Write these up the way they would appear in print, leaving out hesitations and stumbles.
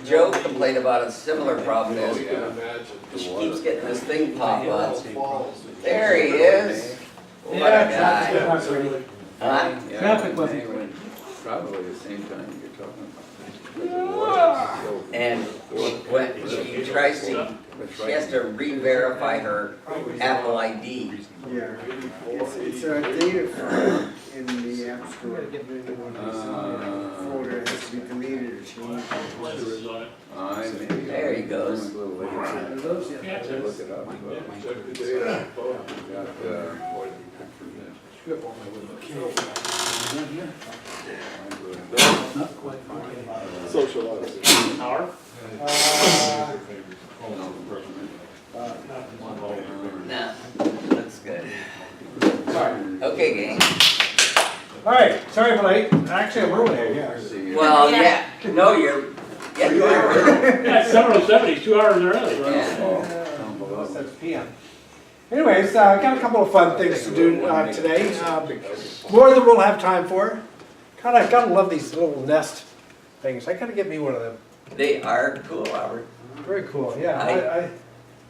Joe complained about a similar problem. Is he keeps getting this thing pop up. There he is. What a guy. Huh? Traffic wasn't probably the same time you're talking about. And when she tries to, she has to re-verify her Apple ID. Yeah, it's a data file in the App Store. Folder has to be deleted or changed. There he goes. Look it up. Socialize. Hour? No, that's good. Okay, gang. All right, sorry for late. Actually, I'm early, I guess. Well, yeah, no, you're early. Yeah, it's 7:07, he's 2 hours early. Yeah. Well, that's PM. Anyways, got a couple of fun things to do today. More than we'll have time for. Gotta love these little nest things. I gotta get me one of them. They are cool, Albert. Very cool. Yeah,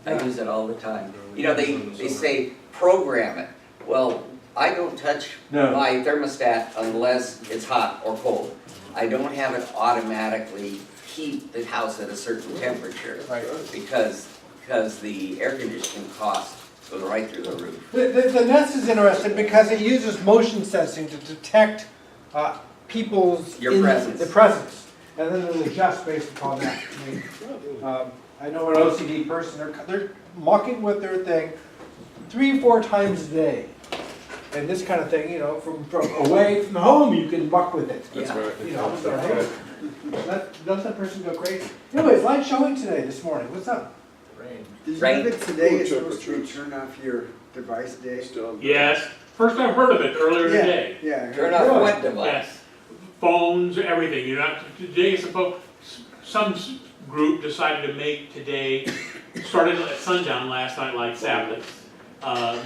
I use it all the time. You know, they say program it. Well, I don't touch my thermostat unless it's hot or cold. I don't have it automatically heat the house at a certain temperature. Right. Because the air conditioning cost goes right through the roof. The Nest is interesting because it uses motion sensing to detect people's Your presence. the presence, and then it'll adjust based upon that. I know an OCD person; they're mucking with their thing 3 or 4 times a day, and this kind of thing, you know, from away from home, you can muck with it. That's right. You know, so hey, does that person go crazy? Anyways, light showing today this morning. What's up? Did you Right. know that today is supposed to be turn off your device day? Yes, first I've heard of it earlier today. Yeah. Turn off what device? Yes, phones, everything, you're not, today is supposed, some group decided to make today, started at sundown last night like Sabbath,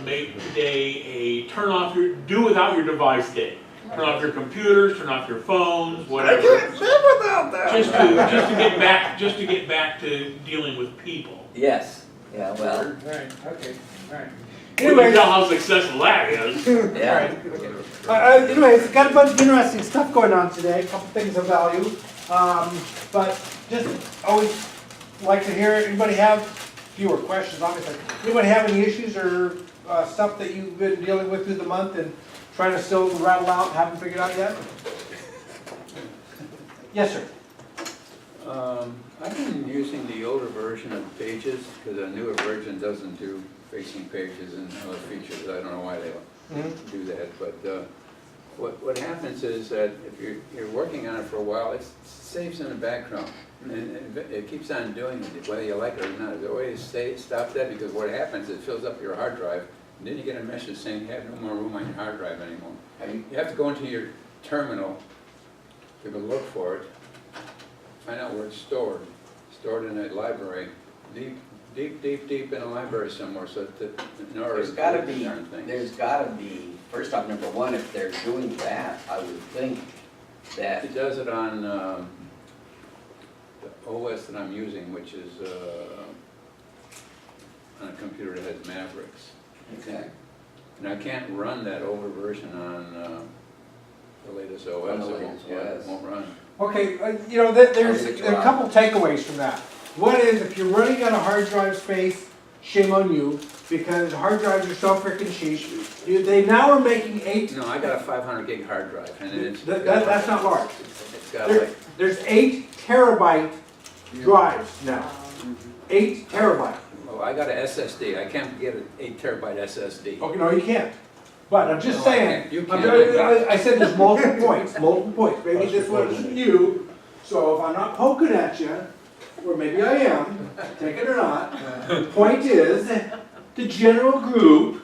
make today a turn off your, do without your device day. Turn off your computers, turn off your phones, whatever. I can't live without that. Just to get back to dealing with people. Yes. Yeah, well, Right. Okay. All right. We can tell how successful that is. yeah. Anyways, got a bunch of interesting stuff going on today, a couple things of value. But just always like to hear, anybody have fewer questions, obviously. Anybody have any issues or stuff that you've been dealing with through the month and trying to still rattle out, haven't figured out yet? Yes, sir. I've been using the older version of Pages because the newer version doesn't do facing pages and other features. I don't know why they do that, but what happens is that if you're working on it for a while, it saves in the background, and it keeps on doing it, whether you like it or not. There's always stop that, because what happens is it fills up your hard drive, and then you get a message saying you have no more room on your hard drive anymore. You have to go into your terminal to go look for it, find out where it's stored in a library, deep in a library somewhere. So that in order There's gotta be, first off, number one, if they're doing that, I would think that, it does it on the OS that I'm using, which is on a computer that has Mavericks. okay, And I can't run that older version on the latest OS. On the latest It OS. won't run. Okay, there are a couple takeaways from that. One is, if you're running out of hard drive space, shame on you, because hard drives are so freaking cheap. They now are making 8. No, I got a 500 gig hard drive, and it's That's not large. it's got like There's 8 terabyte drives now. 8 terabyte. oh, I got a SSD. I can't get an 8 terabyte SSD. Okay, no, you can't. But I'm just No, I saying. can't. You I'm can't. just- I said there's multiple points. Multiple points. Maybe this one isn't you. So if I'm not poking at you, or maybe I am, take it or not. The point is, the general group,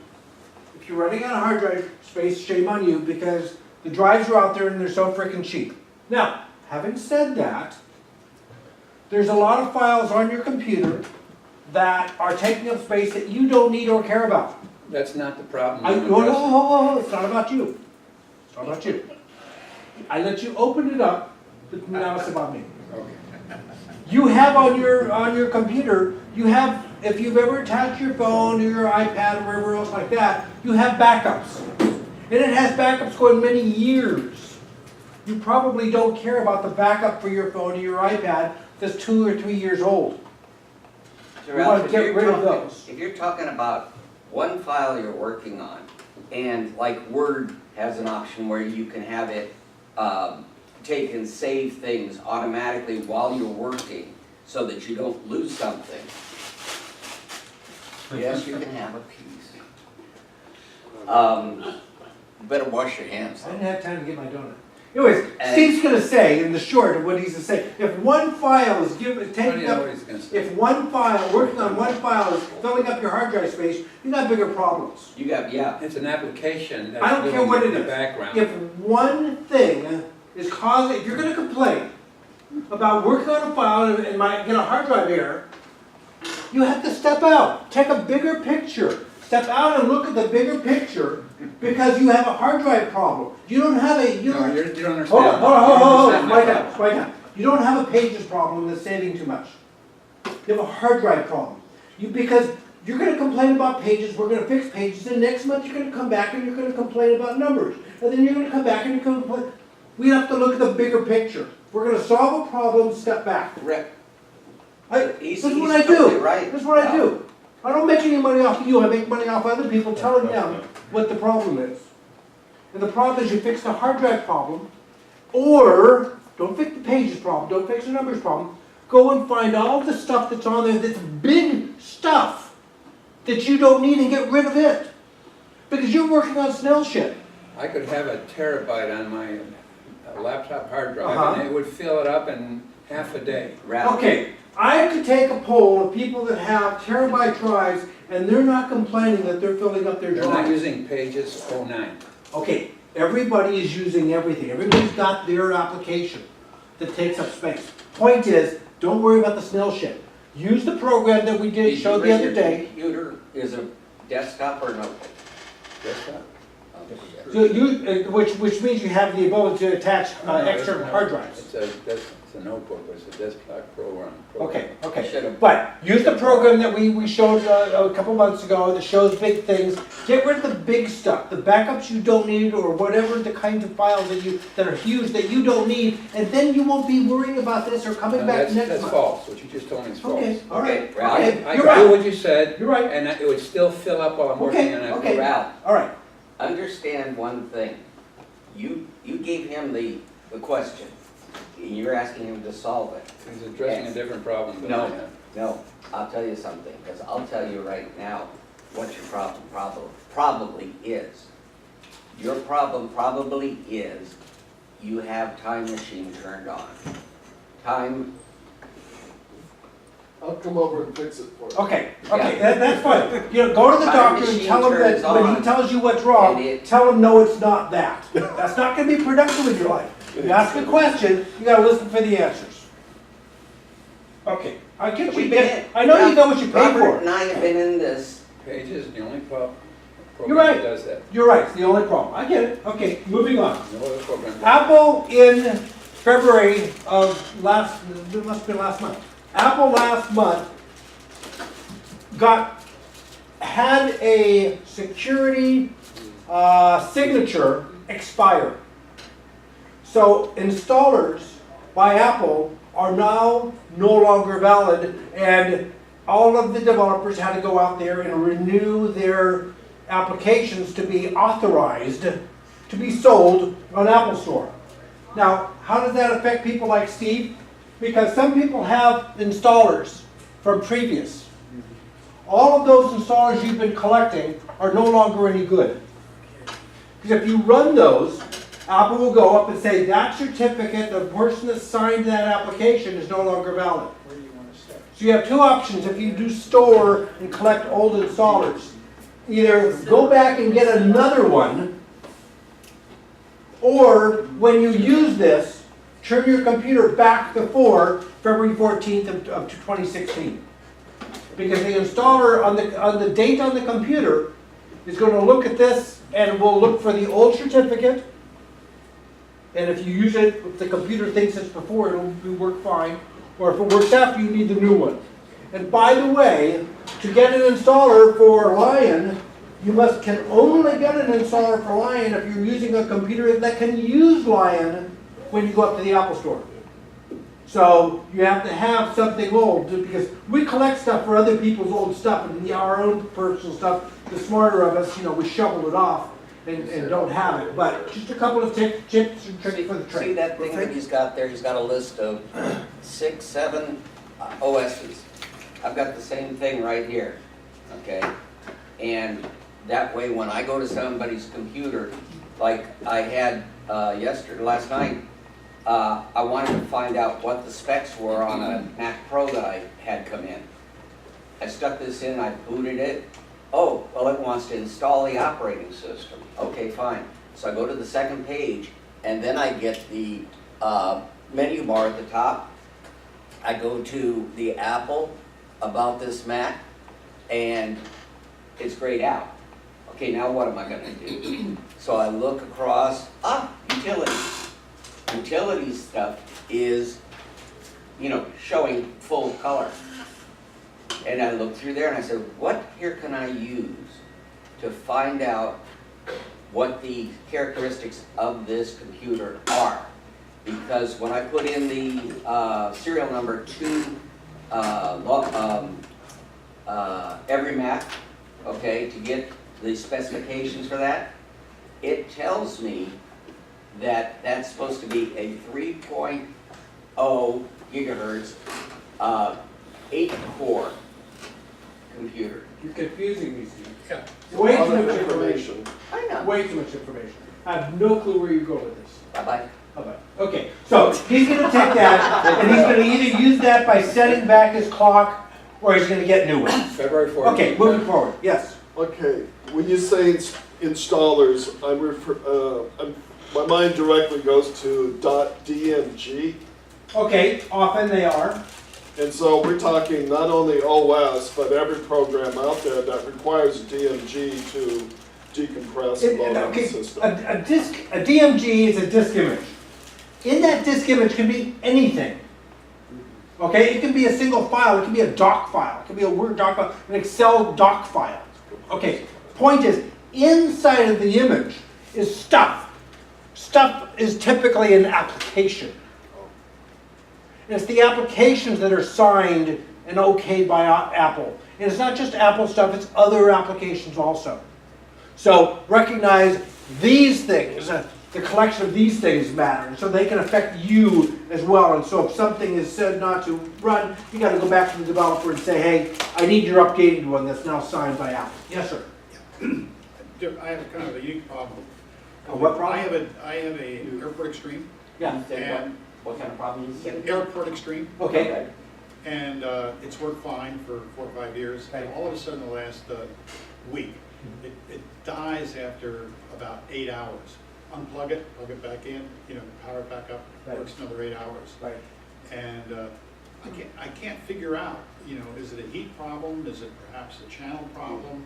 if you're running out of hard drive space, shame on you, because the drives are out there and they're so freaking cheap. Now, having said that, there's a lot of files on your computer that are taking up space that you don't need or care about. That's not the problem. No, it's not about you. It's not about you. I let you open it up, but now it's about me. Okay. you have on your computer, you have, if you've ever attached your phone or your iPad or wherever else like that, you have backups. And it has backups going many years. You probably don't care about the backup for your phone or your iPad that's 2 or 3 years old. So You Ralph, want to if get you're rid of talking- those. If you're talking about one file you're working on, and like Word has an option where you can have it take and save things automatically while you're working so that you don't lose something. Yes, you can have a piece. Better wash your hands. I didn't have time to get my donut. Anyways, And- Steve's gonna say, in the short of what he's gonna say, if one file is What do taking you know up, what he's gonna say? if one file, working on one file is filling up your hard drive space, you got bigger problems. You got, yeah, It's an application I that's don't care doing what it it in the is. background. If one thing is causing, if you're gonna complain about working on a file and might get a hard drive error, you have to step out, take a bigger picture. Step out and look at the bigger picture because you have a hard drive problem. You don't have a, you No, don't. you don't understand. Hold on, You don't hold understand on, my right problem. now, right now. You don't have a pages problem that's saving too much. You have a hard drive problem. Because you're gonna complain about pages, we're gonna fix pages, and next month you're gonna come back and you're gonna complain about numbers. And then you're gonna come back and you're gonna complain. We have to look at the bigger picture. If we're gonna solve a problem, step back. Rick, This he's is what I totally do. right. This is what I do. I don't make any money off of you, I make money off other people telling them what the problem is. And the problem is you fix the hard drive problem, or, don't fix the pages problem, don't fix the numbers problem, go and find all the stuff that's on there that's big stuff that you don't need and get rid of it. Because you're working on snail shit. I could have a terabyte on my laptop hard drive Uh-huh. and it would fill it up in half a day. Ralph, Okay, I could take a poll of people that have terabyte drives and they're not complaining that they're filling up their They're not drives. using Pages 09. Okay, everybody is using everything. Everybody's got their application that takes up space. Point is, don't worry about the snail shit. Use the program that we did show the other day. Computer is a desktop or notebook? Desktop. So which means you have the ability to attach No, it's external not. hard drives. It's a notebook, it's a desktop program. Okay, okay. Should've- But use the program that we showed a couple months ago that shows big things. Get rid of the big stuff, the backups you don't need, or whatever the kinds of files that are huge that you don't need, and then you won't be worrying about this or coming No, back that's next month. false, what you just told me is false. Okay, all right. Okay, Ralph. Okay, I you're could do right. what you said. You're right. And it would still fill up while I'm working on that. Okay. Ralph, All right. understand one thing. You gave him the question, and you're asking him to solve it. He's addressing a different problem than I No, have. no, I'll tell you something, because I'll tell you right now what your problem probably is. Your problem probably is you have Time Machine turned on. Time, I'll come over and fix it for you. Okay, Yeah. that's fine. You know, go to the Time doctor and machine tell him that turns when he on, tells you what's wrong, and it- tell him no, it's not that. That's not gonna be productive in your life. You ask a question, you gotta listen for the answers. Okay, I get We you, been- I know you know what you pay Robert for. and I have been in this. Pages, the only You're program right. that does that. You're right, it's the only problem. I get it. Okay, moving on. No other program. does that. Apple in February of it must have been last month. Apple last month had a security signature expire. So installers by Apple are now no longer valid, and all of the developers had to go out there and renew their applications to be authorized to be sold on Apple Store. Now, how does that affect people like Steve? Because some people have installers from previous. All of those installers you've been collecting are no longer any good. Because if you run those, Apple will go up and say, that certificate, the person that signed that application is no longer valid. Where do you want to start? So you have two options if you do store and collect old installers. Either go back and get another one, or when you use this, turn your computer back before February 14th of 2016. Because the installer on the date on the computer is going to look at this and will look for the old certificate. And if you use it, if the computer thinks it's before, it'll work fine. or if it works after, you need the new one. And by the way, to get an installer for Lion, you can only get an installer for Lion if you're using a computer that can use Lion when you go up to the Apple Store. So you have to have something old, because we collect stuff for other people's old stuff, and our own personal stuff, the smarter of us, we shoveled it off and don't have it. But just a couple of tips and tricks for the trade. See that thing that he's got there? He's got a list of 6, 7 OSs. I've got the same thing right here, okay? And that way, when I go to somebody's computer, like I had last night, I wanted to find out what the specs were on a Mac Pro that I had come in. I stuck this in, I booted it. Oh, well, it wants to install the operating system. Okay, fine. So I go to the second page, and then I get the menu bar at the top. I go to the Apple about this Mac, and it's grayed out. Okay, now what am I gonna do? So I look across, utilities. Utilities stuff is, showing full color. And I looked through there and I said, what here can I use to find out what the characteristics of this computer are? Because when I put in the serial number to every Mac, okay, to get the specifications for that, it tells me that that's supposed to be a 3.0 gigahertz 8-core computer. You're confusing me, Steve. Yeah. Way A lot too of much information. I know. Way too much information. I have no clue where you go with this. Bye-bye. Bye-bye. Okay, so he's gonna take that, and he's gonna either use that by setting back his clock, or he's gonna get new ones. February 4th. Okay, moving forward, yes. Okay, when you say installers, my mind directly goes to .dmg. Okay, often they are. And so we're talking not only OS, but every program out there that requires DMG to decompress and load on the Okay, system. a DMG is a disk image. In that disk image can be anything. Okay, it can be a single file, it can be a doc file, it can be a Word doc file, an Excel doc file. Okay, point is, inside of the image is stuff. Stuff is typically an application. And it's the applications that are signed and okayed by Apple. And it's not just Apple stuff, it's other applications also. So recognize these things, the collection of these things matter, so they can affect you as well. And so if something is said not to run, you got to go back to the developer and say, hey, I need your updated one that's now signed by Apple. Yes, sir. I have kind of a unique problem. What problem? I have a Airport Extreme. Yeah. And What kind of problem is it? Airport Extreme, Okay. and it's worked fine for 4 or 5 years. Okay. And all of a sudden, the last week, it dies after about 8 hours. Unplug it, plug it back in, power it back up, Right. works another 8 hours. Right. And I can't figure out, is it a heat problem? Is it perhaps a channel problem?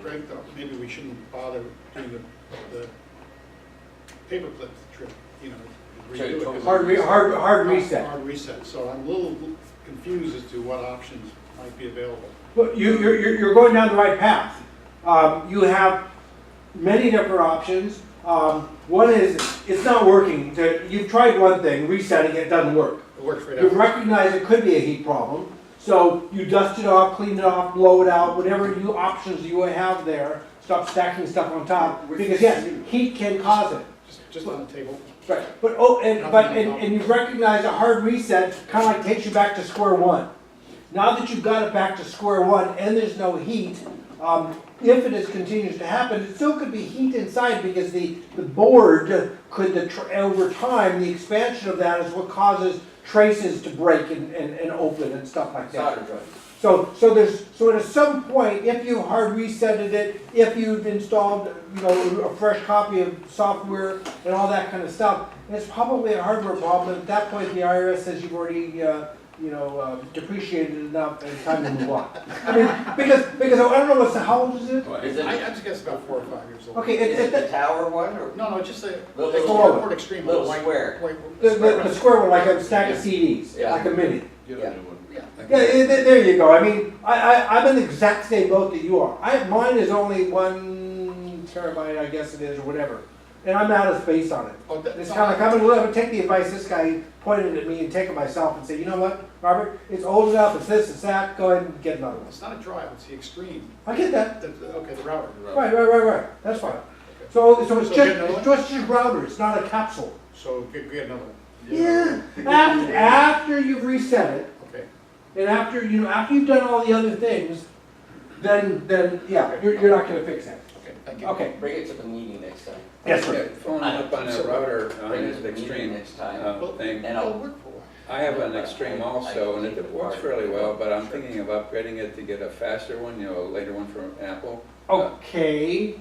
Greg thought maybe we shouldn't bother doing the paperclip trick, redo it. 'cause Hard reset. Hard reset. So I'm a little confused as to what options might be available. Well, you're going down the right path. You have many different options. One is, it's not working. You've tried one thing, resetting it doesn't work. It works right You out. recognize it could be a heat problem, so you dust it off, clean it off, blow it out, whatever new options you have there. Stop stacking stuff on top, because yes, heat can cause it. Just on the table. Right, but you recognize a hard reset kind of like takes you back to square one. Now that you've got it back to square one and there's no heat, if it continues to happen, it still could be heat inside because the board could, over time, the expansion of that is what causes traces to break and open and stuff like that. Solder joint. So at some point, if you hard resetted it, if you've installed, a fresh copy of software and all that kind of stuff, it's probably a hardware problem. At that point, the IRS says you've already depreciated enough and it's time to move on. I mean, because I don't know how old is it? Is it, I just guess about 4 or 5 years old. Okay, is it the tower one or No, just a Little Ford Extreme. little square? the square one, like a stack of CDs, Yeah. like a mini. Get Yeah. a new one. Yeah. Yeah, there you go. I mean, I'm in the exact same boat that you are. Mine is only 1 terabyte, I guess it is, or whatever. And I'm out of space on it. Oh, It's kind of like, I'm gonna take the advice this guy pointed at me and take it myself and say, you know what, Robert, it's old enough, it's this, it's that, go ahead and get another one. It's not a drive, it's the Extreme. I get that. Okay, the router. Right. That's fine. So it's So just, get another one? it's just router, it's not a capsule. So get another one. Yeah. After you've reset it, Okay. and after you've done all the other things, then yeah, you're not gonna fix that. Okay, thank you. Okay. Bring it to the meeting next time. Yes, sir. Yeah, following up on that router on Bring it this to the meeting Extreme next time. thing. And It'll I'll, work for a while. I have an Extreme also, and it works fairly well, but I'm thinking of upgrading it to get a faster one, a later one from Apple. Okay.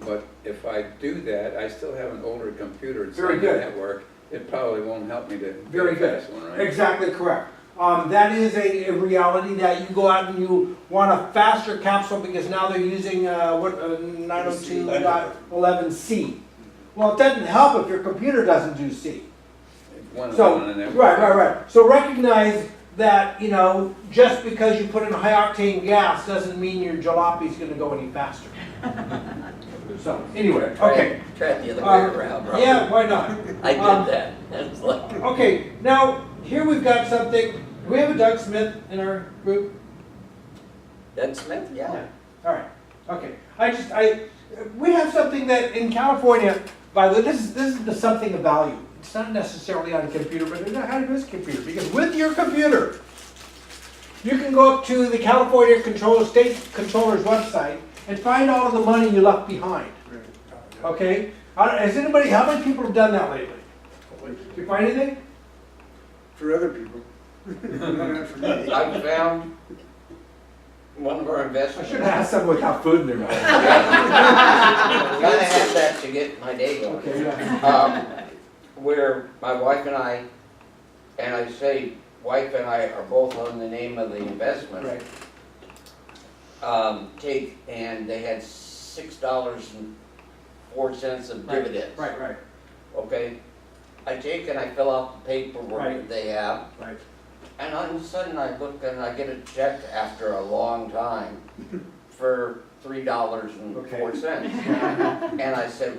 But if I do that, I still have an older computer. It's Very on the good. network. It probably won't help me to Very get a good. fast one, right? Exactly correct. That is a reality that you go out and you want a faster capsule because now they're using 902.11c. Well, it doesn't help if your computer doesn't do C. One of So, them on the network. right. So recognize that, just because you put in high octane gas doesn't mean your jalopy's gonna go any faster. So, anyway, okay. try it the other way around, Robert. Yeah, why not? I did that. It's like, Okay, now, here we've got something, do we have a Doug Smith in our group? Doug Smith, yeah. All right, okay. We have something that in California, by the way, this is the something of value. It's not necessarily on a computer, but it's on this computer. Because with your computer, you can go up to the California State Controller's website and find all of the money you left behind. Okay? How many people have done that lately? Did you find anything? For other people. Not for me. I found one of our I investments. should have asked someone without food in their mouth. Gotta have that to get my day going. Okay, yeah. Where my wife and I say wife and I are both on the name of the investment. Right. And they had $6.04 of dividends. Right. Okay? I take and I fill out the paperwork Right. that they have, Right. and all of a sudden I look and I get a check after a long time for $3.04. And I said,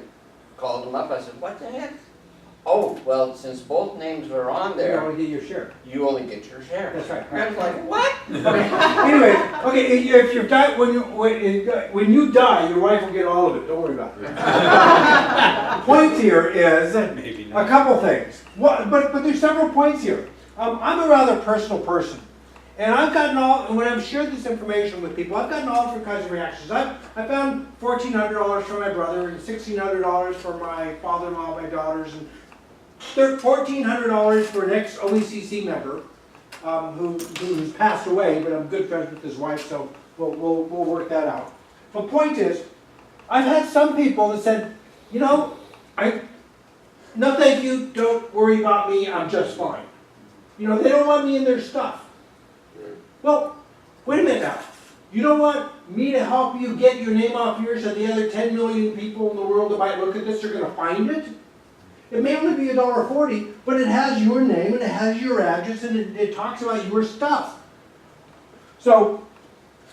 called them up, I said, what the heck? Oh, well, since both names are on You there, only get your share. you only get your share. That's right. I was like, what? Anyway, if you die, when you die, your wife will get all of it. Don't worry about it. The point here is Maybe a not. couple things. But there's several points here. I'm a rather personal person, and I've gotten when I've shared this information with people, I've gotten all different kinds of reactions. I found $1,400 for my brother and $1,600 for my father-in-law, my daughters, and $1,400 for an ex-OACC member. Who's passed away, but I'm good friends with his wife, so we'll work that out. The point is, I've had some people that said, no thank you, don't worry about me, I'm just fine. They don't want me in their stuff. Well, wait a minute now. You don't want me to help you get your name off yours so the other 10 million people in the world that might look at this are going to find it? It may only be $1.40, but it has your name and it has your address and it talks about your stuff. So,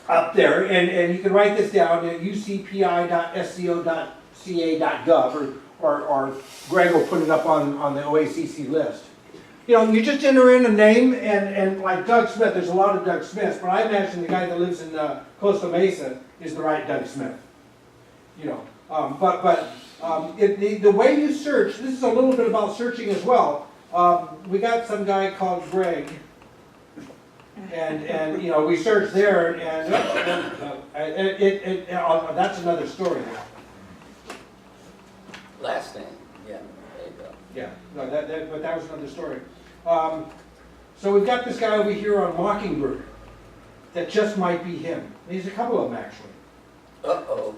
up there, and you can write this down at ucpi.sco.ca.gov or Greg will put it up on the OACC list. You just enter in a name and like Doug Smith, there's a lot of Doug Smiths, but I imagine the guy that lives in Costa Mesa is the right Doug Smith. The way you search, this is a little bit about searching as well. We got some guy called Greg, and we searched there, and that's another story. Last name, yeah, there you go. Yeah, no, but that was another story. So we've got this guy over here on Mockingbird that just might be him. There's a couple of them actually. Uh-oh.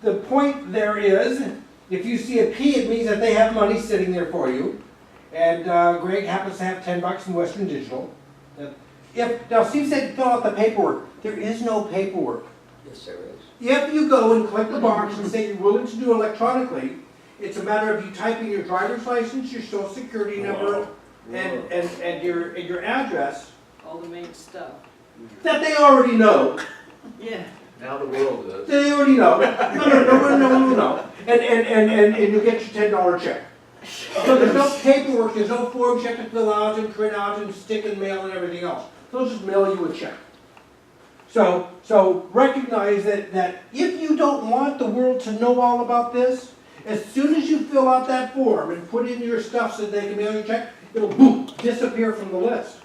The point there is, if you see a P, it means that they have money sitting there for you. And Greg happens to have $10 in Western Digital. Now Steve said fill out the paperwork. There is no paperwork. Yes, there is. If you go and click the box and say you're willing to do electronically, it's a matter of you typing your driver's license, your social security number, and your address All the main stuff. that they already know. Yeah. Now the world does. They already know. No. And you'll get your $10 check. So there's no paperwork, there's no forms you have to fill out and print out and stick and mail and everything else. They'll just mail you a check. So recognize that if you don't want the world to know all about this, as soon as you fill out that form and put in your stuff so they can mail you a check, it'll boom, disappear from the list.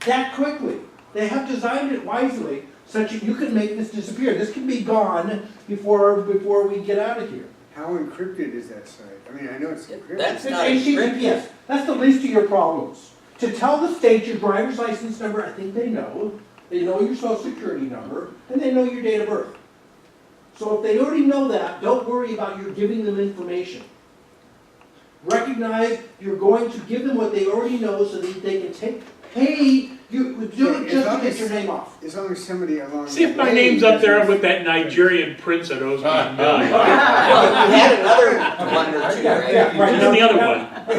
That quickly. They have designed it wisely such that you can make this disappear. This can be gone before we get out of here. How encrypted is that site? I mean, I know it's encrypted. That's It's not HTTPS. That's the least of your problems. To tell the state your driver's license number, I think they know. They know your social security number, and they know your date of birth. So if they already know that, don't worry about you giving them information. Recognize you're going to give them what they already know so that they can pay you, do it just to get your name off. As long as somebody along See if the my way name's up there doesn't- with that Nigerian prince that owes me $1 million. Well, you had another one or two, right? Yeah, right. Just the other one. Was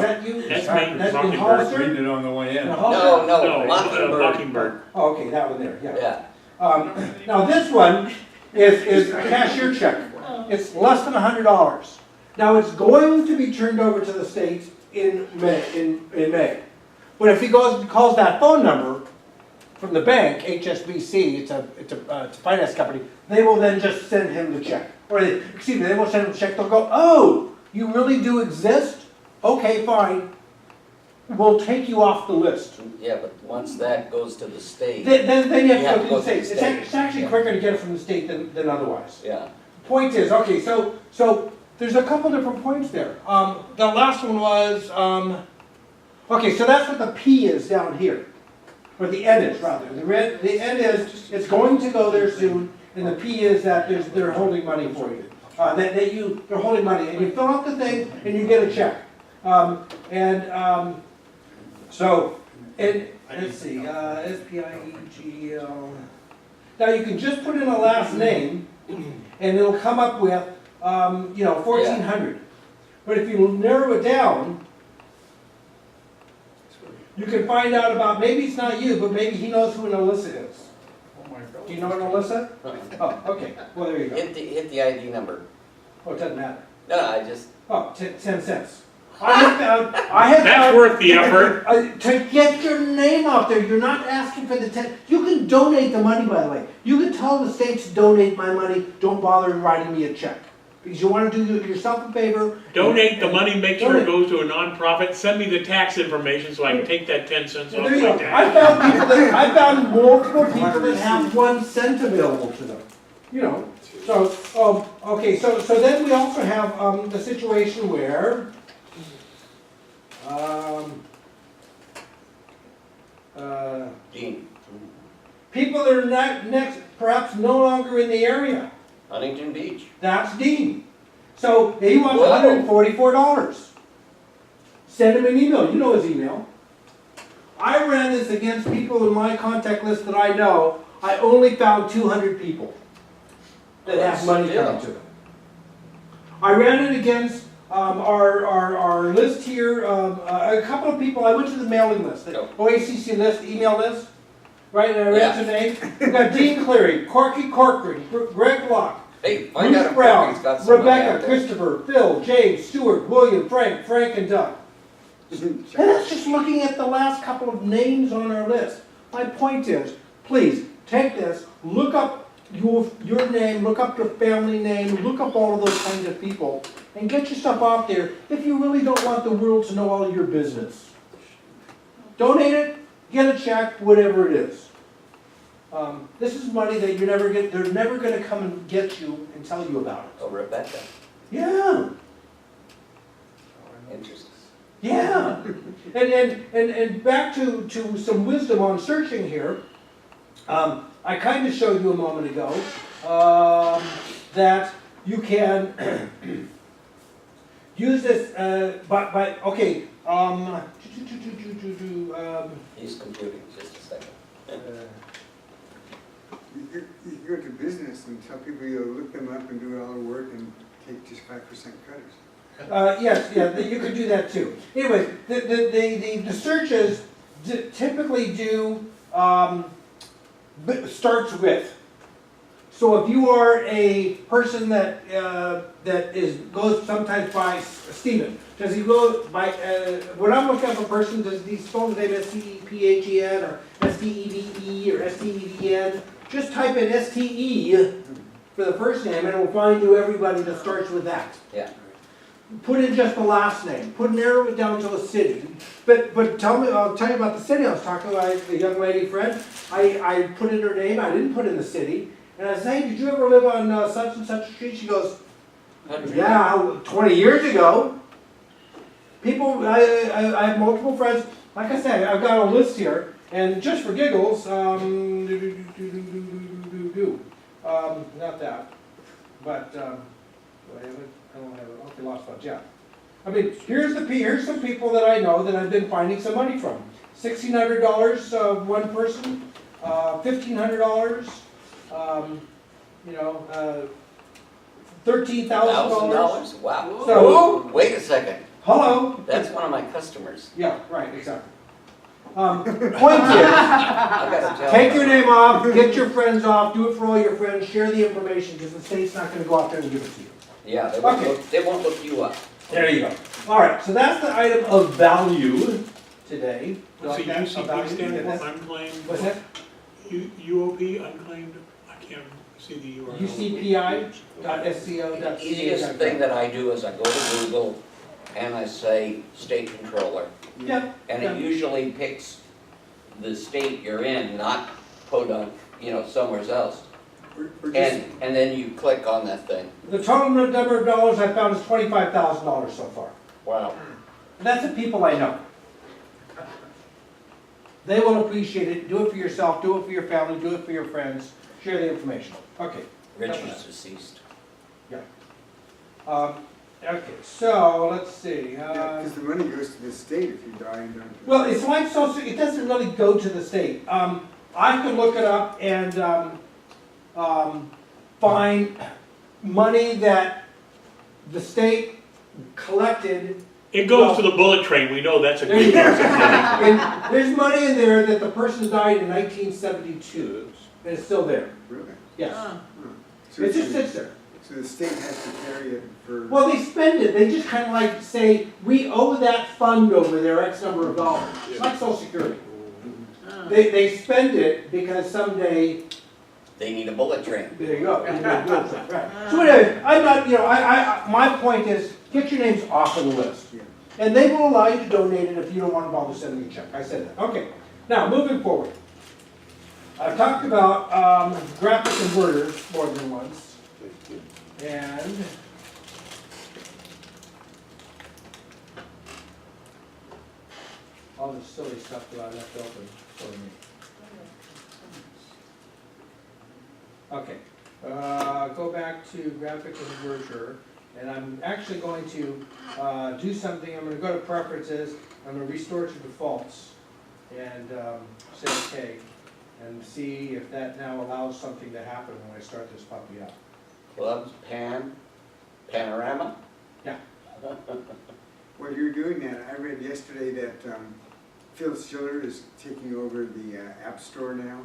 that you? That's me, That's in Mockingbird. Hollister? Reading it on the way in. In Hollister? No, Mockingbird. Mockingbird. Oh, okay, that one there, yeah. Yeah. Now this one is a cashier check. It's less than $100. Now it's going to be turned over to the state in May. But if he goes and calls that phone number from the bank, HSBC, it's a finance company, they will then just send him the check. Or they will send him the check. They'll go, oh, you really do exist? Okay, fine. We'll take you off the list. Yeah, but once that goes to the state, Then you have to go to the state. to the state. It's actually Yeah. quicker to get it from the state than otherwise. yeah. Point is, okay, so there's a couple different points there. The last one was, okay, so that's what the P is down here, or the N is rather. The N is it's going to go there soon, and the P is that they're holding money for you. They're holding money, and you fill out the thing, and you get a check. Let's see, SPIEGL. Now you can just put in a last name, and it'll come up with, 1,400. But if you narrow it down, you can find out about, maybe it's not you, but maybe he knows who an Alyssa is. Oh my God. Do you know an Alyssa? Oh, okay, well, there you go. Hit the ID number. Oh, it doesn't matter. No, I just, Oh, 10 cents. I have That's found, worth the effort. to get your name out there, you're not asking for the 10. You can donate the money, by the way. You can tell the state to donate my money, don't bother writing me a check. Because you want to do yourself a favor. Donate the money, make sure it Donate. goes to a nonprofit, send me the tax information so I can take that 10 cents off There you my go. I tax. found multiple people that have 1 cent available to them. You know, so, okay, so then we also have the situation where Dean, people that are next, perhaps no longer in the area. Huntington Beach. That's Dean. So he wants Whoa. $144. Send him an email. You know his email. I ran this against people in my contact list that I know. I only found 200 people that have money coming to them. I ran it against our list here. A couple of people. I went to the mailing list, the OACC list, email list. Right, and I ran today. We've got Dean Cleary, Corky Corcoran, Greg Block, Hey, find out Bruce if Brown, Corky's got some money out Rebecca, there. Christopher, Phil, James, Stuart, William, Frank, and Doug. And that's just looking at the last couple of names on our list. My point is, please, take this, look up your name, look up your family name, look up all of those kinds of people, and get your stuff out there if you really don't want the world to know all of your business. Donate it, get a check, whatever it is. This is money that they're never going to come and get you and tell you about it. Oh, Rebecca, Yeah. interesting. Yeah, and back to some wisdom on searching here. I kind of showed you a moment ago that you can use this. Okay. computing, just a second. You go to business and tell people you'll look them up and do all the work and take just 5% cutters. Yes, yeah, you could do that too. Anyway, the searches typically do, starts with. So if you are a person that, goes sometimes by Stephen, does he go by, when I'm looking up a person, does he spell his name S-T-E-P-H-E-N or S-T-E-V-E or S-T-E-V-N? Just type in S-T-E for the first name and it will find you everybody that starts with that. Yeah. Put in just the last name, narrow it down to a city. But I'll tell you about the city I was talking about, the young lady friend. I put in her name, I didn't put in the city. And I said, hey, did you ever live on such and such a street? She goes, yeah, 20 years ago. People, I have multiple friends. Like I said, I've got a list here. And just for giggles, not that. But, I don't have it. Okay, lost funds, yeah. I mean, here's some people that I know that I've been finding some money from. $1,600 one person, $1,500. $13,000. $1,000? Wow. So, Wait a second, hello. that's one of my customers. Yeah, right, exactly. Point is, I gotta tell take you. your name off, get your friends off, do it for all your friends, share the information because the state's not going to go out there and give it to you. Yeah, they won't look you up. There you go. All right, so that's the item of value today. What's the Like that, UCP value? stand for unclaimed? What's that? UOP, unclaimed, I can't see the URL. UCPI.sco.ca. Easiest thing that I do is I go to Google and I say state controller. Yeah. And it usually picks the state you're in, not Podunk, somewhere else. And then you click on that thing. The total number of dollars I found is $25,000 so far. Wow. And that's the people I know. They will appreciate it. Do it for yourself, do it for your family, do it for your friends. Share the information. Okay. Richard's deceased. Okay, so let's see. Because the money goes to the state if you die and don't. Well, it's like social, it doesn't really go to the state. I could look it up and find money that the state collected. It goes to the bullet train, we know that's a There you good go. source of money. And there's money in there that the person died in 1972, and it's still there. Really? Yes. Huh. So It just sits there. So the state has to carry it for. Well, they spend it. They just kind of like say, we owe that fund over there X number of dollars. It's like Social Security. Huh. They spend it because someday, They need a bullet train. there you go. Right. So anyway, I'm not, my point is, get your names off of the list. Yeah. And they will allow you to donate it if you don't want to bother sending a check. I said that. Okay. Now, moving forward. I've talked about graphic converters more than once. And all this silly stuff that I left open for me. Okay, go back to graphic converter, and I'm actually going to do something. I'm going to go to preferences. I'm going to restore to defaults, and say OK, and see if that now allows something to happen when I start this puppy up. Clubs, panorama? Yeah. While you're doing that, I read yesterday that Phil Schiller is taking over the App Store now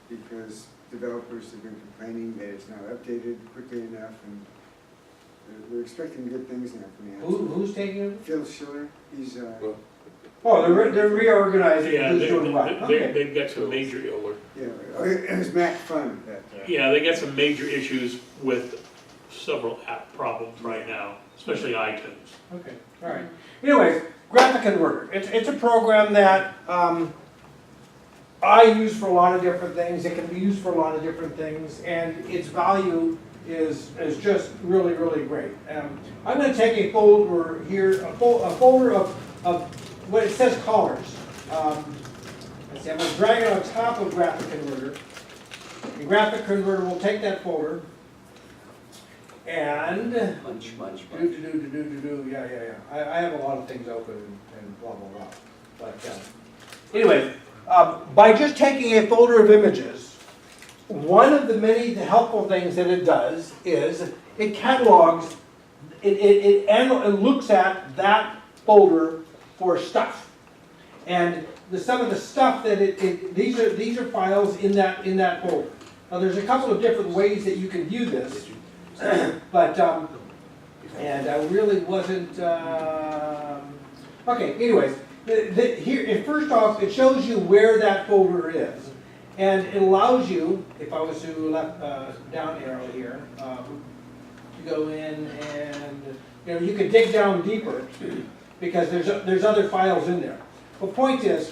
because developers have been complaining that it's not updated quickly enough, and they're expecting good things now from the App Store. Who's taking it? Phil Schiller, he's Oh, they're reorganizing. Yeah, Who's doing what? Okay. they've got some major, it was Mac Fun that. yeah, they got some major issues with several app problems right now, especially iTunes. Okay, all right. Anyways, graphic converter. It's a program that I use for a lot of different things. It can be used for a lot of different things, and its value is just really, really great. I'm going to take a folder here, a folder of what it says callers. Let's see, I'm going to drag it on top of graphic converter. The graphic converter will take that folder and Munch. yeah. I have a lot of things open and blah, blah, blah. But anyway, by just taking a folder of images, one of the many helpful things that it does is it catalogs, it looks at that folder for stuff. And some of the stuff that these are files in that folder. Now there's a couple of different ways that you can view this, but and I really wasn't. Okay, anyways, here first off, it shows you where that folder is, and it allows you, if I was to left down arrow here, to go in and you can dig down deeper because there's other files in there. The point is,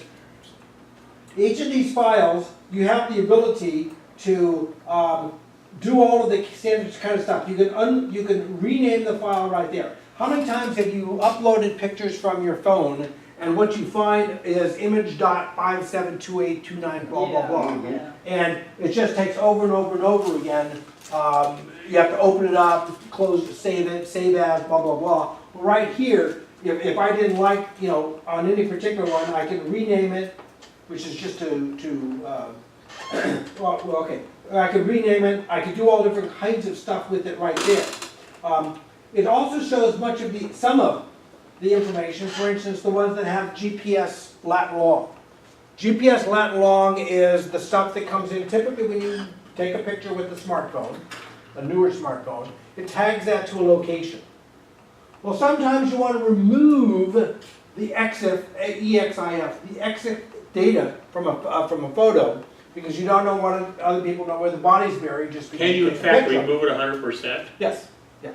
each of these files, you have the ability to do all of the standard kind of stuff. You can rename the file right there. How many times have you uploaded pictures from your phone and what you find is image.572829 blah blah blah, Yeah. and it just takes over and over and over again. You have to open it up, close, save it, save as, blah blah blah. Right here, if I didn't like, on any particular one, I can rename it, which is just okay. I could rename it. I could do all different kinds of stuff with it right there. It also shows some of the information. For instance, the ones that have GPS lat long. GPS lat long is the stuff that comes in typically when you take a picture with a smartphone, a newer smartphone. It tags that to a location. Well, sometimes you want to remove the EXIF, the EXIF data from a photo because you don't know what other people know where the body's buried. Just because Can you in take a fact picture. remove it 100%? Yes. Yeah.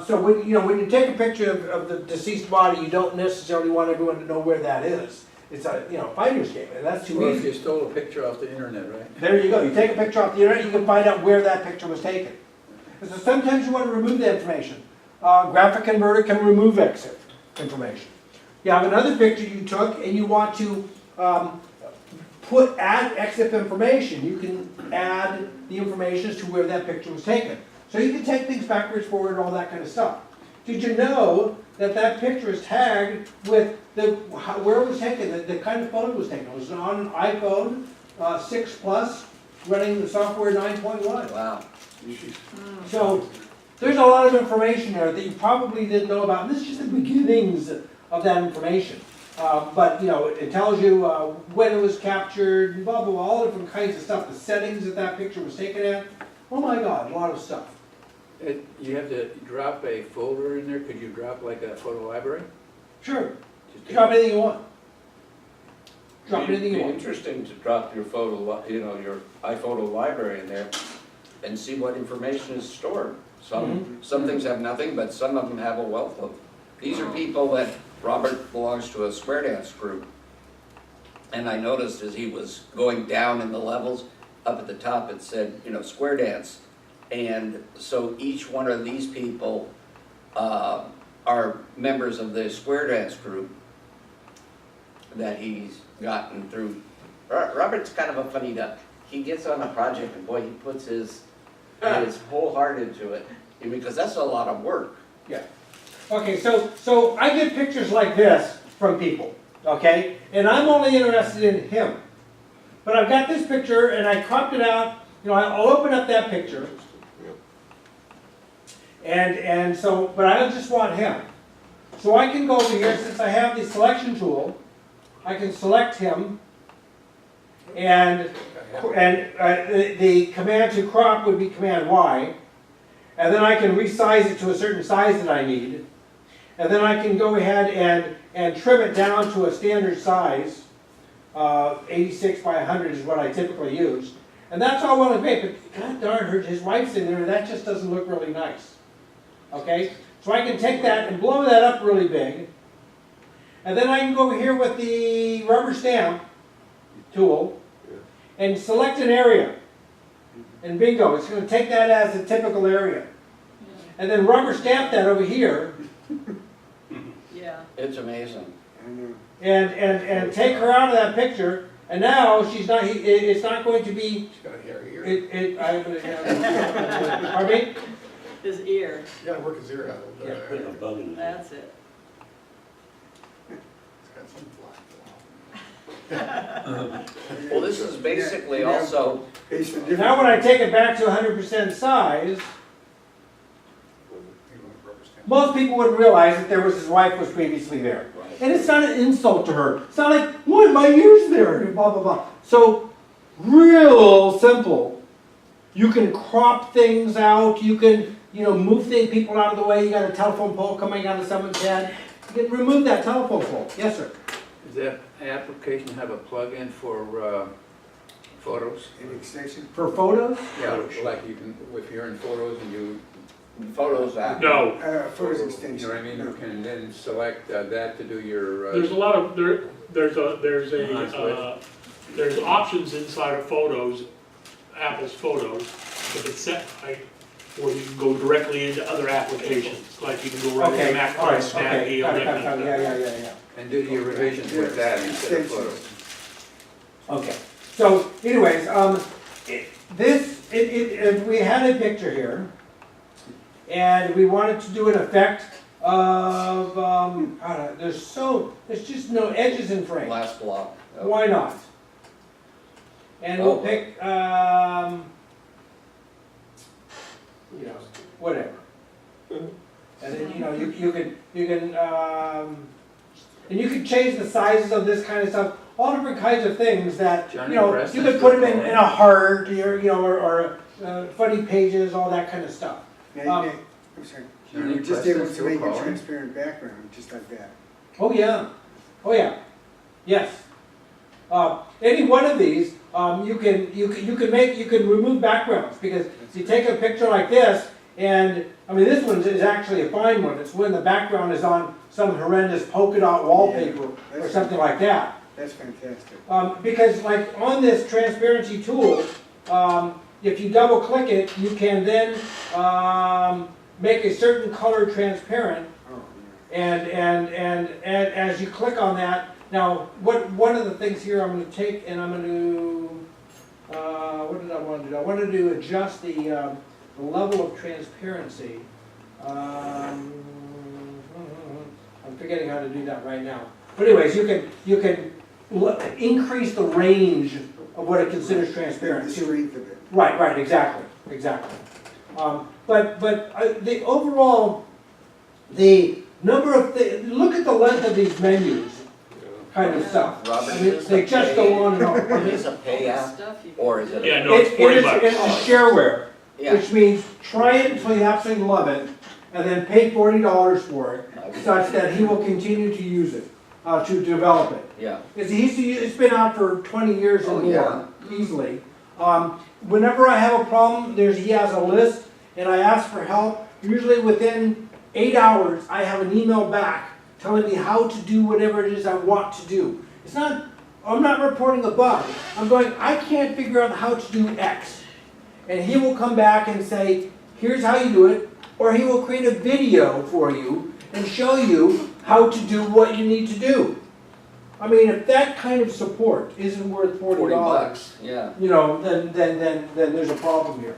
So when you take a picture of the deceased body, you don't necessarily want everyone to know where that is. It's a finder's game, and that's too Well, if easy. you stole a picture off the internet, right? There you go. You take a picture off the internet, you can find out where that picture was taken. And so sometimes you want to remove the information. Graphic Converter can remove EXIF information. You have another picture you took, and you want to add EXIF information. You can add the information as to where that picture was taken. So you can take things backwards, forward, all that kind of stuff. Did you know that picture is tagged with where it was taken, the kind of photo it was taken? It was on an iPhone 6 Plus running the software 9.1. Wow. So there's a lot of information there that you probably didn't know about. And this is just the beginnings of that information. But it tells you when it was captured, blah, blah, blah, all different kinds of stuff, the settings that picture was taken at. Oh my God, a lot of stuff. You have to drop a folder in there. Could you drop like a photo library? Sure. Drop anything you want. Drop anything you It'd be want. interesting to drop your your iPhoto library in there and see what information is stored. Some things have nothing, but some of them have a wealth of. These are people that, Robert belongs to a square dance group. And I noticed as he was going down in the levels, up at the top it said, square dance. And so each one of these people are members of the square dance group that he's gotten through. Robert's kind of a funny duck. He gets on a project and boy, he puts his whole heart into it because that's a lot of work. Yeah. Okay, so I get pictures like this from people, okay? And I'm only interested in him. But I've got this picture and I cropped it out. I'll open up that picture. And so, but I just want him. So I can go over here, since I have the selection tool, I can select him. And the command to crop would be Command Y. And then I can resize it to a certain size that I need. And then I can go ahead and trim it down to a standard size. 86 by 100 is what I typically use. And that's all well and great, but god darn, his wife's in there and that just doesn't look really nice. Okay? So I can take that and blow that up really big. And then I can go over here with the rubber stamp tool and select an area. And bingo, it's going to take that as a typical area. And then rubber stamp that over here. Yeah. It's amazing. I know. And take her out of that picture. And now she's not. It's not going to be. He's got a hair here. Pardon me? His ear, You gotta work his ear out a little bit. Put a bug in there. that's it. He's got some black. Well, this is basically also, Based on different. Now, when I take it back to 100% size, most people wouldn't realize that his wife was previously there. And it's not an insult to her. It's not like, what, my ear's there, and blah, blah, blah. So, real simple. You can crop things out, you can, move people out of the way. You got a telephone pole coming out of someone's head. You can remove that telephone pole. Yes, sir. Does that application have a plug-in for photos? An extension. For photos? Yeah, like you can, if you're in photos and you, photos app. No, Photos you extension. know what I mean, No. you can then select that to do your. there's a lot of, there's options inside of Photos, Apple's Photos, if it's set, or you can go directly into other applications, like you can go right into Okay, Mac, all right, Snap, okay. all Got it, that kind got of it, stuff. yeah. And do your revisions with that instead of photos. Okay, so anyways, if we had a picture here, and we wanted to do an effect of, there's just no edges in frame. Last block. Why not? And we'll pick, whatever. And then, and you can change the sizes of this kind of stuff, all different kinds of things that, Johnny you Preston's could put them good in a heart, or funny pages, all that kind of stuff. Now, I'm sorry, Johnny you're just able Preston's to make still a calling. transparent background, just like that. Oh, yeah, yes. Any one of these, you can remove backgrounds, because you take a picture like this, and, this one is actually a fine one. It's when the background is on some horrendous polka dot wallpaper or something like that. That's fantastic. Because like on this transparency tool, if you double click it, you can then make a certain color transparent. Oh, And as you click on that, now one of the things here I'm going to take and I'm going to, what did I want to do? I wanted to adjust the level of transparency. I'm forgetting how to do that right now. But anyways, you can increase the range of what it considers transparent. The strength of it. Right, exactly. But the overall, the number of look at the length of these menus, kind of stuff. Robert, They just go on and on. Is this a pay app, Stuff you can- or is it? Yeah, no, it's It 40 is, bucks. it's a shareware, Yeah. which means try it until you absolutely love it, and then pay $40 for it, such that he will continue to use it, to develop it. Yeah. Because it's been out for 20 years or Oh, more, yeah. easily. Whenever I have a problem, he has a list, and I ask for help. Usually within 8 hours, I have an email back telling me how to do whatever it is I want to do. I'm not reporting a bug. I'm going, I can't figure out how to do X. And he will come back and say, here's how you do it, or he will create a video for you and show you how to do what you need to do. If that kind of support isn't worth $40, yeah. then there's a problem here.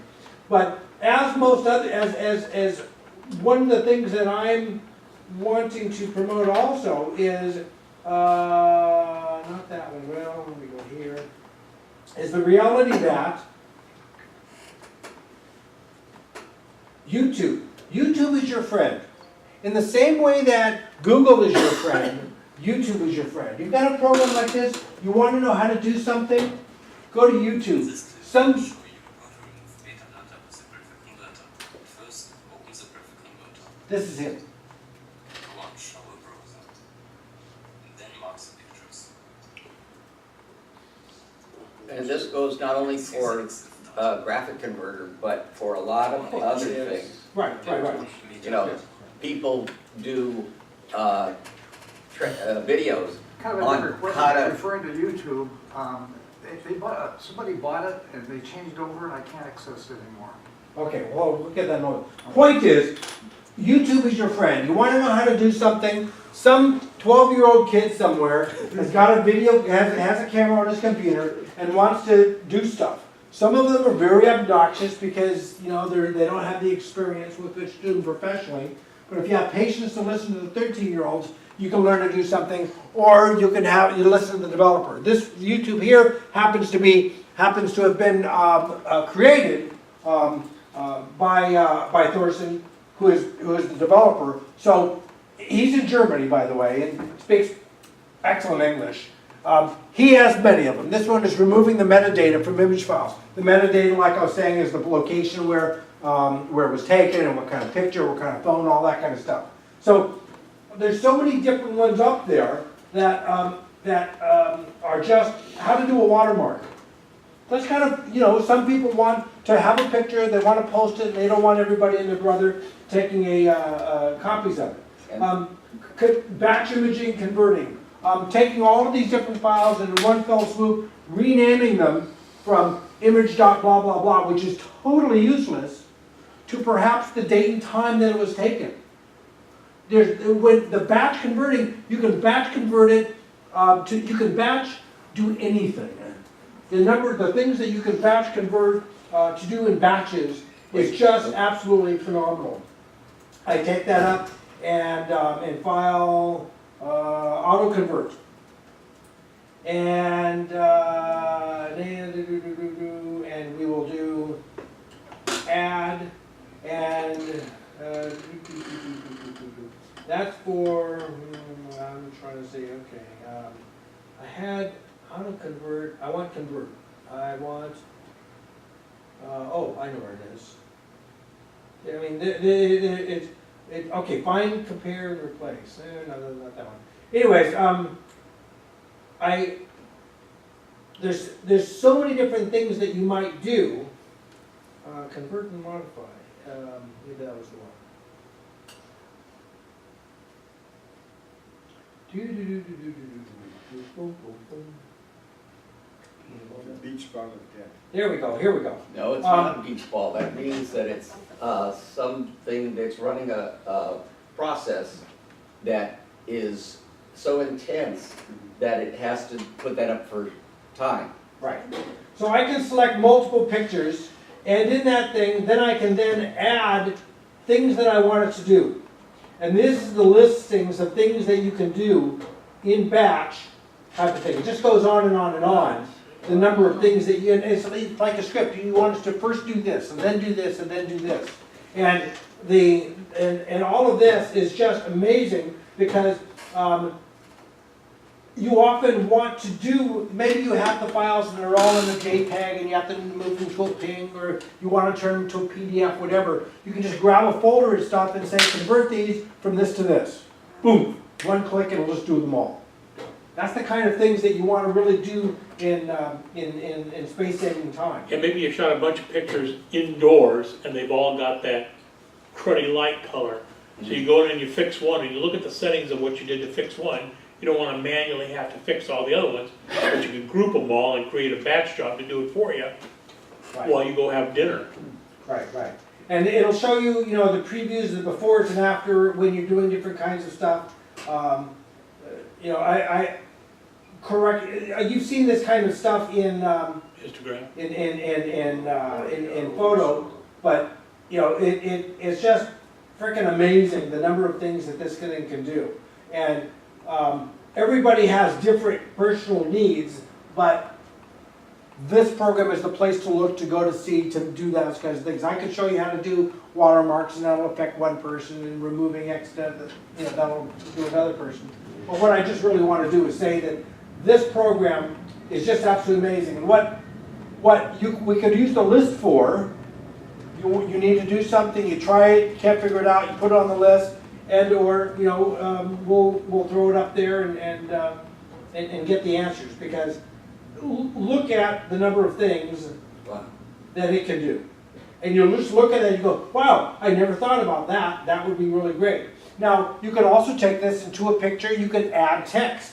But as most other, as one of the things that I'm wanting to promote also is, not that one, well, let me go here, is the reality that YouTube is your friend. In the same way that Google is your friend, YouTube is your friend. You've got a program like this, you want to know how to do something, go to YouTube. This is him. And this goes not only for graphic converter, but for a lot of other things. Right. People do videos Kind of a on different how question, to, referring to YouTube, somebody bought it and they changed over and I can't access it anymore. Okay, well, we'll get that note. Point is, YouTube is your friend. You want to know how to do something? Some 12-year-old kid somewhere has got a video, has a camera on his computer and wants to do stuff. Some of them are very obnoxious because, they don't have the experience with which to do them professionally. But if you have patience to listen to the 13-year-olds, you can learn to do something, or you listen to the developer. This YouTube here happens to have been created by Thorson, who is the developer. So he's in Germany, by the way, and speaks excellent English. He has many of them. This one is removing the metadata from image files. The metadata, like I was saying, is the location where it was taken and what kind of picture, what kind of phone, all that kind of stuff. So there's so many different ones up there that are just how to do a watermark. That's kind of, some people want to have a picture, they want to post it, and they don't want everybody and their brother taking copies of it. Batch imaging, converting. Taking all of these different files and in one fell swoop, renaming them from image.blah blah blah, which is totally useless, to perhaps the date and time that it was taken. With the batch converting, you can batch convert it, you can batch do anything. The things that you can batch convert to do in batches is just absolutely phenomenal. I take that up and file auto convert. And we will do add and that's for, I'm trying to say, okay, I had auto convert, I want convert. I want, oh, I know where it is. I mean, okay, find, compare, and replace. No, not that one. Anyways, there's so many different things that you might do. Convert and modify. Maybe that was the one. Beach ball of death. There we go, here we go. No, it's not a beach ball. That means that it's something that's running a process that is so intense that it has to put that up for time. Right. So I can select multiple pictures, and in that thing, then I can then add things that I want it to do. And this is the listings of things that you can do in batch type of thing. It just goes on and on and on. The number of things that and it's like a script. You want us to first do this, and then do this, and then do this. And and all of this is just amazing because you often want to do, maybe you have the files and they're all in a JPEG and you have to move them to a PNG or you want to turn them to a PDF, whatever. You can just grab a folder and stuff and say, convert these from this to this. Boom, one click and it'll just do them all. That's the kind of things that you want to really do in space-saving time. And maybe you shot a bunch of pictures indoors and they've all got that cruddy light color. So you go in and you fix one and you look at the settings of what you did to fix one. You don't want to manually have to fix all the other ones, but you can group them all and create a batch job to do it for you while you go have dinner. Right, right. And it'll show you, the previews, the befores and after when you're doing different kinds of stuff. You've seen this kind of stuff in Instagram, in photo, but it's just freaking amazing the number of things that this thing can do. And everybody has different personal needs, but this program is the place to look to go to see to do those kinds of things. I could show you how to do watermarks, and that'll affect one person, and removing extra, that'll do another person. But what I just really want to do is say that this program is just absolutely amazing. And we could use the list for, you need to do something, you try it, can't figure it out, you put it on the list, and or we'll throw it up there and get the answers, because look at the number of things that it can do. And you'll just look at it and you go, wow, I never thought about that. That would be really great. Now, you can also take this into a picture. You can add text.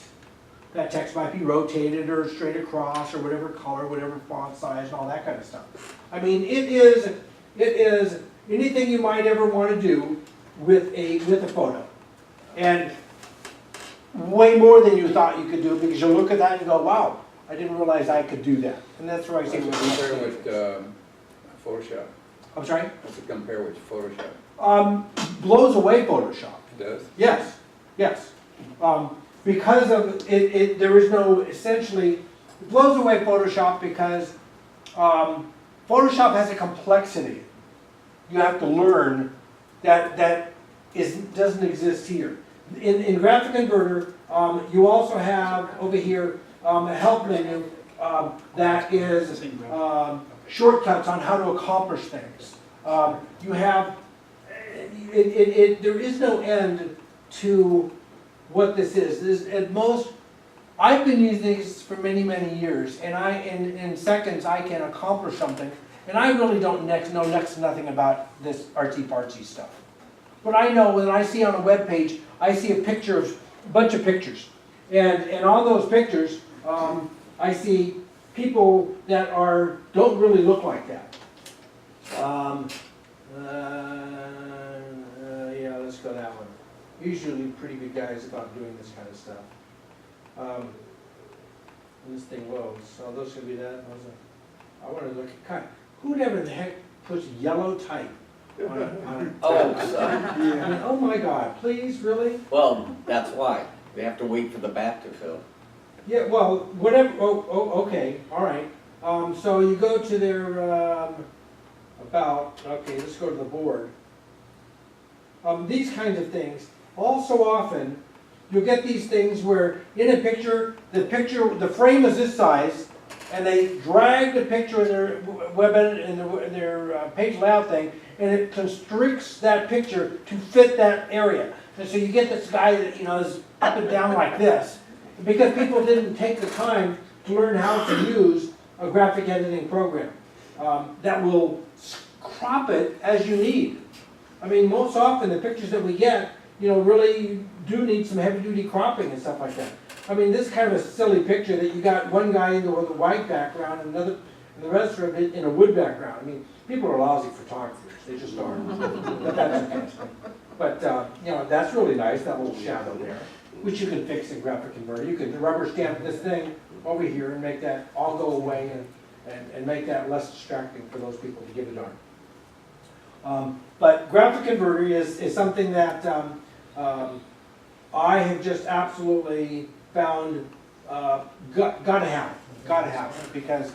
That text might be rotated or straight across or whatever color, whatever font size and all that kind of stuff. I mean, it is anything you might ever want to do with a photo. And way more than you thought you could do, because you look at that and go, wow, I didn't realize I could do that. And that's where I see What's it compare with Photoshop? I'm sorry? What's it compare with Photoshop? Blows away Photoshop. It does? Yes, yes. Because of it, there is no, essentially, it blows away Photoshop because Photoshop has a complexity you have to learn that doesn't exist here. In Graphic Converter, you also have over here a help menu that is shortcuts on how to accomplish things. You have, there is no end to what this is. This, at most, I've been using these for many, many years, and in seconds I can accomplish something, and I really don't know next to nothing about this artsy-fartsy stuff. But I know when I see on a web page, I see a picture of a bunch of pictures, and on those pictures, I see people that don't really look like that. Yeah, let's go that one. Usually pretty good guys about doing this kind of stuff. This thing loads, so those should be that. I want to look at kind. Whoever the heck puts yellow type on it? Oh, I mean, oh my God! Please, really? well, that's why. We have to wait for the bat to fill. Yeah. Well, whatever. Oh, okay. All right. So you go to their about. Okay, let's go to the board. These kinds of things. All so often, you'll get these things where in a picture, the frame is this size, and they drag the picture in their web edit, in their page layout thing, and it constricts that picture to fit that area. And so you get this guy that is up and down like this, because people didn't take the time to learn how to use a graphic editing program that will crop it as you need. I mean, most often the pictures that we get, really do need some heavy-duty cropping and stuff like that. I mean, this kind of a silly picture that you got one guy with a white background and the rest of it in a wood background. I mean, people are lousy photographers. They just are. But that's okay. But, that's really nice, that little shadow there, which you can fix in Graphic Converter. You can rubber stamp this thing over here and make that all go away and make that less distracting for those people to give a darn. But Graphic Converter is something that I have just absolutely found gotta have it, because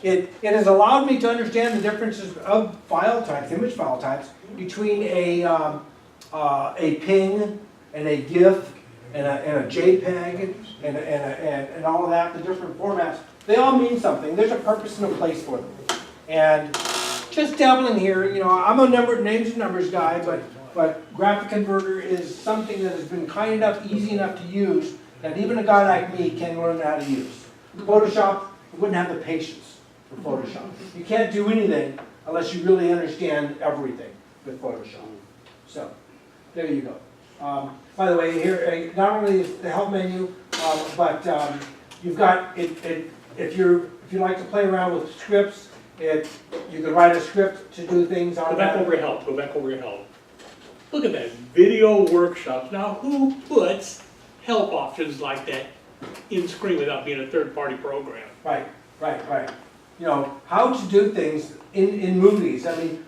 it has allowed me to understand the differences of file types, image file types, between a PNG and a GIF and a JPEG and all of that, the different formats. They all mean something. There's a purpose and a place for them. And just dabbling here, I'm a names and numbers guy, but Graphic Converter is something that has been kind enough, easy enough to use, that even a guy like me can learn how to use. Photoshop, I wouldn't have the patience for Photoshop. You can't do anything unless you really understand everything with Photoshop. So, there you go. By the way, here, not only is the help menu, but you've got, if you like to play around with scripts, you can write a script to do things on Go back that. over your help, go back over your help. Look at that, video workshops. Now, who puts help options like that in screen without being a third-party program? Right. How to do things in movies. I mean,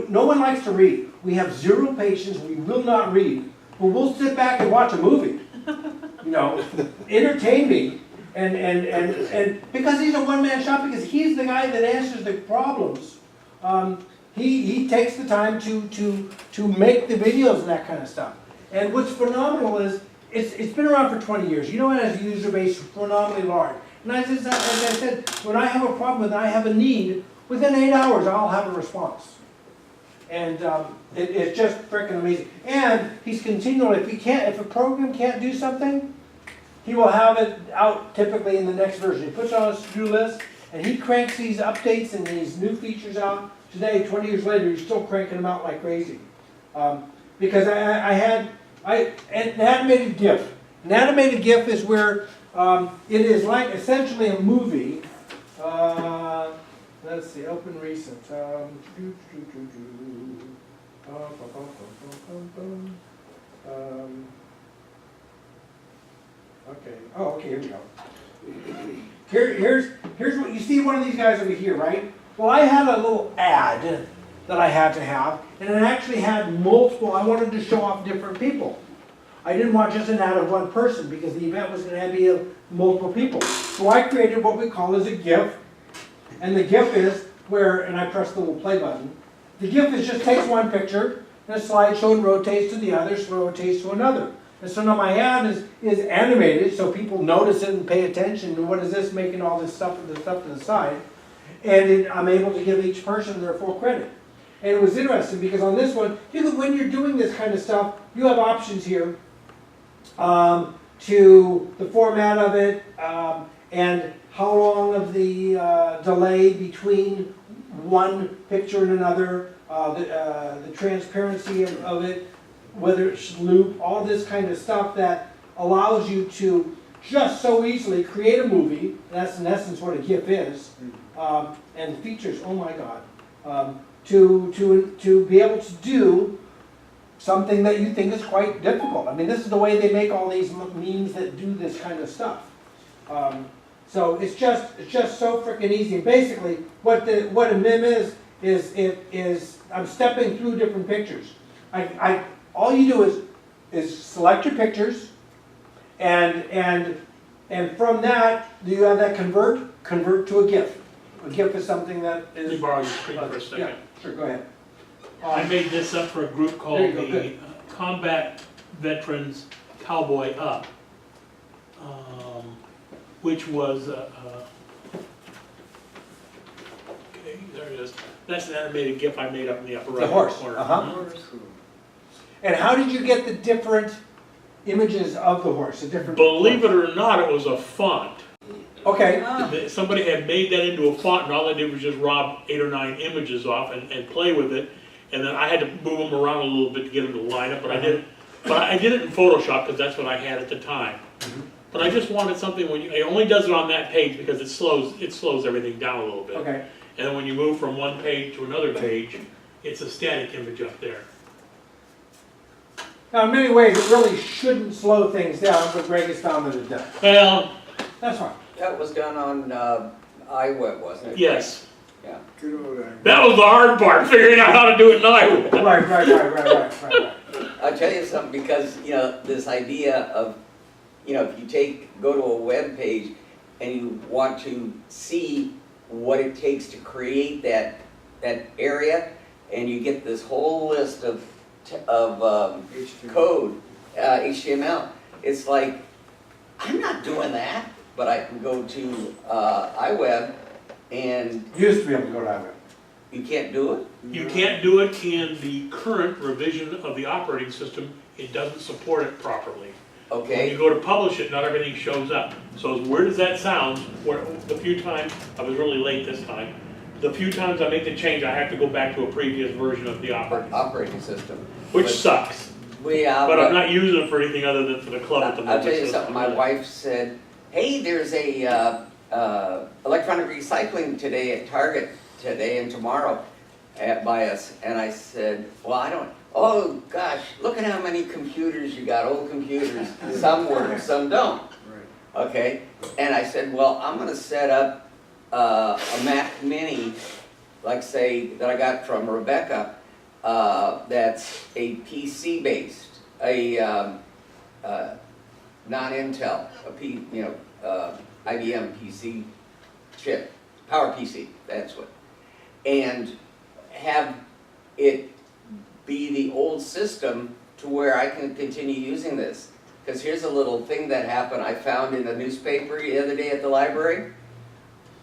no one likes to read. We have zero patience, we will not read. But we'll sit back and watch a movie. Entertain me. And because he's a one-man shop, because he's the guy that answers the problems, he takes the time to make the videos and that kind of stuff. And what's phenomenal is, it's been around for 20 years. It has a user base phenomenally large. And as I said, when I have a problem and I have a need, within 8 hours I'll have a response. And it's just freaking amazing. And he's continually, if a program can't do something, he will have it out typically in the next version. He puts it on his to-do list, and he cranks these updates and these new features out. Today, 20 years later, he's still cranking them out like crazy. Because I had an animated GIF. An animated GIF is where it is like essentially a movie. Let's see, open recent. Okay. Oh, okay. Here we go. Here's what you see. One of these guys over here, right? Well, I had a little ad that I had to have, and it actually had multiple. I wanted to show off different people. I didn't want just an ad of one person because the event was gonna be of multiple people. So I created what we call as a GIF. And the GIF is where, and I press the little play button. The GIF is just takes one picture, and a slideshow and rotates to the other, so rotates to another. And so now my ad is animated, so people notice it and pay attention, and what is this making all this stuff to the side. And I'm able to give each person their full credit. And it was interesting because on this one, when you're doing this kind of stuff, you have options here to the format of it and how long of the delay between one picture and another, the transparency of it, whether it's loop, all this kind of stuff that allows you to just so easily create a movie. That's in essence what a GIF is. And the features, oh my God, to be able to do something that you think is quite difficult. I mean, this is the way they make all these memes that do this kind of stuff. So it's just so freaking easy. And basically, what a meme is I'm stepping through different pictures. All you do is select your pictures, and from that you have that convert to a GIF. A GIF is something that is. Let me borrow your screen for a second. Yeah, sure. Go ahead. I made this up for a group called There you go, the good. Combat Veterans Cowboy Up, which was, okay, there it is. That's an animated GIF I made up in the upper The right horse. corner. And how did you get the different images of the horse? The different. Believe it or not, it was a font. Okay. Somebody had made that into a font, and all I did was just rob 8 or 9 images off and play with it. And then I had to move them around a little bit to get them to line up, but I did it in Photoshop because that's what I had at the time. But I just wanted something it only does it on that page because it slows everything down a little bit. Okay. And then when you move from one page to another page, it's a static image up there. Now, in many ways, it really shouldn't slow things down, but Greg has found that it does. Well, That's fine. That was done on iWeb, wasn't it? yes. Yeah. Good old, That was the hard part, figuring out how to do it in iWeb. Right. I'll tell you something, because, this idea of, if you go to a web page and you want to see what it takes to create that area, and you get this whole list of code, HTML, it's like, I'm not doing that, but I can go to iWeb and Used to be able to go to iWeb. you can't do it? You can't do it in the current revision of the operating system. It doesn't support it properly. When you Okay, go to publish it, not everything shows up. So as weird as that sounds, the few times, I was really late this time, the few times I make the change, I have to go back to a previous version of the operating system, but- which sucks. but I'm not using it for anything other than for the club at the moment. I'll tell you something, my wife said, hey, there's a electronic recycling today at Target today and tomorrow by us. And I said, well, oh gosh, look at how many computers you got, old computers. Some work, some don't. right. Okay, and I said, well, I'm gonna set up a Mac Mini, like say, that I got from Rebecca, that's a PC based, a non-Intel, IBM PC chip, PowerPC, that's what. And have it be the old system to where I can continue using this. Because here's a little thing that happened I found in the newspaper the other day at the library.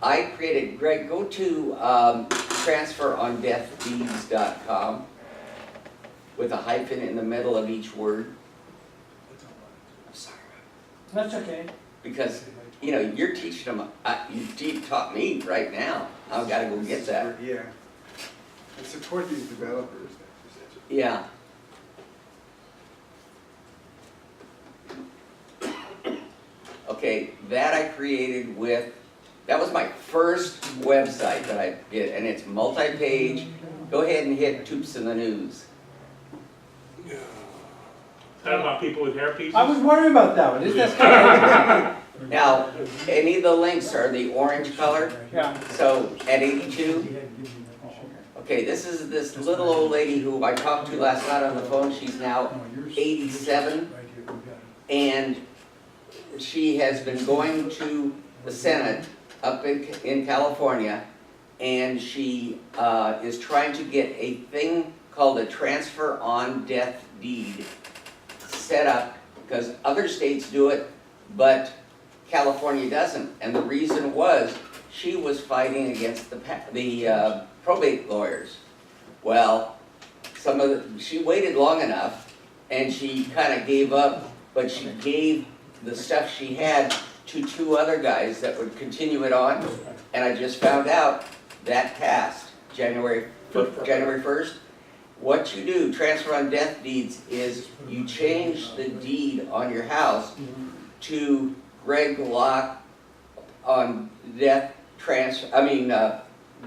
I created, Greg, go to transferondeathdeeds.com with a hyphen in the middle of each word. I'm sorry. That's okay. Because, you're teaching them, you taught me right now. I've got to go get that. Yeah. And support these developers. Yeah. Okay, that I created that was my first website that I did, and it's multi-page. Go ahead and hit Toops in the News. Is that about people with hair pieces? I was wondering about that one. Isn't that kind of Now, any of the links are the orange color, yeah. so at 82. Okay, this is this little old lady who I talked to last night on the phone. She's now 87. And she has been going to the Senate up in California, and she is trying to get a thing called a transfer on death deed set up, because other states do it, but California doesn't. And the reason was, she was fighting against the probate lawyers. Well, she waited long enough, and she kind of gave up, but she gave the stuff she had to 2 other guys that would continue it on, and I just found out that passed January 1st. What you do, transfer on death deeds, is you change the deed on your house to Greg Locke on death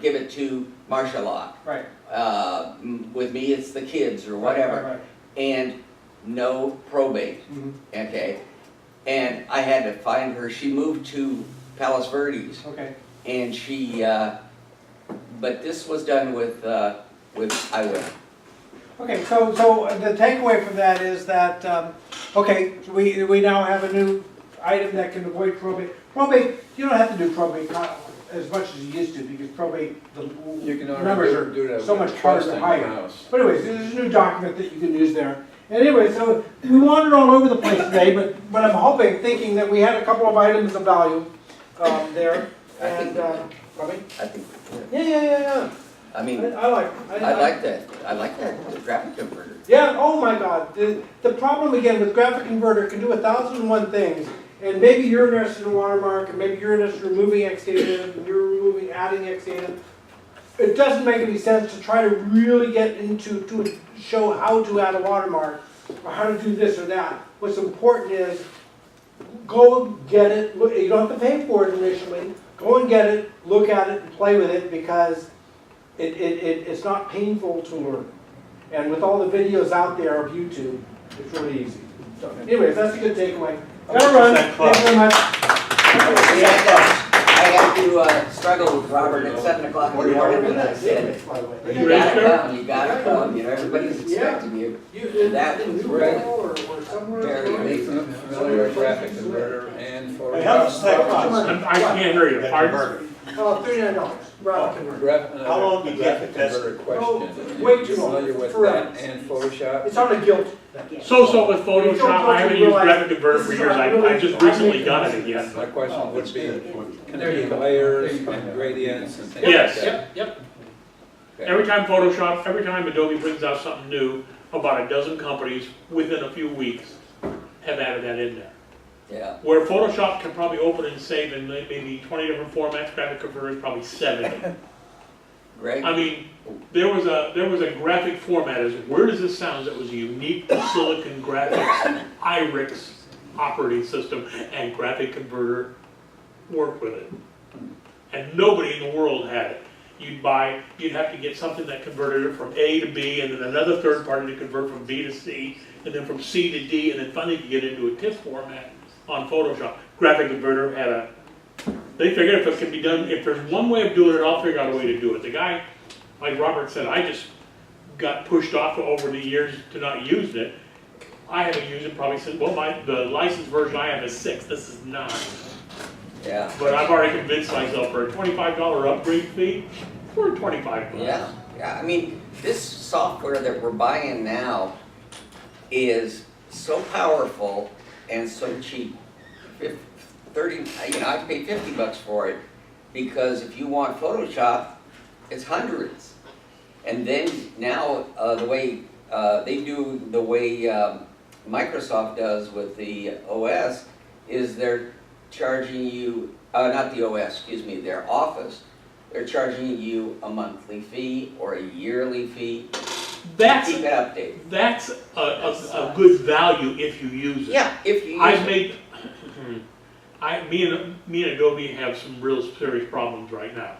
give it to Marsha Locke. Right. With me, it's the kids or whatever. Right. And no probate, okay? And I had to find her. She moved to Palos Verdes. Okay. And she, but this was done with IWIN. Okay, so the takeaway from that is that, okay, we now have a new item that can avoid probate. Probate, you don't have to do probate as much as you used to, because probate, the You can numbers already do are that so with much harder trust to in hire. your house. But anyways, there's a new document that you can use there. And anyway, so we wandered all over the place today, but I'm hoping, thinking that we had a couple of items of value there. And, pardon me? I think, Yeah. I mean, I like that. I like that, the graphic converter. Yeah, oh my God. The problem again with graphic converter, can do 1,001 things. And maybe you're interested in watermark, and maybe you're interested in removing X data, and you're adding X data. It doesn't make any sense to try to really get to show how to add a watermark, or how to do this or that. What's important is, go get it, look, you don't have to pay for it initially. Go and get it, look at it, and play with it, because it's not painful to learn. And with all the videos out there of YouTube, it's really easy. So anyways, that's a good takeaway. Gotta run, thank you very much. I had to struggle with Robert at 7 o'clock in the morning when I said, you gotta come, everybody's expecting you. That was really very amazing. Familiar with graphic converter and I can't hear you, pardon? $39. How long did that converter question? Oh, way too long. Familiar with Forever. that and Photoshop? It's on a guilt. So with Photoshop, I haven't used graphic converter for years, I just recently got it again. My question would be, can there be layers and gradients and things like Yes, that? yep. Okay. Every time Adobe brings out something new, about a dozen companies within a few weeks have added that in there. Yeah. Where Photoshop can probably open and save in maybe 20 different formats, graphic converter is probably 70. Greg? I mean, there was a graphic format as where does this sound that was a unique to Silicon Graphics IRIX operating system, and graphic converter worked with it. And nobody in the world had it. You'd have to get something that converted it from A to B, and then another third party to convert from B to C, and then from C to D, and then finally you get into a TIFF format on Photoshop. Graphic converter had they figured if it can be done, if there's one way of doing it, I'll figure out a way to do it. The guy, like Robert said, I just got pushed off over the years to not using it. I haven't used it probably since, the licensed version I have is 6, this is 9. Yeah. But I've already convinced myself for a $25 upgrade fee, for $25. Yeah, I mean, this software that we're buying now is so powerful and so cheap. I paid $50 for it, because if you want Photoshop, it's hundreds. And then now the way they do, the way Microsoft does with the OS, is they're charging you, not the OS, excuse me, their Office, they're charging you a monthly fee or a yearly fee to keep it updated. That's a good value if you use it. Yeah, if you use it. Me and Adobe have some real serious problems right now.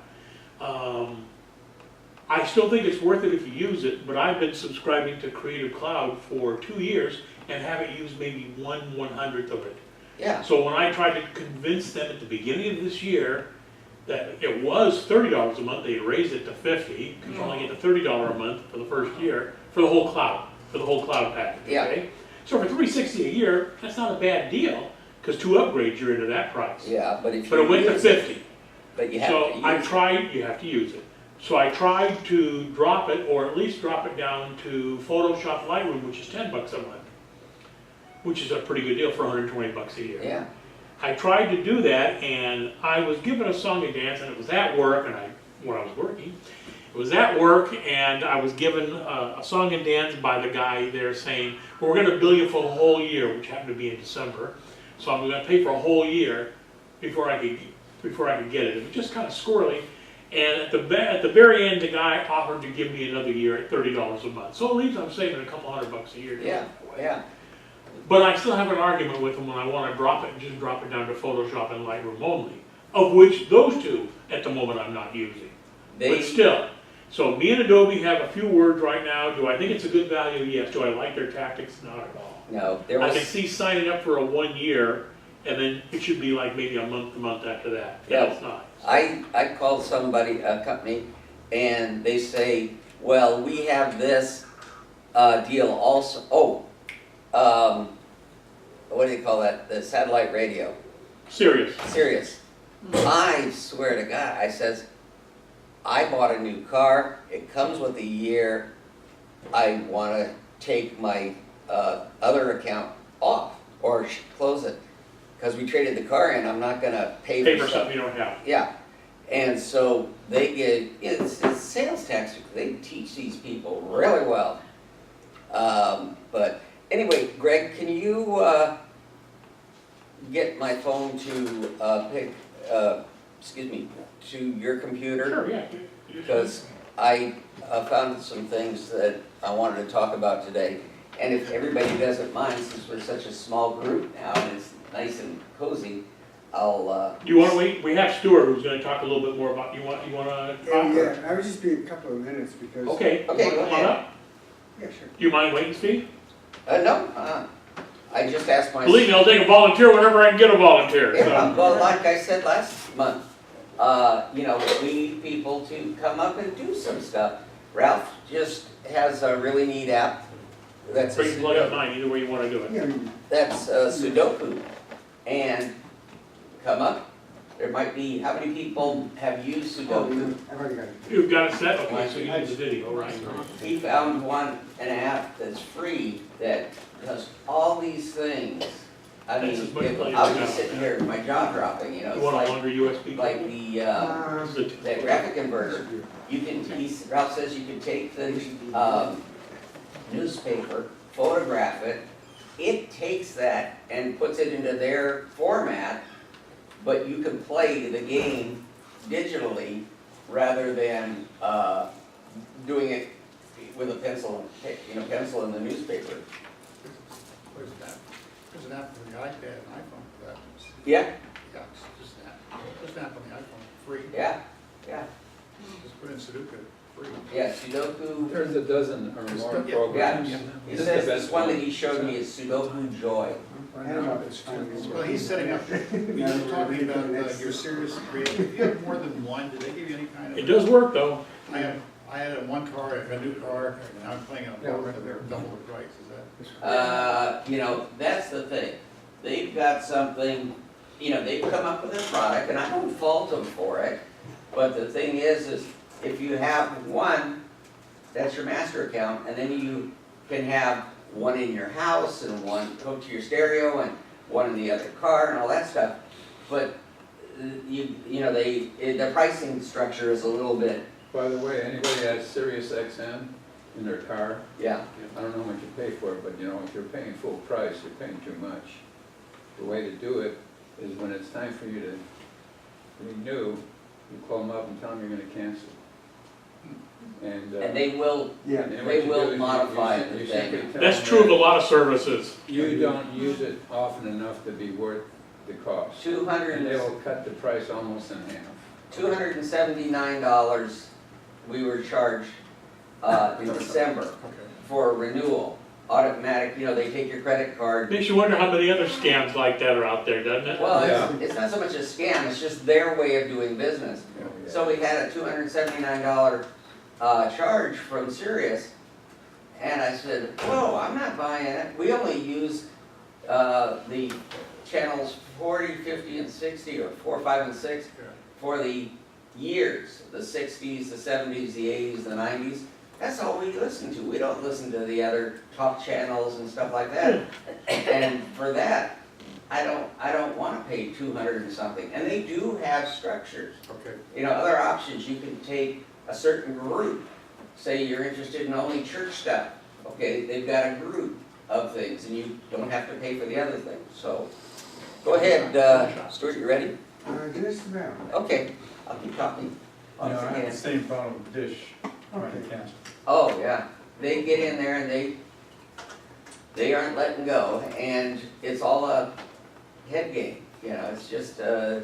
I still think it's worth it if you use it, but I've been subscribing to Creative Cloud for 2 years and haven't used maybe 1/100th of it. Yeah. So when I tried to convince them at the beginning of this year that it was $30 a month, they'd raise it to $50, because you only get the $30 a month for the first year, for the whole cloud package, Yeah. okay? So for $360 a year, that's not a bad deal, because 2 upgrades, you're into that price. Yeah, but if But it you went to use it, 50. but you have So to use I it. tried, you have to use it. So I tried to drop it, or at least drop it down to Photoshop Lightroom, which is $10 a month, which is a pretty good deal for $120 a year. Yeah, I tried to do that, and I was given a song and dance, and it was at work, and when I was working, it was at work, and I was given a song and dance by the guy there saying, well, we're gonna bill you for a whole year, which happened to be in December, so I'm gonna pay for a whole year before I could get it. It was just kind of squirrely, and at the very end, the guy offered to give me another year at $30 a month. So at least I'm saving a couple $100 a year. yeah, yeah. But I still have an argument with him when I want to drop it and just drop it down to Photoshop and Lightroom only, of which those two, at the moment, I'm not using. But still, so me and Adobe have a few words right now. Do I think it's a good value? Yes. Do I like their tactics? Not at all. No, there I can was, see signing up for a 1 year, and then it should be like maybe a month to month after that. Yeah. It's not. I called somebody, a company, and they say, well, we have this deal also, what do you call that, the satellite radio, Serious. Sirius. I swear to God, I says, I bought a new car, it comes with a year, I wanna take my other account off, or close it, because we traded the car in, I'm not gonna pay Pay for for something you don't have. Yeah, and so they get, it's sales tactics, they teach these people really well. But anyway, Greg, can you get my phone to pick, excuse me, to your computer? Sure, yeah. Because I found some things that I wanted to talk about today. And if everybody doesn't mind, since we're such a small group now and it's nice and cozy, I'll, Do you want to wait? We have Stuart who's going to talk a little bit more about, you want to talk? Yeah, I would just be a couple of minutes because. Okay. Okay, Come go on ahead. up. Yeah, sure. Do you mind waiting, Steve? no, I just asked my. Believe me, I'll take a volunteer whenever I can get a volunteer. Yeah, So. well, like I said last month, you know, we need people to come up and do some stuff. Ralph just has a really neat app that's a Bring plug up Sudoku, mine, either way you want to do it. Yeah, that's a Sudoku. And come up, there might be, how many people have used Sudoku? I've already got it. You've got it set? Okay, so you need the video, right? He found an app that's free that does all these things. I mean, That's as much if money I as was I just got. sitting here, my jaw dropping, you know, You it's want a like, longer USB? like the, that graphic converter. You can, Ralph says you can take the newspaper, photograph it, it takes that and puts it into their format, but you can play the game digitally rather than doing it with a pencil, pencil in the newspaper. Where's that? There's an app for the iPad and iPhone for that. Yeah, Yeah, it's just an app. Just an app on the iPhone, free. yeah, Just put in Sudoku, free. yeah, Sudoku. There's a dozen or more Yeah. programs. He This is says the this best one that one. he showed me is Sudoku Joy. I don't know if it's fine. Well, he's setting up, we were talking about your serious creative, if you have more than one, do they give you any kind of? It does work though. I had one car, I have a new car, and I'm playing on both, and they're double the price, is that? That's the thing. They've got something, they've come up with a product, and I don't fault them for it. But the thing is if you have one, that's your master account, and then you can have one in your house, and one hooked to your stereo, and one in the other car, and all that stuff. But, the pricing structure is a little bit, By the way, anybody has Sirius XM in their car? yeah. I don't know how much you pay for it, but if you're paying full price, you're paying too much. The way to do it is when it's time for you to renew, you call them up and tell them you're gonna cancel. And they will, Yeah. and then they what you will do is you modify simply- the you thing. simply tell That's them true of a that lot of services. you don't use it often enough to be worth the cost. And they will cut the price almost in half. $279 we were charged in December Okay. for renewal. Automatic, they take your credit card. Makes you wonder how many other scams like that are out there, doesn't it? Well, Yeah. it's not so much a scam, it's just their way of doing business. Oh, yeah. So we had a $279 charge from Sirius, And I said, whoa, I'm not buying it. We only use the channels 40, 50, and 60, or 4, 5, and 6 for the years, the 60s, the 70s, the 80s, the 90s. That's all we listen to. We don't listen to the other talk channels and stuff like that. And for that, I don't want to pay 200 and something. And they do have structures. Okay. You know, other options, you can take a certain group. Say you're interested in only church stuff. Okay, they've got a group of things, and you don't have to pay for the other things. So, go ahead, Stuart, you ready? Just about. Okay, I'll keep talking. I have the same problem with Dish, trying to Okay. cancel. Oh, yeah, they get in there and they aren't letting go, and it's all a head game, you know, it's just a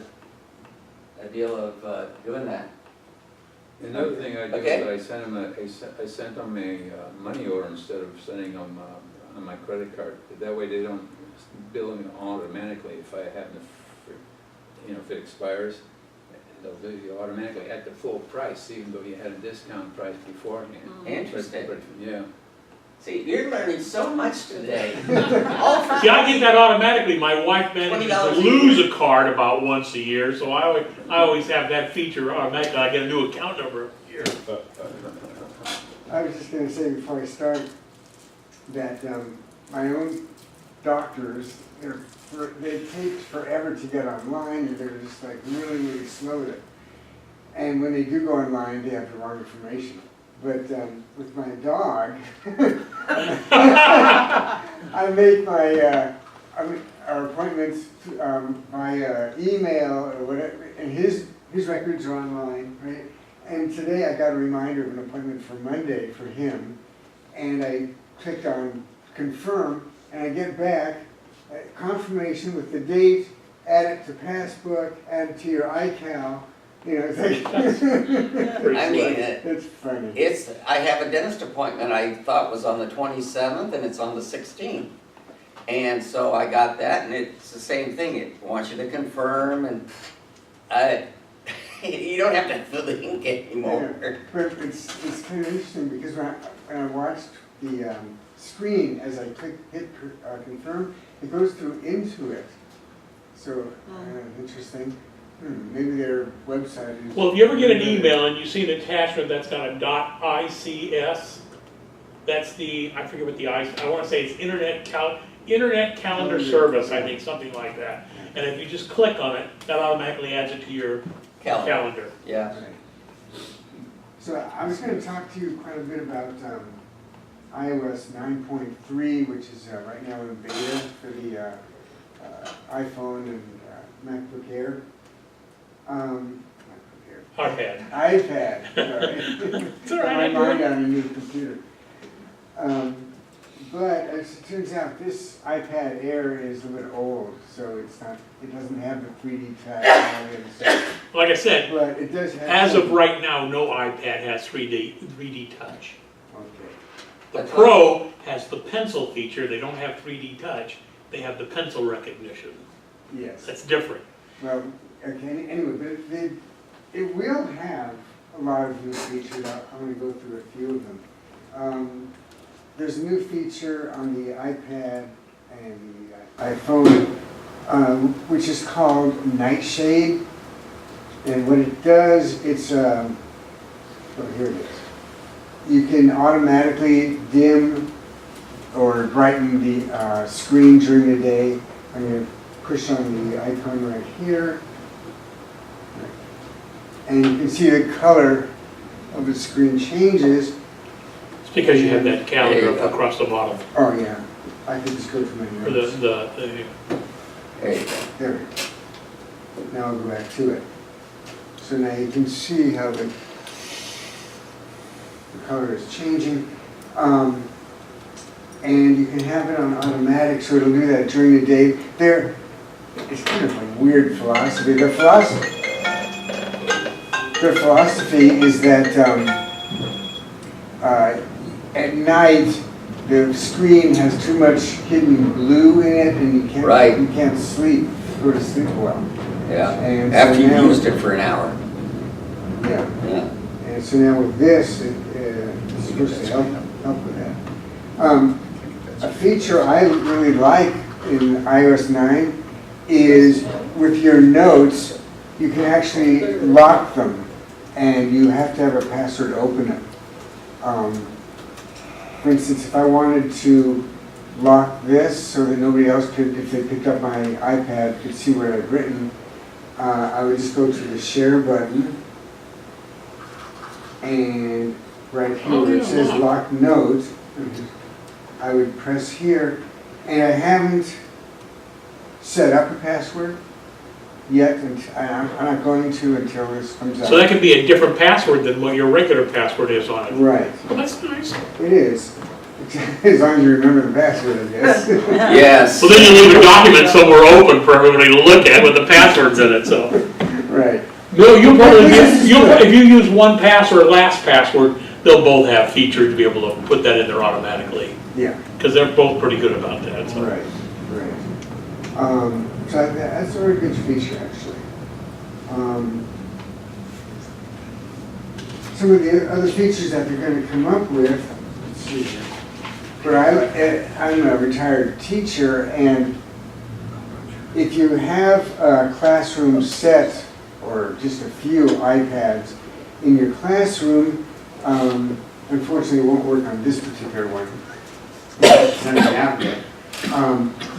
deal of doing that. Another thing I do Okay. is I sent them a money order instead of sending them on my credit card. That way they don't bill me automatically if I happen to, you know, if it expires. They'll bill you automatically at the full price, even though you had a discount price beforehand. Interesting. But, yeah. See, you're learning so much today. All for See, I get that automatically. My wife manages $20 to a lose year. a card about once a year, so I always have that feature automatically. I get a new account number every year. I was just gonna say before I start that my own doctors, they take forever to get online, and they're just like really, really slow to. And when they do go online, they have the wrong information. But with my dog, I make my our appointments by email or whatever, and his records are online, right? And today I got a reminder of an appointment for Monday for him, and I clicked on confirm, and I get back confirmation with the date, add it to passbook, add it to your iCal. You know, it's like I mean, it's funny. I have a dentist appointment I thought was on the 27th, and it's on the 16th. And so I got that, and it's the same thing. It wants you to confirm, and you don't have to fill the ink anymore. Yeah, but it's kind of interesting because when I watched the screen as I hit confirm, it goes through into it. So interesting. Maybe their website is. Well, if you ever get an email and you see an attachment that's got a .ics, that's the, I forget what the I want to say it's Internet Calendar Service, I think, something like that. And if you just click on it, that automatically adds it to your calendar. Yeah. Right. So I was going to talk to you quite a bit about iOS 9.3, which is right now in beta for the iPhone and MacBook Air. iPad. iPad, sorry. It's all right. My mind on a new computer. But as it turns out, this iPad Air is a bit old, so it doesn't have the 3D touch and all the other stuff. Like I said, But it does have. as of right now, no iPad has 3D touch. Okay. The Pro has the pencil feature. They don't have 3D touch. They have the pencil recognition. Yes. That's different. Well, okay, anyway, but it will have a lot of new features. I'm going to go through a few of them. There's a new feature on the iPad and the iPhone, which is called Nightshade. And what it does, it's, oh, here it is. You can automatically dim or brighten the screen during the day. I'm going to push on the icon right here. And you can see the color of the screen changes. It's because you have that calendar up across the bottom. Oh, yeah. I can just go to my Or notes. There you go. There we go. Now I'll go back to it. So now you can see how the color is changing. And you can have it on automatic, so it'll do that during the day. It's kind of a weird philosophy. Their philosophy is that at night the screen has too much hidden blue in it, and you can't go to sleep well. Yeah. And After so you've now, used it for an hour. Yeah. Yeah. And so now with this, it's supposed to help with that. A feature I really like in iOS 9 is with your notes, you can actually lock them, and you have to have a password to open it. For instance, if I wanted to lock this so that nobody else could, if they picked up my iPad, could see what I've written, I would just go to the share button, and right here where it says lock notes, I would press here, and I haven't set up a password yet, and I'm not going to until this comes out. So that could be a different password than what your regular password is on it. Right, Well, that's nice. it is. As long as you remember the password, I guess. Yes. Well, then you leave a document somewhere open for everybody to look at with the passwords in it, so. Right. No, if you use one password, last password, they'll both have features to be able to put that in there automatically. Yeah. Because they're both pretty good about that, so. Right, right. So that's a very good feature, actually. Some of the other features that they're going to come up with, let's see here. But I'm a retired teacher, and if you have a classroom set or just a few iPads in your classroom, unfortunately it won't work on this particular one. It's not even out yet.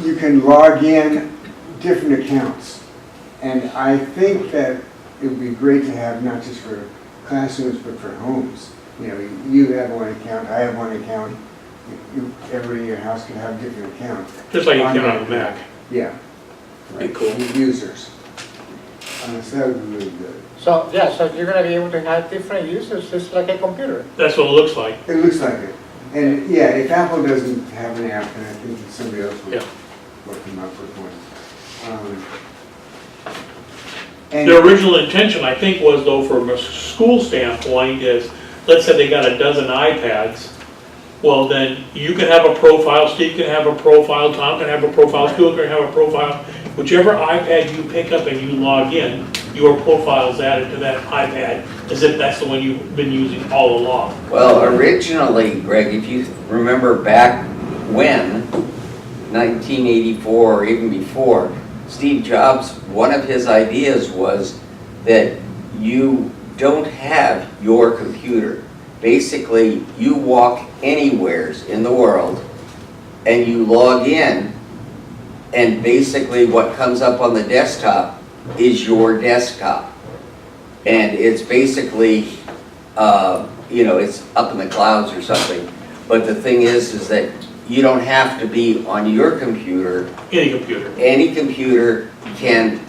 You can log in different accounts. And I think that it would be great to have not just for classrooms, but for homes. You know, you have one account, I have one account. Everybody in your house can have different accounts. Just like you can on a Mac. Yeah. Be Right. cool. Users. So that would be really good. So, yeah, so you're gonna be able to have different users, just like a computer. That's what it looks like. It looks like it. And yeah, if Apple doesn't have an app, then I think somebody else will Yeah. come up with one. And Their original intention, I think, was though, from a school standpoint, is, let's say they got a dozen iPads, well then, you can have a profile, Steve can have a profile, Tom can have a profile, Stu can have a profile. Whichever iPad you pick up and you log in, your profile is added to that iPad, as if that's the one you've been using all along. Well, originally, Greg, if you remember back when, 1984 or even before, Steve Jobs, one of his ideas was that you don't have your computer. Basically, you walk anywheres in the world and you log in, and basically what comes up on the desktop is your desktop. And it's basically, you know, it's up in the clouds or something. But the thing is that you don't have to be on your computer. Any computer. Any computer can,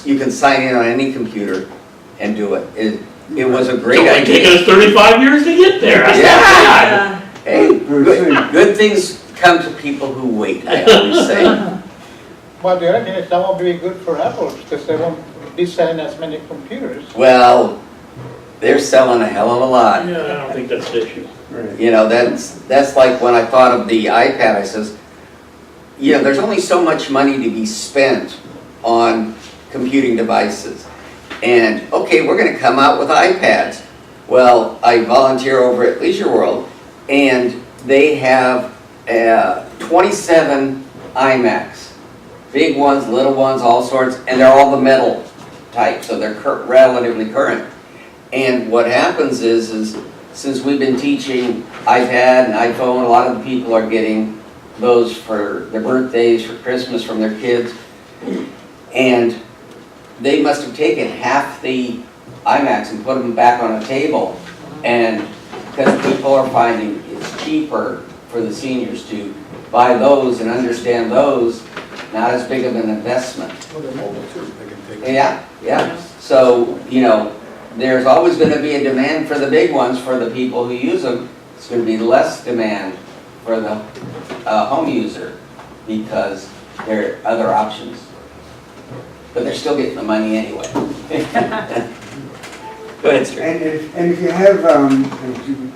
you can sign in on any computer and do it. It was a great It's only taken idea. us 35 years to get there. That's not bad. Hey, good things come to people who wait, I always say. Well, the other thing is that won't be good for Apple, because they won't be selling as many computers. Well, they're selling a hell of a lot. Yeah, I don't think that's the issue. right. You know, that's like when I thought of the iPad, I says, you know, there's only so much money to be spent on computing devices. And, okay, we're gonna come out with iPads. Well, I volunteer over at Leisure World, and they have 27 iMacs. Big ones, little ones, all sorts, and they're all the metal type, so they're relatively current. And what happens is since we've been teaching iPad and iPhone, a lot of the people are getting those for their birthdays, for Christmas, from their kids. And they must have taken half the iMacs and put them back on a table. And because people are finding it's cheaper for the seniors to buy those and understand those, not as big of an investment. Well, they're mobile too, they can take. Yeah, yeah. So, you know, there's always going to be a demand for the big ones for the people who use them. It's going to be less demand for the home user because there are other options. But they're still getting the money anyway. Go ahead, sir. And if you have,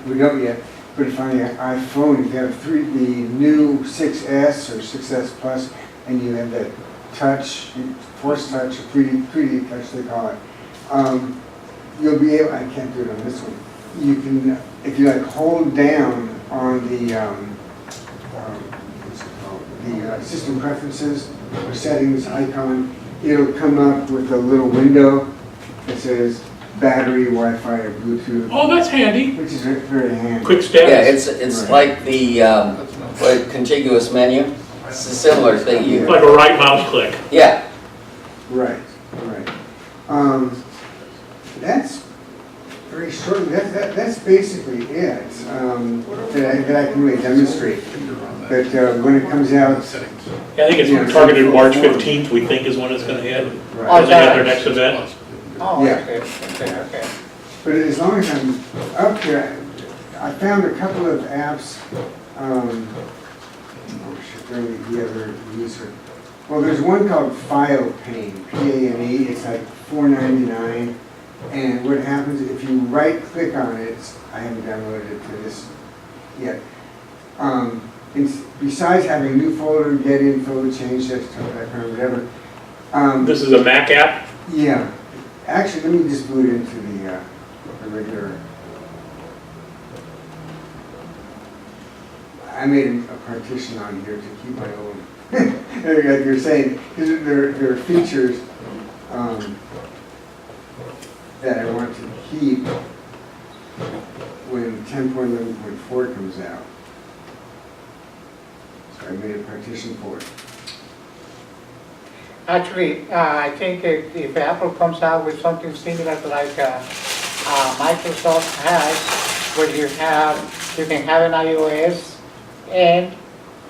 we don't yet, but if on your iPhone, if you have the new 6S or 6S Plus, and you have that touch, force touch, or 3D touch they call it, you'll be able, I can't do it on this one, you can, if you like hold down on the, what's it called? The system preferences or settings icon, it'll come up with a little window that says battery, Wi-Fi, or Bluetooth, Oh, that's handy. which is very handy. Quick Yeah, steps, it's Right. like the, what, contiguous menu. It's a similar thing. You, like a right mouse click. yeah, Right, right. That's very short, that's basically it, that I can really demonstrate. But when it comes out, Yeah, I think Yeah. it's targeted March 15th, we think is when it's gonna hit. right. Is that their next event? Oh, Yeah. okay. But as long as I'm up here, I found a couple of apps, oh shit, they're the other user. Well, there's one called File Pane, P-A-N-E, it's like $4.99. And what happens, if you right click on it, I haven't downloaded it to this yet. Besides having a new folder, get info, change desktop background, whatever. This is a Mac app? Yeah, actually, let me just boot into the regular. I made a partition on here to keep my own, like you're saying, because there are features that I want to keep when 10.11.4 comes out. So I made a partition for it. Actually, I think if Apple comes out with something similar to like Microsoft has, where you can have an iOS and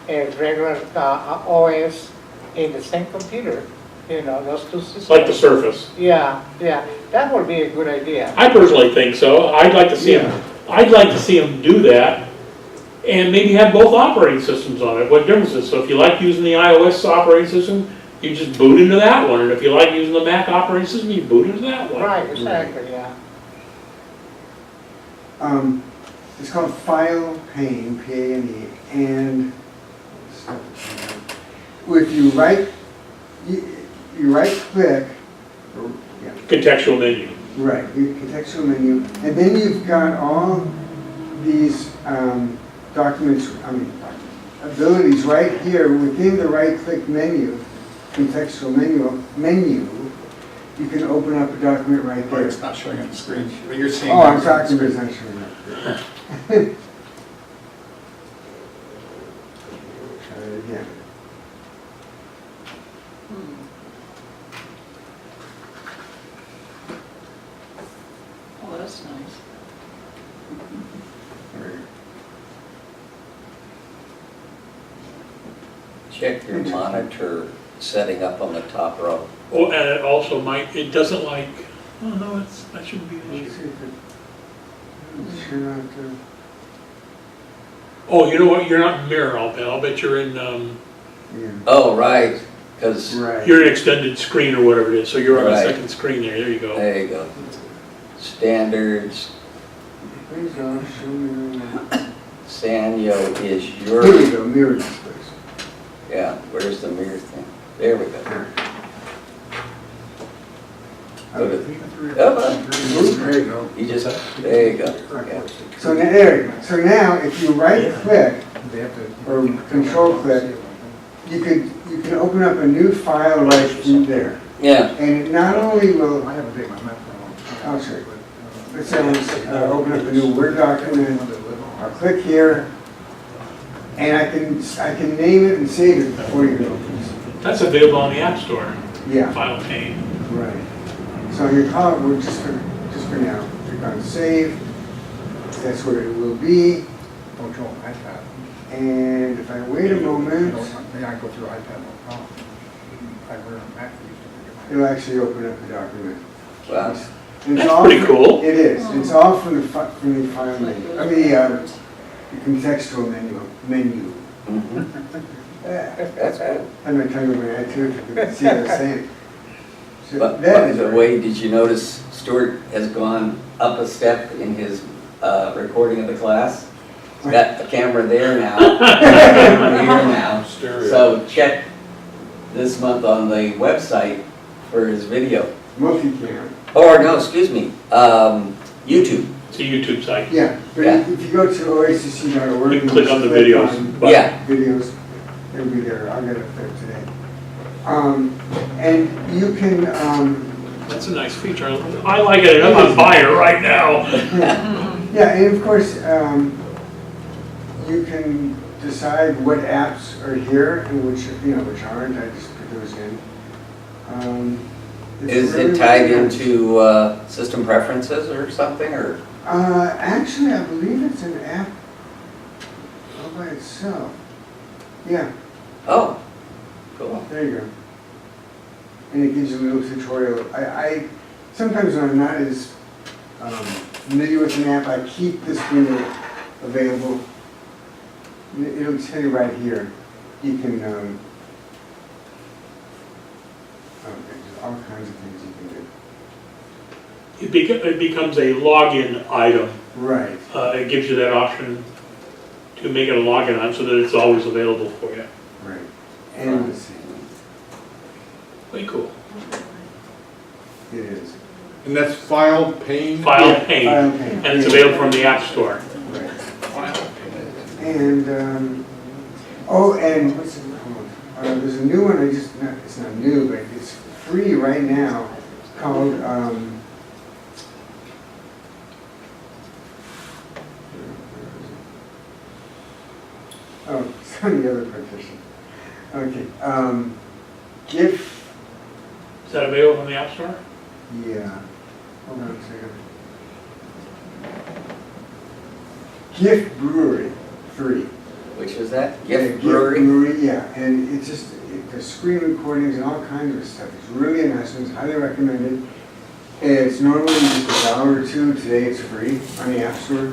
a regular OS in the same computer, you know, those two systems. Like the Surface. Yeah, that would be a good idea. I personally think so. I'd like to see them do that and maybe have both operating systems on it. What difference is? So if you like using the iOS operating system, you just boot into that one. And if you like using the Mac operating system, you boot into that one. Right, exactly, yeah. It's called File Pane, P-A-N-E, and if you right click, or, yeah, Contextual menu. right, you contextual menu, and then you've got all these documents, abilities right here within the right click menu, contextual menu, you can open up a document right Or there. it's not showing on the screen, but you're seeing. Oh, I'm talking about it's not showing up. Try it again. Oh, that's nice. There you check your monitor setting up on the top row. Oh, and it also it doesn't like, oh no, that shouldn't be go. an Let's issue. see if it's sure not to. Oh, you know what, you're not in mirror, I'll bet you're in, Yeah. Oh, right, because, Right. you're in extended screen or whatever it is, so you're on the Right. second screen there you go. there you go. Standards, Please don't show me. Sanyo is Here we your, go, mirror displays. yeah, where's the mirror thing? There we go. Go to, There you go. you just, there you go. Yeah. So now, there you go. So now, if you right click or control click, you can open up a new file right through there. Yeah, And it not only will, I haven't taken my map for a long time. I'll show you. Let's say I want to open up a new Word document. I'll click here, and I can name it and save it before you go. That's available on the App Store, Yeah, File Pane. right. So you call it, we're just for now. Click on save. That's where it will be. Oh, Joe, iPad. And if I wait a moment, Maybe I go through iPad, no problem. I learned Mac. it'll actually open up the document. well, And it's That's all pretty from- cool. It is. It's all from the file menu. I mean, the contextual menu. mhm. That's cool. I'm not telling you my attitude, you can see what I'm saying. So But that by is the way, did you notice Stuart has gone up a step in his recording of the class? He's got a camera there now, a camera here now. So check this month on the website for his video. multi-cam. Or no, excuse me, YouTube. It's a YouTube site. Yeah, But Yeah. if you go to oacc.org. You can click on the click videos on button. Yeah. Videos, it'll be there, I'll get it there today. And you can, That's a nice feature. I like it enough, I'm buying it right now. yeah, and of course, you can decide what apps are here and which aren't, I just put those in. It's Is really, it tied really nice. into system preferences or something, or? Actually, I believe it's an app all by itself. Yeah, Oh, cool. there you go. And it gives you a little tutorial. I sometimes when I'm not as familiar with an app, I keep this window available. It'll tell you right here. You can, there's all kinds of things you can do. It becomes a login item. Right. It gives you that option to make it a login item so that it's always available for you. Right. And let's see. Very cool. It is. And that's file pane? File Yeah, pane, file pane. and it's Yeah. available from the App Store. Right. And, and what's it called? There's a new one, it's not new, but it's free right now, called, oh, it's on the other partition. Okay, GIF, Is that available from the App Store? yeah, hold on a second. GIF Brewery, free. Which is that? Yeah, Gift Brewery? Yeah, and it's just, there's screen recordings and all kinds of stuff. It's really a nice one, it's highly recommended. It's normally just $1 or $2, today it's free on the App Store.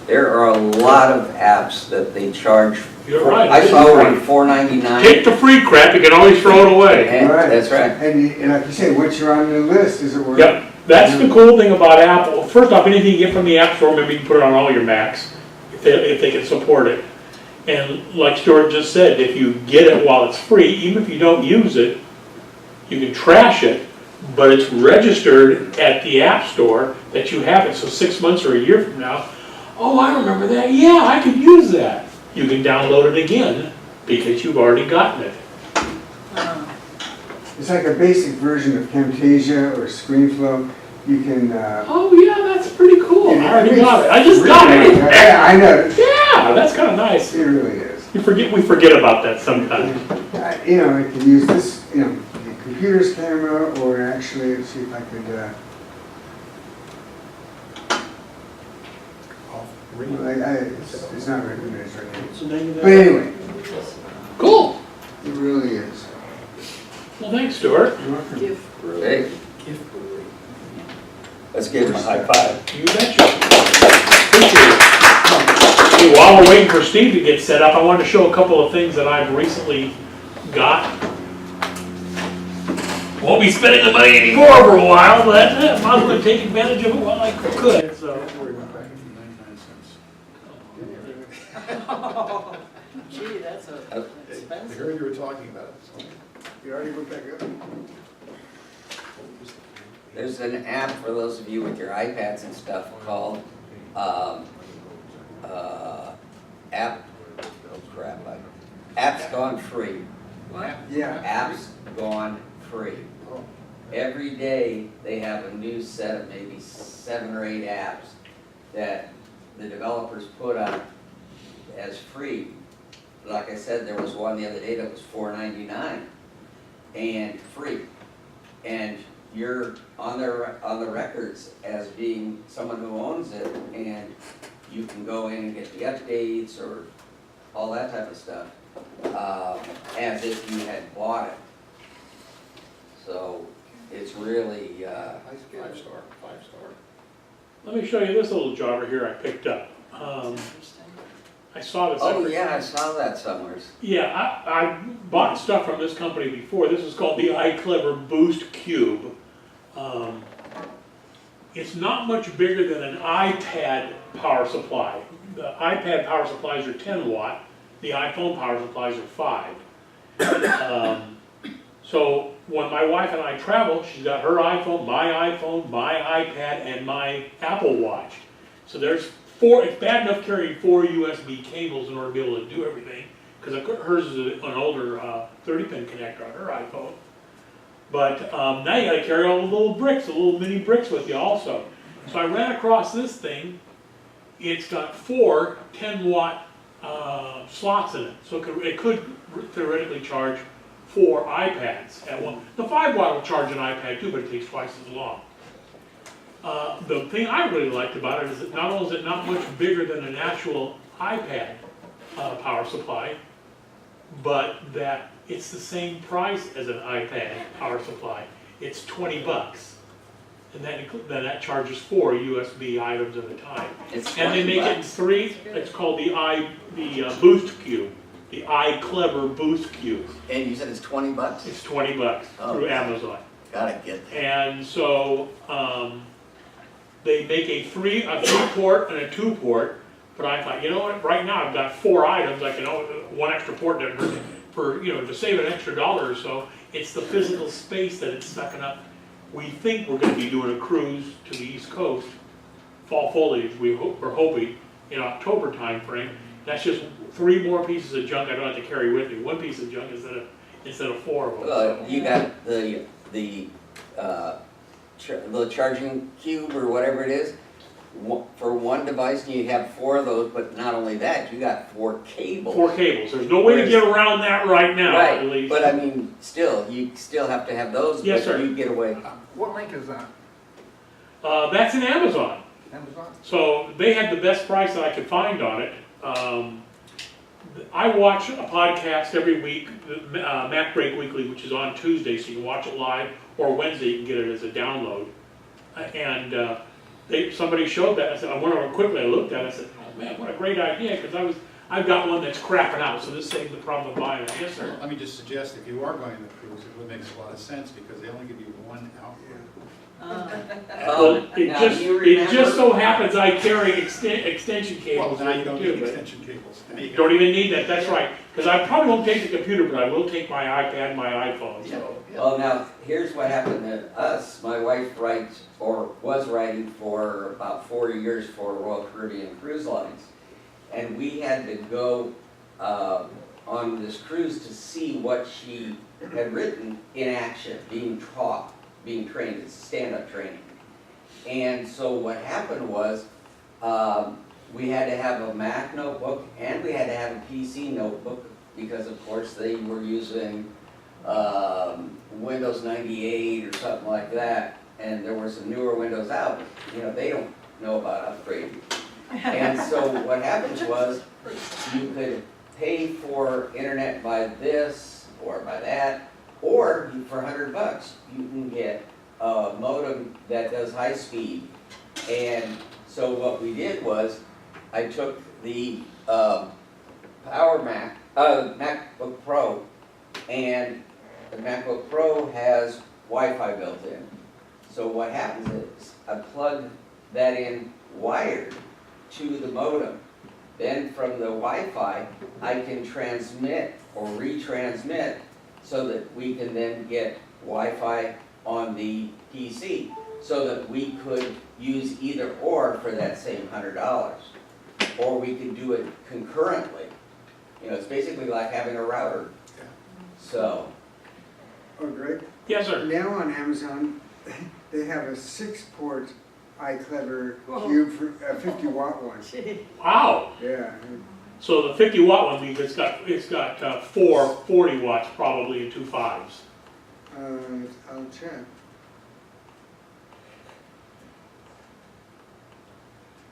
There are a lot of apps that they charge. You're right. I saw one, $4.99. Take the free crap, you can always throw it away. And- That's right. And like you say, once you're on the list, as it were. Yep, that's the cool thing about Apple. First off, anything you get from the App Store, maybe you can put it on all your Macs, if they can support it. And like Stuart just said, if you get it while it's free, even if you don't use it, you can trash it, but it's registered at the App Store that you have it. So 6 months or a year from now, oh, I remember that, yeah, I could use that. You can download it again because you've already gotten it. It's like a basic version of Camtasia or ScreenFlow. You can, Oh yeah, that's pretty cool. Yeah, I already it's got it. I just really got it. nice. Yeah, I know. Yeah, that's kind of nice. It really is. We forget about that sometimes. I can use this, the computer's camera, or actually, let's see if I could, it's not recognized right now. But anyway, Cool. it really is. Well, thanks, Stuart. You're welcome. Hey, let's give him a high five. You betcha. Appreciate it. Hey, while we're waiting for Steve to get set up, I wanted to show a couple of things that I've recently got. Won't be spending the money anymore for a while, but might as well take advantage of it while I could. So. Gee, that's expensive. I heard you were talking about it. You already went back up? There's an app for those of you with your iPads and stuff called, App's Gone Free. What? Yeah. App's Gone Free. Every day, they have a new set of maybe 7 or 8 apps that the developers put up as free. Like I said, there was one the other day that was $4.99 and free. And you're on the records as being someone who owns it, and you can go in and get the updates or all that type of stuff, as if you had bought it. So it's really, 5-star. Let me show you this little jobber here I picked up. I saw this. oh yeah, I saw that somewhere. Yeah, I bought stuff from this company before. This is called the iClever Boost Cube. It's not much bigger than an iPad power supply. The iPad power supplies are 10 watt. The iPhone power supplies are 5. So when my wife and I travel, she's got her iPhone, my iPad, and my Apple Watch. So there's it's bad enough carrying 4 USB cables in order to be able to do everything, because hers is an older 30-pin connector on her iPhone. But now you gotta carry all the little bricks, the little mini bricks with you also. So I ran across this thing. It's got 4 10-watt slots in it, so it could theoretically charge 4 iPads at one. The 5-watt will charge an iPad too, but it takes twice as long. The thing I really liked about it is that not only is it not much bigger than an actual iPad power supply, but that it's the same price as an iPad power supply. It's $20. And that charges 4 USB items at a time. It's And they make it in $20. 3, it's called the Boost Cube, the iClever Boost Cube. And you said it's $20? It's $20 Oh. through Amazon. Gotta get that. And so, they make a 3-port and a 2-port, but I thought, you know what, right now I've got 4 items, I can, one extra port for, to save an extra $1 or so. It's the physical space that it's sucking up. We think we're gonna be doing a cruise to the East Coast, fall foliage, we're hoping, in October timeframe. That's just 3 more pieces of junk I don't have to carry with me, 1 piece of junk instead of 4 of them. Well, you got the charging cube or whatever it is, for one device, and you have 4 of those, but not only that, you got 4 cables. 4 cables, there's no way to get around that right now, at Right, least. but I mean, still, you still have to have those, Yes, but sir. you get away. What link is that? That's in Amazon. Amazon? So they had the best price that I could find on it. I watch a podcast every week, Mac Break Weekly, which is on Tuesday, so you can watch it live, or Wednesday you can get it as a download. And somebody showed that. I said, I went over quickly. I looked at it. I said, oh man, what a great idea! Because I've got one that's crapping out, so this saves the problem of buying it. Yes, sir. Let me just suggest, if you are going on the cruise, it would make a lot of sense, because they only give you 1 output. Well, it Now, just do you it just remember- so happens I carry extension Well, cables now you don't too, need but extension cables. Now you don't even need that. That's right. Because I probably won't take the computer, but I will take my iPad, and my iPhone. So. Well, now, here's what happened to us. My wife writes, or was writing for about 4 years for Royal Caribbean Cruise Lines. And we had to go on this cruise to see what she had written in action, being taught, being trained. It's stand-up training. And so what happened was, we had to have a Mac notebook and we had to have a PC notebook because of course they were using Windows 98 or something like that, and there were some newer Windows out. They don't know about upgrading. And so what happens was, you could pay for internet by this or by that, or for $100 you can get a modem that does high speed. And so what we did was, I took the MacBook Pro, and the MacBook Pro has Wi-Fi built in. So what happens is, I plug that in wired to the modem. Then from the Wi-Fi, I can transmit or retransmit so that we can then get Wi-Fi on the PC, so that we could use either or for that same $100. Or we could do it concurrently. It's basically like having a router. So. Oh, Greg, Yes, sir. now on Amazon, they have a 6-port iClever cube for a 50-watt one. Wow. Yeah. So the 50-watt one means it's got 4 40 watts probably and 2 5s. I'll check.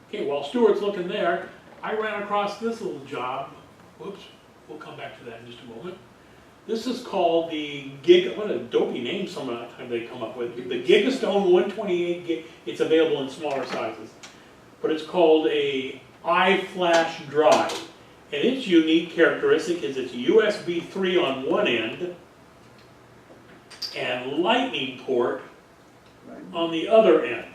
Okay, while Stuart's looking there, I ran across this little job. Whoops, we'll come back to that in just a moment. This is called the what a dopey name some of the time they come up with. The Gigastone 128 gig. It's available in smaller sizes, but it's called a iFlash drive, and its unique characteristic is it's USB 3 on one end and Lightning port on the other end.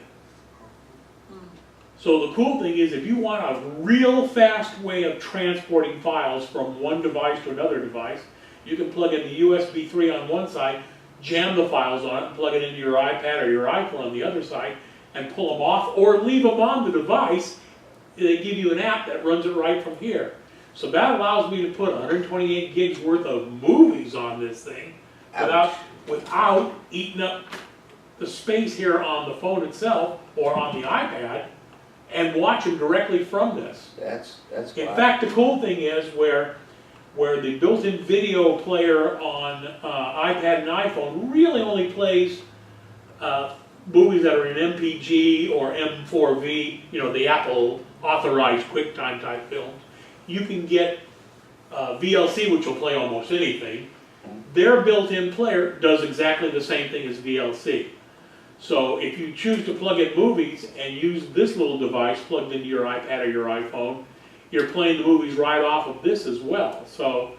So the cool thing is, if you want a real fast way of transporting files from one device to another device, you can plug in the USB 3 on one side, jam the files on it, and plug it into your iPad or your iPhone on the other side, and pull them off, or leave them on the device. they give you an app that runs it right from here. So that allows me to put 128 gigs worth of movies on this thing without eating up the space here on the phone itself or on the iPad, and watch them directly from this. That's In fine. fact, the cool thing is where the built-in video player on iPad and iPhone really only plays movies that are in MPG or M4V, you know, the Apple authorized QuickTime type films. You can get VLC, which will play almost anything. Their built-in player does exactly the same thing as VLC. So if you choose to plug in movies and use this little device plugged into your iPad or your iPhone, you're playing the movies right off of this as well. So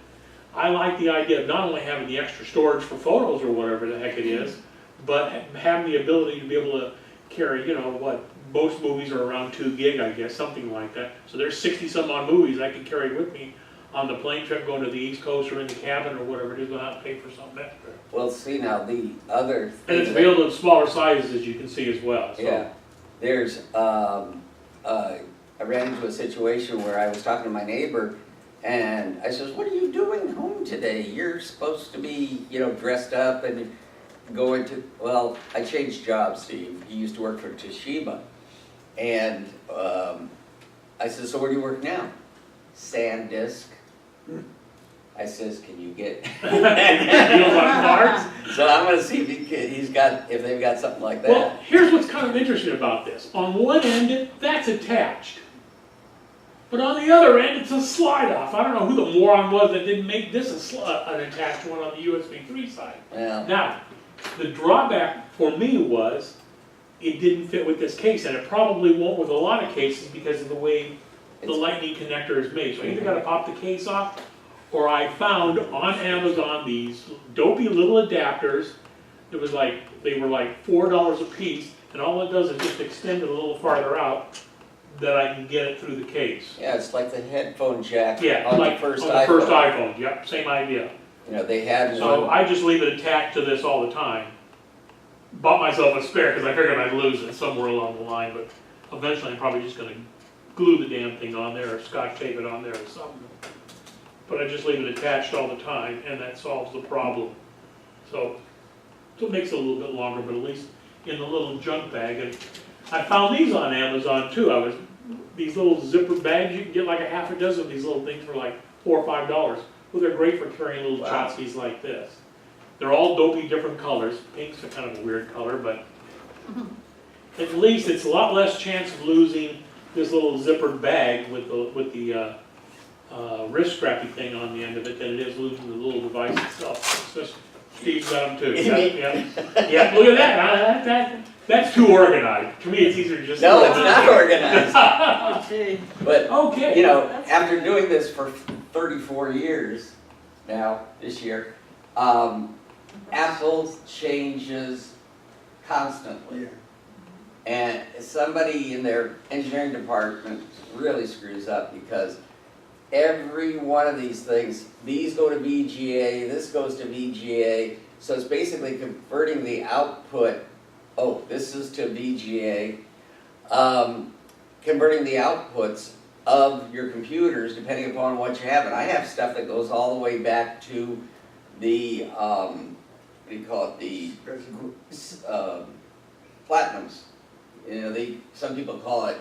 I like the idea of not only having the extra storage for photos or whatever the heck it is, but having the ability to be able to carry, you know, what, most movies are around 2 gig, I guess, something like that. So there's 60 some odd movies I can carry with me on the plane trip going to the East Coast or in the cabin or whatever it is without paying for something extra. Well, see now, the other And thing. it's available in smaller sizes, as you can see as well. So. Yeah, there's, I ran into a situation where I was talking to my neighbor, and I says, what are you doing home today? You're supposed to be, you know, dressed up and going to, well, I changed jobs, Steve. He used to work for Toshiba. And I says, so where do you work now? SanDisk. I says, can you get? Deals on cards? So I'm gonna see if they've got something like that. Well, here's what's kind of interesting about this. On one end, that's attached. But on the other end, it's a slide off. I don't know who the moron was that didn't make this an attached one on the USB 3 side. Well, Now, the drawback for me was it didn't fit with this case, and it probably won't with a lot of cases because of the way the lightning connector is made. So I either got to pop the case off, or I found on Amazon these dopey little adapters. It was like, they were like $4 a piece, and all it does is just extend it a little farther out that I can get it through the case. yeah, it's like the headphone jack Yeah, on like the first on the iPhone. first iPhone, yep, same idea. You know, they had So one. I just leave it attached to this all the time. Bought myself a spare because I figured I'd lose it somewhere along the line, but eventually I'm probably just gonna glue the damn thing on there or scotch tape it on there or something. But I just leave it attached all the time and that solves the problem. So it makes it a little bit longer, but at least in the little junk bag. And I found these on Amazon too. These little zipper bags, you can get like a half a dozen of these little things for like $4 or $5. Well, they're great for carrying little Wow. tchotchkes like this. They're all dopey different colors. Pink's a kind of a weird color, but at least it's a lot less chance of losing this little zippered bag with the wrist strappy thing on the end of it than it is losing the little device itself. It's just, Steve's got them too. Yeah, look at that. That's too organized. To me, it's easier to just. No, it's not organized. Oh, gee. But, Okay. you know, after doing this for 34 years now, this year, Apple changes constantly. Yeah. And somebody in their engineering department really screws up because every one of these things, these go to VGA, this goes to VGA, so it's basically converting the output, oh, this is to VGA, converting the outputs of your computers depending upon what you have. And I have stuff that goes all the way back to the, what do you call it, the platinums. You know, some people call it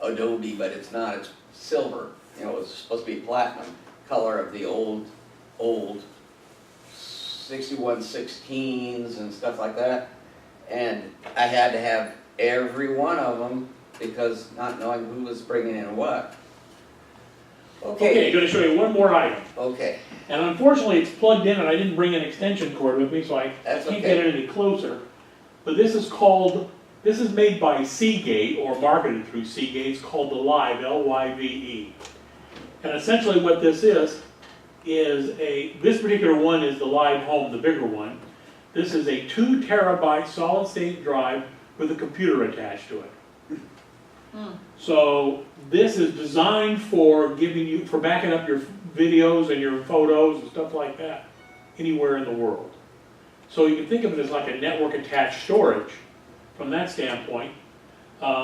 Adobe, but it's not, it's silver. You know, it's supposed to be platinum color of the old 6116s and stuff like that. And I had to have every one of them because not knowing who was bringing in what. Okay, I'm going to show you one more item. Okay, And unfortunately, it's plugged in and I didn't bring an extension cord with me, so I That's can't okay. get it any closer. But this is made by Seagate, or marketed through Seagate. It's called the Live, L-Y-V-E. And essentially what this is this particular one is the Live Home, the bigger one. This is a 2 terabyte solid state drive with a computer attached to it. So this is designed for backing up your videos and your photos and stuff like that anywhere in the world. So you can think of it as like a network attached storage from that standpoint.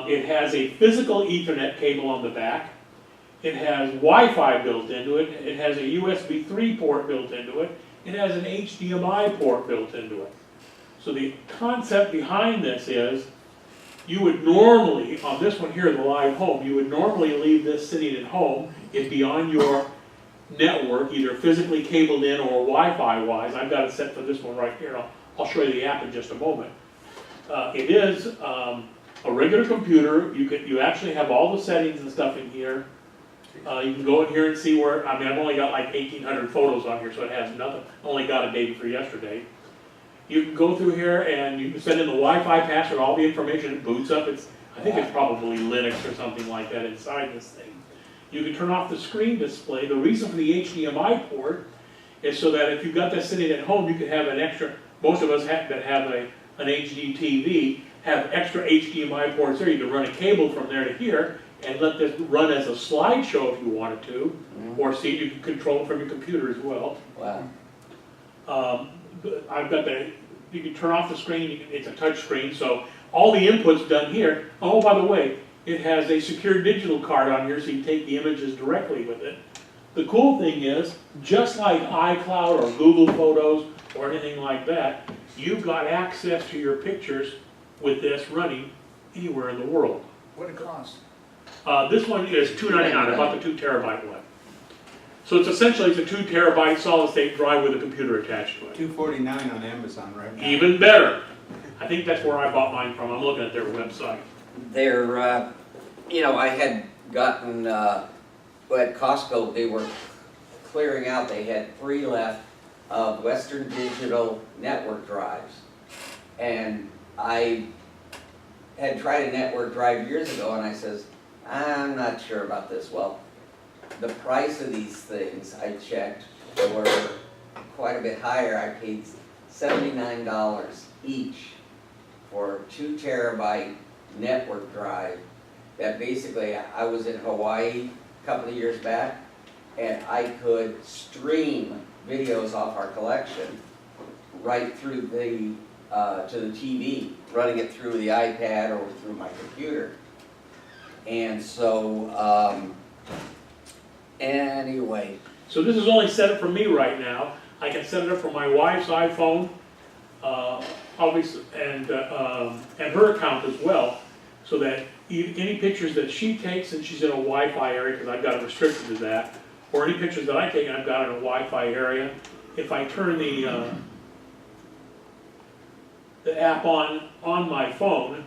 It has a physical Ethernet cable on the back. It has Wi-Fi built into it. It has a USB 3 port built into it. It has an HDMI port built into it. So the concept behind this is, you would normally, on this one here, the live home, you would normally leave this sitting at home. It'd be on your network, either physically cabled in or Wi-Fi wise. I've got it set for this one right here. I'll show you the app in just a moment. It is a regular computer. You actually have all the settings and stuff in here. You can go in here and see where, I mean, I've only got like 1,800 photos on here, so it has nothing. Only got a day for yesterday. You can go through here and you can send in the Wi-Fi password, all the information, it boots up. I think it's probably Linux or something like that inside this thing. You can turn off the screen display. The reason for the HDMI port is so that if you've got this sitting at home, you can have an extra, most of us that have an HD TV have extra HDMI ports there. You can run a cable from there to here and let this run as a slideshow if you wanted to, or see, you can control it from your computer as well. Wow. I've got you can turn off the screen, it's a touch screen, so all the input's done here. Oh, by the way, it has a secure digital card on here so you can take the images directly with it. The cool thing is, just like iCloud or Google Photos or anything like that, you've got access to your pictures with this running anywhere in the world. What it costs? This one is $2.99, I bought the 2 terabyte one. So it's essentially, it's a 2 terabyte solid state drive with a computer attached to it. $249 on Amazon right now. Even better. I think that's where I bought mine from. I'm looking at their website. They're, you know, I had gotten, at Costco, they were clearing out, they had 3 left of Western Digital network drives. And I had tried a network drive years ago and I says, I'm not sure about this. Well, the price of these things, I checked, were quite a bit higher. I paid $79 each for 2 terabyte network drive that basically, I was in Hawaii a couple of years back and I could stream videos off our collection right through the, to the TV, running it through the iPad or through my computer. And so, anyway. So this is only set up for me right now. I can set it up for my wife's iPhone, obviously, and her account as well, so that any pictures that she takes and she's in a Wi-Fi area, because I've got it restricted to that, or any pictures that I take and I've got in a Wi-Fi area, if I turn the app on my phone,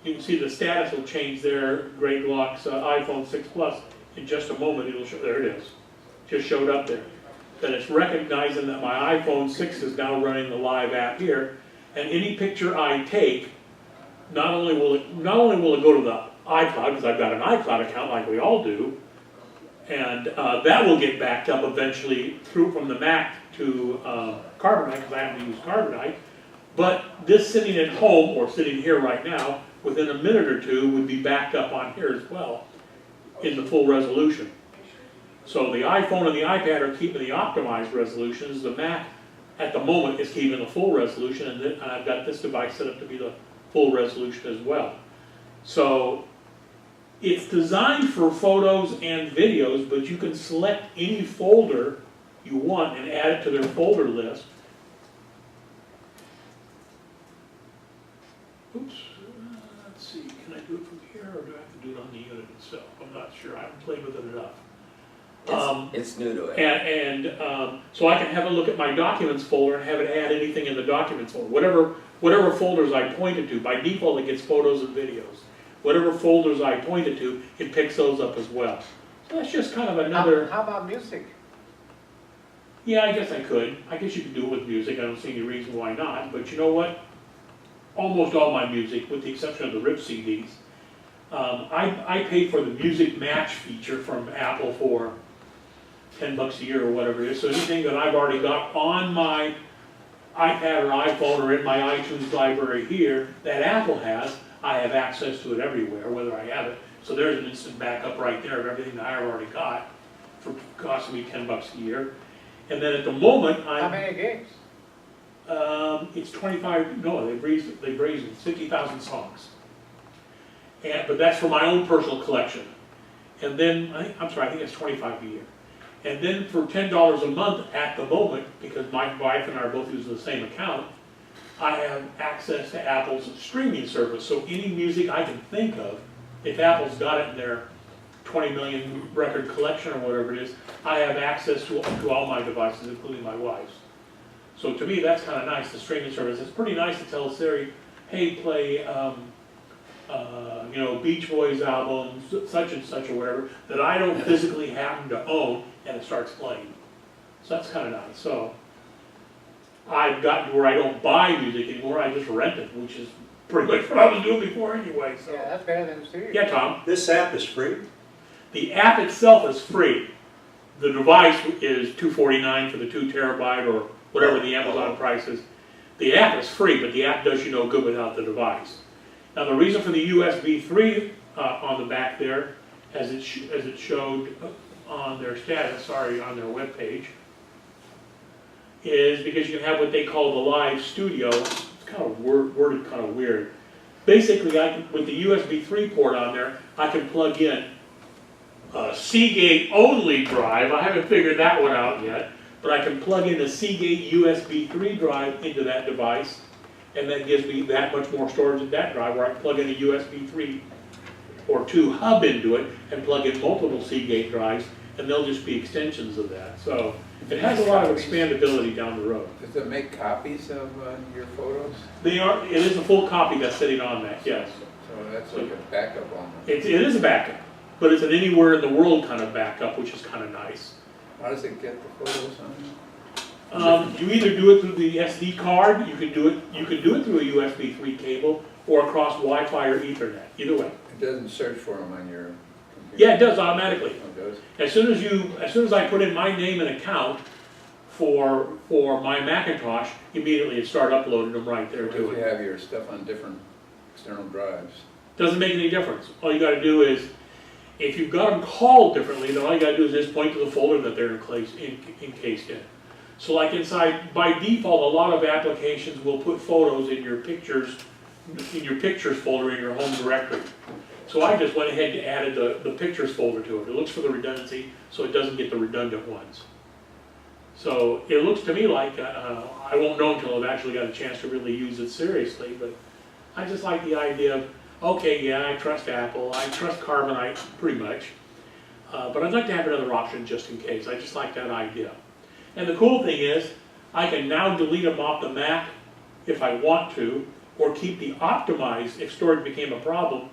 you can see the status will change there. Greg Locke's iPhone 6 Plus. In just a moment, it'll show. There it is. Just showed up there. That it's recognizing that my iPhone 6 is now running the live app here, and any picture I take, not only will it go to the iCloud, because I've got an iCloud account like we all do, and that will get backed up eventually through from the Mac to Carbonite, because I have to use Carbonite. But this sitting at home, or sitting here right now, within a minute or two would be backed up on here as well in the full resolution. So the iPhone and the iPad are keeping the optimized resolutions. The Mac at the moment is keeping the full resolution, and I've got this device set up to be the full resolution as well. So it's designed for photos and videos, but you can select any folder you want and add it to their folder list. Oops. Let's see, can I do it from here, or do I have to do it on the unit itself? I'm not sure, I haven't played with it enough. It's new to it. So I can have a look at my documents folder and have it add anything in the documents folder. Whatever folders I pointed to, by default it gets photos and videos. Whatever folders I pointed to, it picks those up as well. So that's just kind of another... How about music? Yeah, I guess I could. I guess you could do it with music, I don't see any reason why not, but you know what? Almost all my music, with the exception of the RIP CDs, I pay for the music match feature from Apple for $10 a year or whatever it is. So anything that I've already got on my iPad or iPhone or in my iTunes library here that Apple has, I have access to it everywhere, whether I have it. So there's an instant backup right there of everything that I've already got for costing me $10 a year. And then at the moment, How many gigs? It's 25, no, they've raised 50,000 songs. But that's for my own personal collection. And then, I think it's 25 a year. And then for $10 a month at the moment, because my wife and I are both using the same account, I have access to Apple's streaming service. So any music I can think of, if Apple's got it in their 20 million record collection or whatever it is, I have access to all my devices, including my wife's. So to me, that's kind of nice, the streaming service. It's pretty nice to tell Siri, hey, play, Beach Boys albums, such and such or whatever, that I don't physically happen to own, and it starts playing. So that's kind of nice. So I've gotten to where I don't buy music anymore, I just rent it, which is pretty much what I was doing before anyway, so. Yeah, that's better than Siri. Yeah, Tom? This app is free? The app itself is free. The device is $249 for the 2 terabyte or whatever the Amazon price is. The app is free, but the app does you no good without the device. Now the reason for the USB 3 on the back there, as it showed on their status, on their web page, is because you can have what they call the live studio. It's kind of worded kind of weird. Basically, with the USB 3 port on there, I can plug in a Seagate only drive. I haven't figured that one out yet, but I can plug in a Seagate USB 3 drive into that device, and that gives me that much more storage in that drive, where I can plug in a USB 3 or 2 hub into it and plug in multiple Seagate drives, and they'll just be extensions of that. So it has a lot of expandability down the road. Does it make copies of your photos? It is a full copy that's sitting on that, yes. So that's like a backup on It is a backup, but it's an anywhere in the world kind of backup, which is kind of nice. How does it get the photos on? You either do it through the SD card, you can do it through a USB 3 cable, or across Wi-Fi or Ethernet, either way. It doesn't search for them on your computer? Yeah, it does automatically. Oh, it does? As soon as I put in my name and account for my Macintosh, immediately it started uploading them right there What to if you it. have your stuff on different external drives? Doesn't make any difference. All you gotta do is, if you've got them called differently, then all you gotta do is just point to the folder that they're encased in. So like inside, by default, a lot of applications will put photos in your pictures folder in your home directory. So I just went ahead and added the pictures folder to it. It looks for the redundancy, so it doesn't get the redundant ones. So it looks to me like, I won't know until I've actually got a chance to really use it seriously, but I just like the idea of, okay, yeah, I trust Apple, I trust Carbonite pretty much, but I'd like to have another option just in case. I just like that idea. And the cool thing is, I can now delete them off the Mac if I want to, or keep the optimized, if storage became a problem,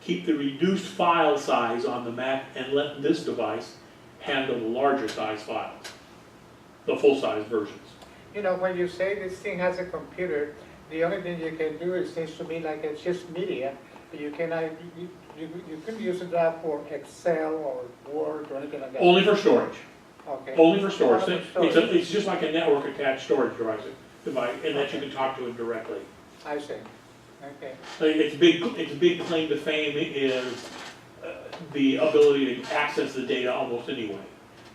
keep the reduced file size on the Mac and let this device handle the larger size files, the full-size versions. You know, when you say this thing has a computer, the only thing you can do, it seems to me like it's just media. You cannot, you can use it for Excel or Word or anything like that. Only for storage. Okay. Only for storage. Only for storage. It's just like a network attached storage device, and that you can talk to it directly. I see. Okay. Its big claim to fame is the ability to access the data almost anyway.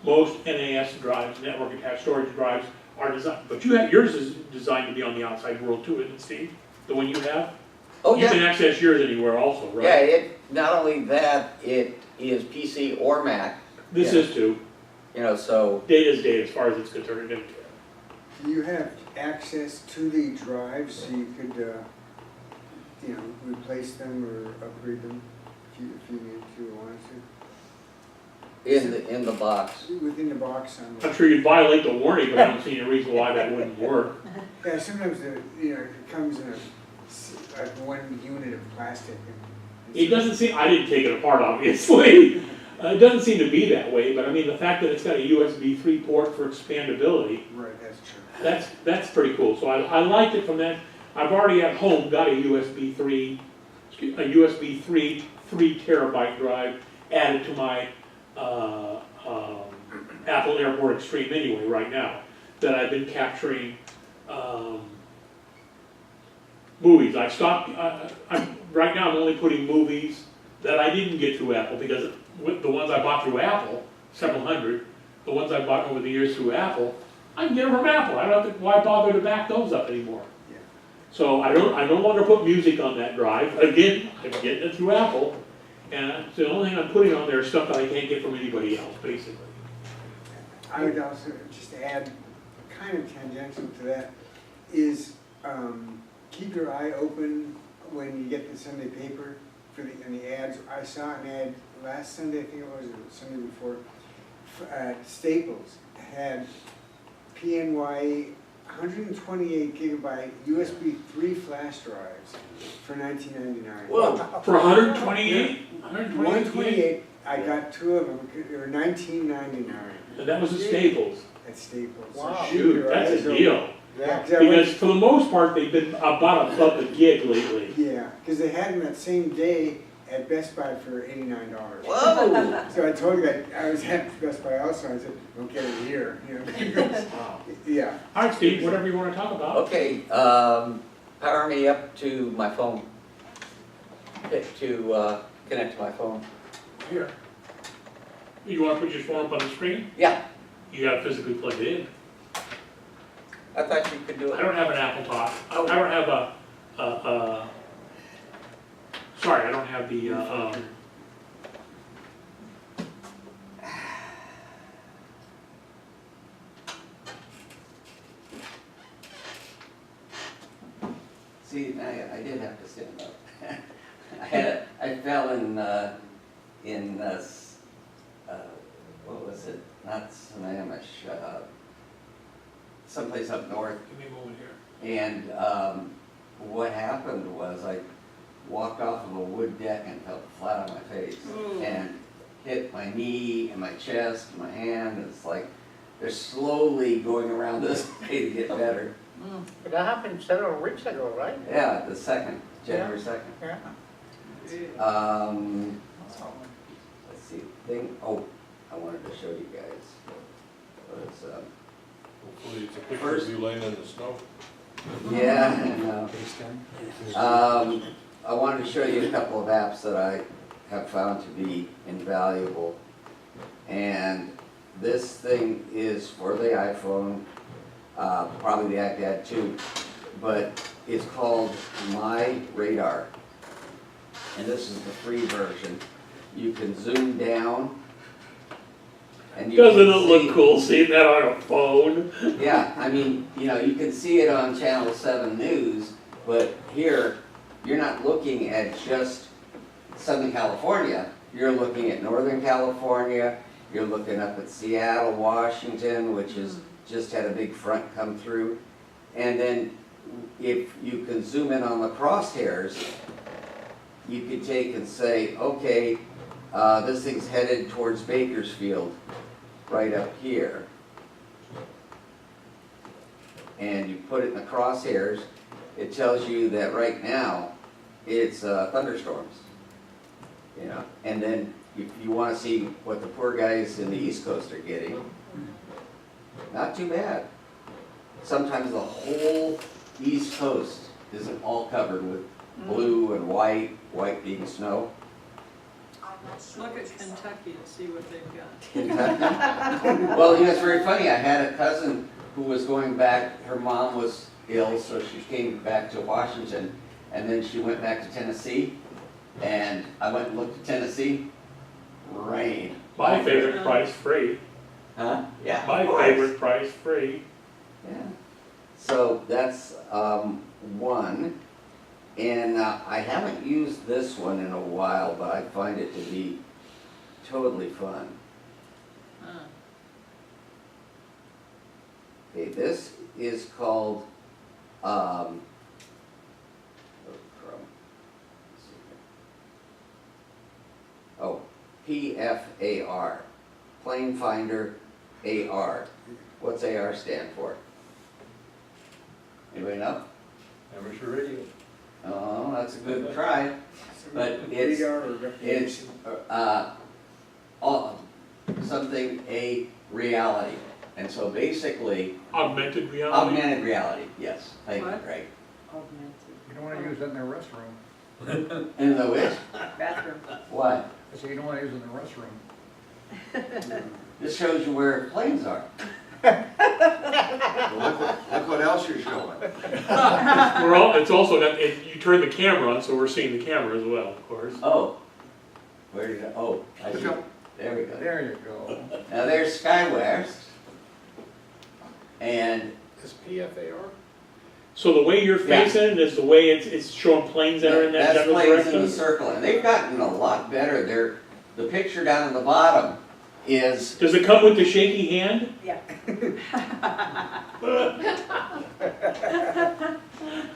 Most NAS drives, network attached storage drives, are designed, but yours is designed to be on the outside world too, isn't it, Steve? The one you have? Oh, You can yeah, access yours anywhere also, right? yeah, not only that, it is PC or Mac, This Yeah. is too. So, Data is data as far as it's concerned. Do you have access to the drives so you could, replace them or upgrade them if you needed to or wanted to? in the box. Within the box on I'm the, sure you'd violate the warranty, but I don't see any reason why that wouldn't work. yeah, sometimes it comes in like one unit of plastic. And It doesn't seem, I didn't take it apart, obviously. It doesn't seem to be that way, but I mean, the fact that it's got a USB 3 port for expandability, Right, that's true. that's pretty cool. So I liked it from that. I've already at home got a USB 3 3 terabyte drive added to my Apple Airport Extreme anyway right now, that I've been capturing movies. I've stopped, right now I'm only putting movies that I didn't get through Apple, because with the ones I bought through Apple, several hundred, the ones I bought over the years through Apple, I can get them from Apple, I don't have to, why bother to back those up anymore? Yeah. So I no longer put music on that drive, again, I'm getting it through Apple, and the only thing I'm putting on there is stuff that I can't get from anybody else, basically. I would also just add, kind of tangential to that, is keep your eye open when you get the Sunday paper for and the ads. I saw an ad last Sunday, I think it was, or Sunday before, Staples had PNY 128 gigabyte USB 3 flash drives for $19.99. Whoa. For 128? 128, I got 2 of them, they were $19.99 And that was at Staples. at Staples. Wow. So keep Shoot, your that's eyes a open. deal. Yeah, 'cause I went- Because for the most part, they've been about $1 a gig lately. yeah, because they had them that same day at Best Buy for $89. Whoa! So I told you, I was at Best Buy also, I said, don't get it here, you know, because, yeah. All right, Steve, whatever you want to talk about. Okay, power me up to my phone. To connect to my phone. Here. You want to put your phone up on the screen? Yeah, You got to physically plug it in. I thought you could do I it. don't have an Apple Talk. I don't have sorry, I don't have the, See, I did have to stand up. I fell what was it? Not Sammamish, someplace up north. give me a moment here. And what happened was I walked off of a wood deck and fell flat on my face and hit my knee and my chest and my hand. And it's like they're slowly going around this way to get better. That happened several weeks ago, right? Yeah, the second, January 2nd. Yeah. Let's see, I wanted to show you guys. Hopefully it's a picture First- of you laying in the snow. Yeah, I wanted to show you a couple of apps that I have found to be invaluable. And this thing is for the iPhone, probably the iPad too, but it's called My Radar. And this is the free version. You can zoom down. And you Doesn't can it look see- cool seeing that on a phone? Yeah, I mean, you can see it on Channel 7 News, but here, you're not looking at just Southern California. You're looking at Northern California, you're looking up at Seattle, Washington, which has just had a big front come through. And then if you can zoom in on the crosshairs, you could take and say, okay, this thing's headed towards Bakersfield, right up here. And you put it in the crosshairs, it tells you that right now, it's thunderstorms. And then if you want to see what the poor guys in the East Coast are getting, not too bad. Sometimes the whole East Coast isn't all covered with blue and white being snow. Look at Kentucky and see what they've got. Kentucky. Well, it's very funny. I had a cousin who was going back, her mom was ill, so she came back to Washington, and then she went back to Tennessee, and I went and looked at Tennessee, rain. My favorite price free. Huh? Yeah. My of course. favorite price free. Yeah. So that's one. And I haven't used this one in a while, but I find it to be totally fun. Huh. Okay, this is called, PFAR, Plane Finder AR. What's AR stand for? Anybody know? Amateur radio. Oh, that's a good try. But it's, Radar or recreation. something, a reality. And so basically, Augmented reality. augmented reality, yes, thank you, What? right. Augmented. You don't want to use it in the restroom. In the which? Bathroom. Why? So you don't want to use it in the restroom. This shows you where planes are. Look what else you're showing. It's also got, you turn the camera on, so we're seeing the camera as well, of course. Oh, where did I, oh, I see, there we go. There you go. Now there's SkyWest, and Is PFAR? So the way you're facing it is the way it's showing planes that are in that that's general planes in the direction? circle, and they've gotten a lot better. The picture down at the bottom is, Does it come with the shaky hand? Yeah.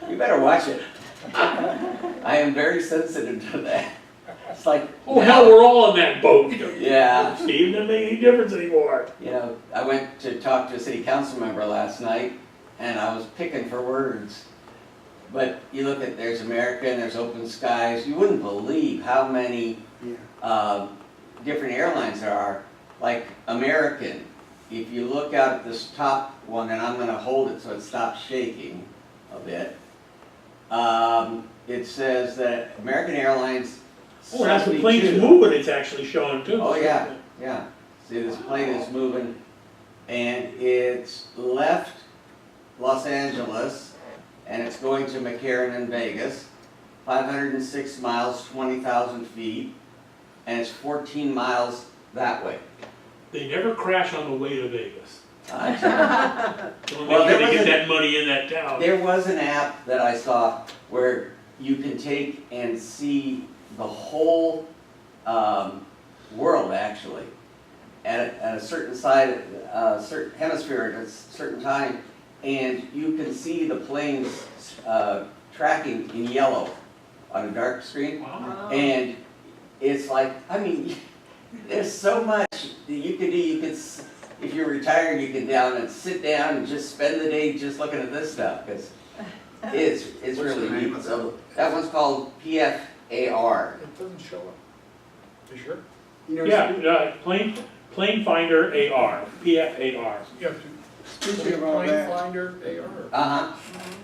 you better watch it. I am very sensitive to that. It's like, Oh, hell, we're all in that boat. yeah. Steve, doesn't make any difference anymore. You know, I went to talk to a city council member last night, and I was picking for words. But you look at, there's American, there's Open Skies, you wouldn't believe how many different airlines there are. Like American, if you look out at this top one, and I'm gonna hold it so it stops shaking a bit. It says that American Airlines. Oh, as the plane's 72 moving, it's actually showing too. Oh, yeah, yeah. See, this plane is moving, and it's left Los Angeles, and it's going to McCarran and Vegas, 506 miles, 20,000 feet, and it's 14 miles that way. They never crash on the way to Vegas. Well, They get that money in that town. There was an app that I saw where you can take and see the whole world, actually, at a certain side, certain hemisphere at a certain time, and you can see the planes tracking in yellow on a dark screen. Wow. And it's like, I mean, there's so much that you can do. You can, if you're retired, you can down and sit down and just spend the day just looking at this stuff, because it's What's really the name neat. of So that one's called PFAR. It doesn't show up. You sure? You know, Yeah, plane finder AR, PFAR. Yeah. speaking of all Plane that, finder AR. Uh-huh.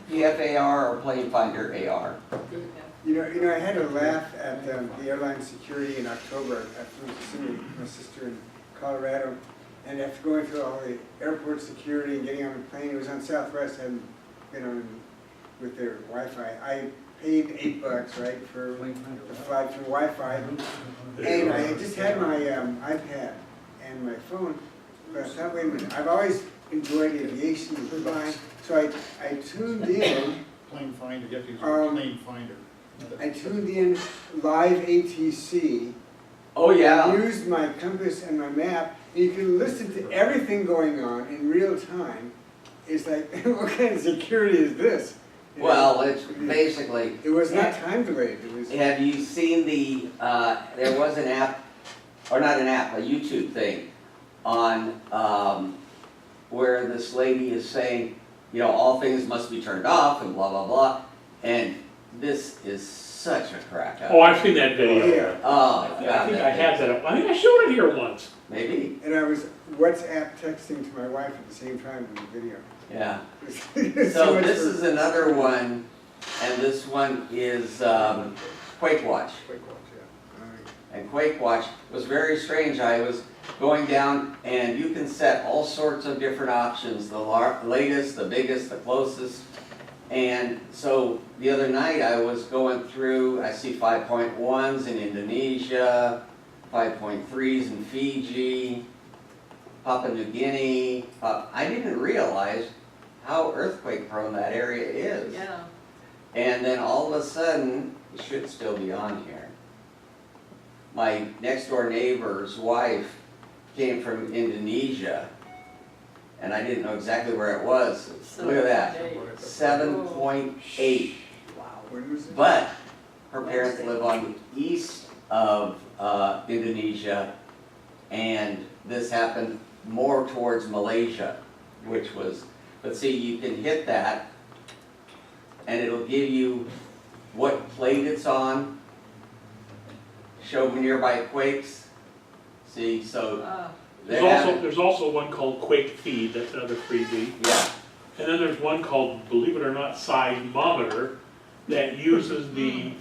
PFAR or plane finder AR. Good. you know, I had a laugh at the airline security in October. I flew to see my sister in Colorado, and after going through all the airport security and getting on the plane, it was on Southwest, I hadn't been on with their Wi-Fi. I paid $8, right, for the flight through Wi-Fi, and I had just had my iPad and my phone, but I thought, wait a minute, I've always enjoyed aviation and flying, so I tuned in. Plane finder, you have to use plane finder. I tuned in live ATC. Oh, yeah. Used my compass and my map. And you can listen to everything going on in real time. It's like, what kind of security is this? You Well, know, it's basically, it was not time delayed. It was. have you seen the, there was an app, or not an app, a YouTube thing on where this lady is saying, you know, all things must be turned off and blah, blah, blah. And this is such a crack up. Oh, I've seen that video. Yeah. Oh, I God, think that I had thing. that up. I think I showed it here once. Maybe, And I was WhatsApp texting to my wife at the same time in the video. yeah. It's So much this for- is another one, and this one is Quake Watch. Quick watch, yeah. All right. And Quake Watch was very strange. I was going down, and you can set all sorts of different options, the latest, the biggest, the closest. And so the other night I was going through, I see 5.1s in Indonesia, 5.3s in Fiji, Papua New Guinea. I didn't realize how earthquake prone that area is. Yeah. And then all of a sudden, it should still be on here. My next door neighbor's wife came from Indonesia, and I didn't know exactly where it was. Look at that, 7.8. Wow. When was it? But her parents live on the east of Indonesia, and this happened more towards Malaysia, which was, but see, you can hit that, and it'll give you what plate it's on, show nearby quakes. See, so they have, There's also one called Quake Feed, that's another freebie. yeah, And then there's one called, believe it or not, Seismometer that uses the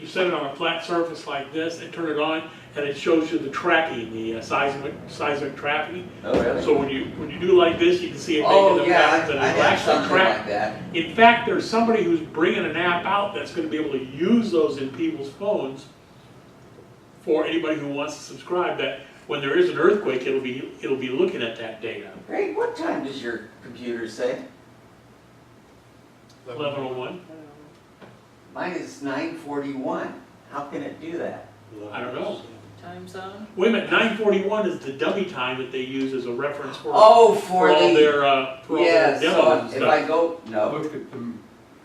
you set it on a flat surface like this and turn it on, and it shows you the tracking, the seismic tracking. Oh, really? So when you do like this, you can see it Oh, making the yeah, patterns, and I it'll have actually something track. like that. In fact, there's somebody who's bringing an app out that's gonna be able to use those in people's phones for anybody who wants to subscribe, that when there is an earthquake, it'll be looking at that data. Greg, what time does your computer say? 1101, Mine is 9:41. How can it do that? I don't know. Time zone? Wait a minute, 9:41 is the dummy time that they use as a reference for Oh, for for all the, their yeah, demos so and if stuff. I go, no, Look at the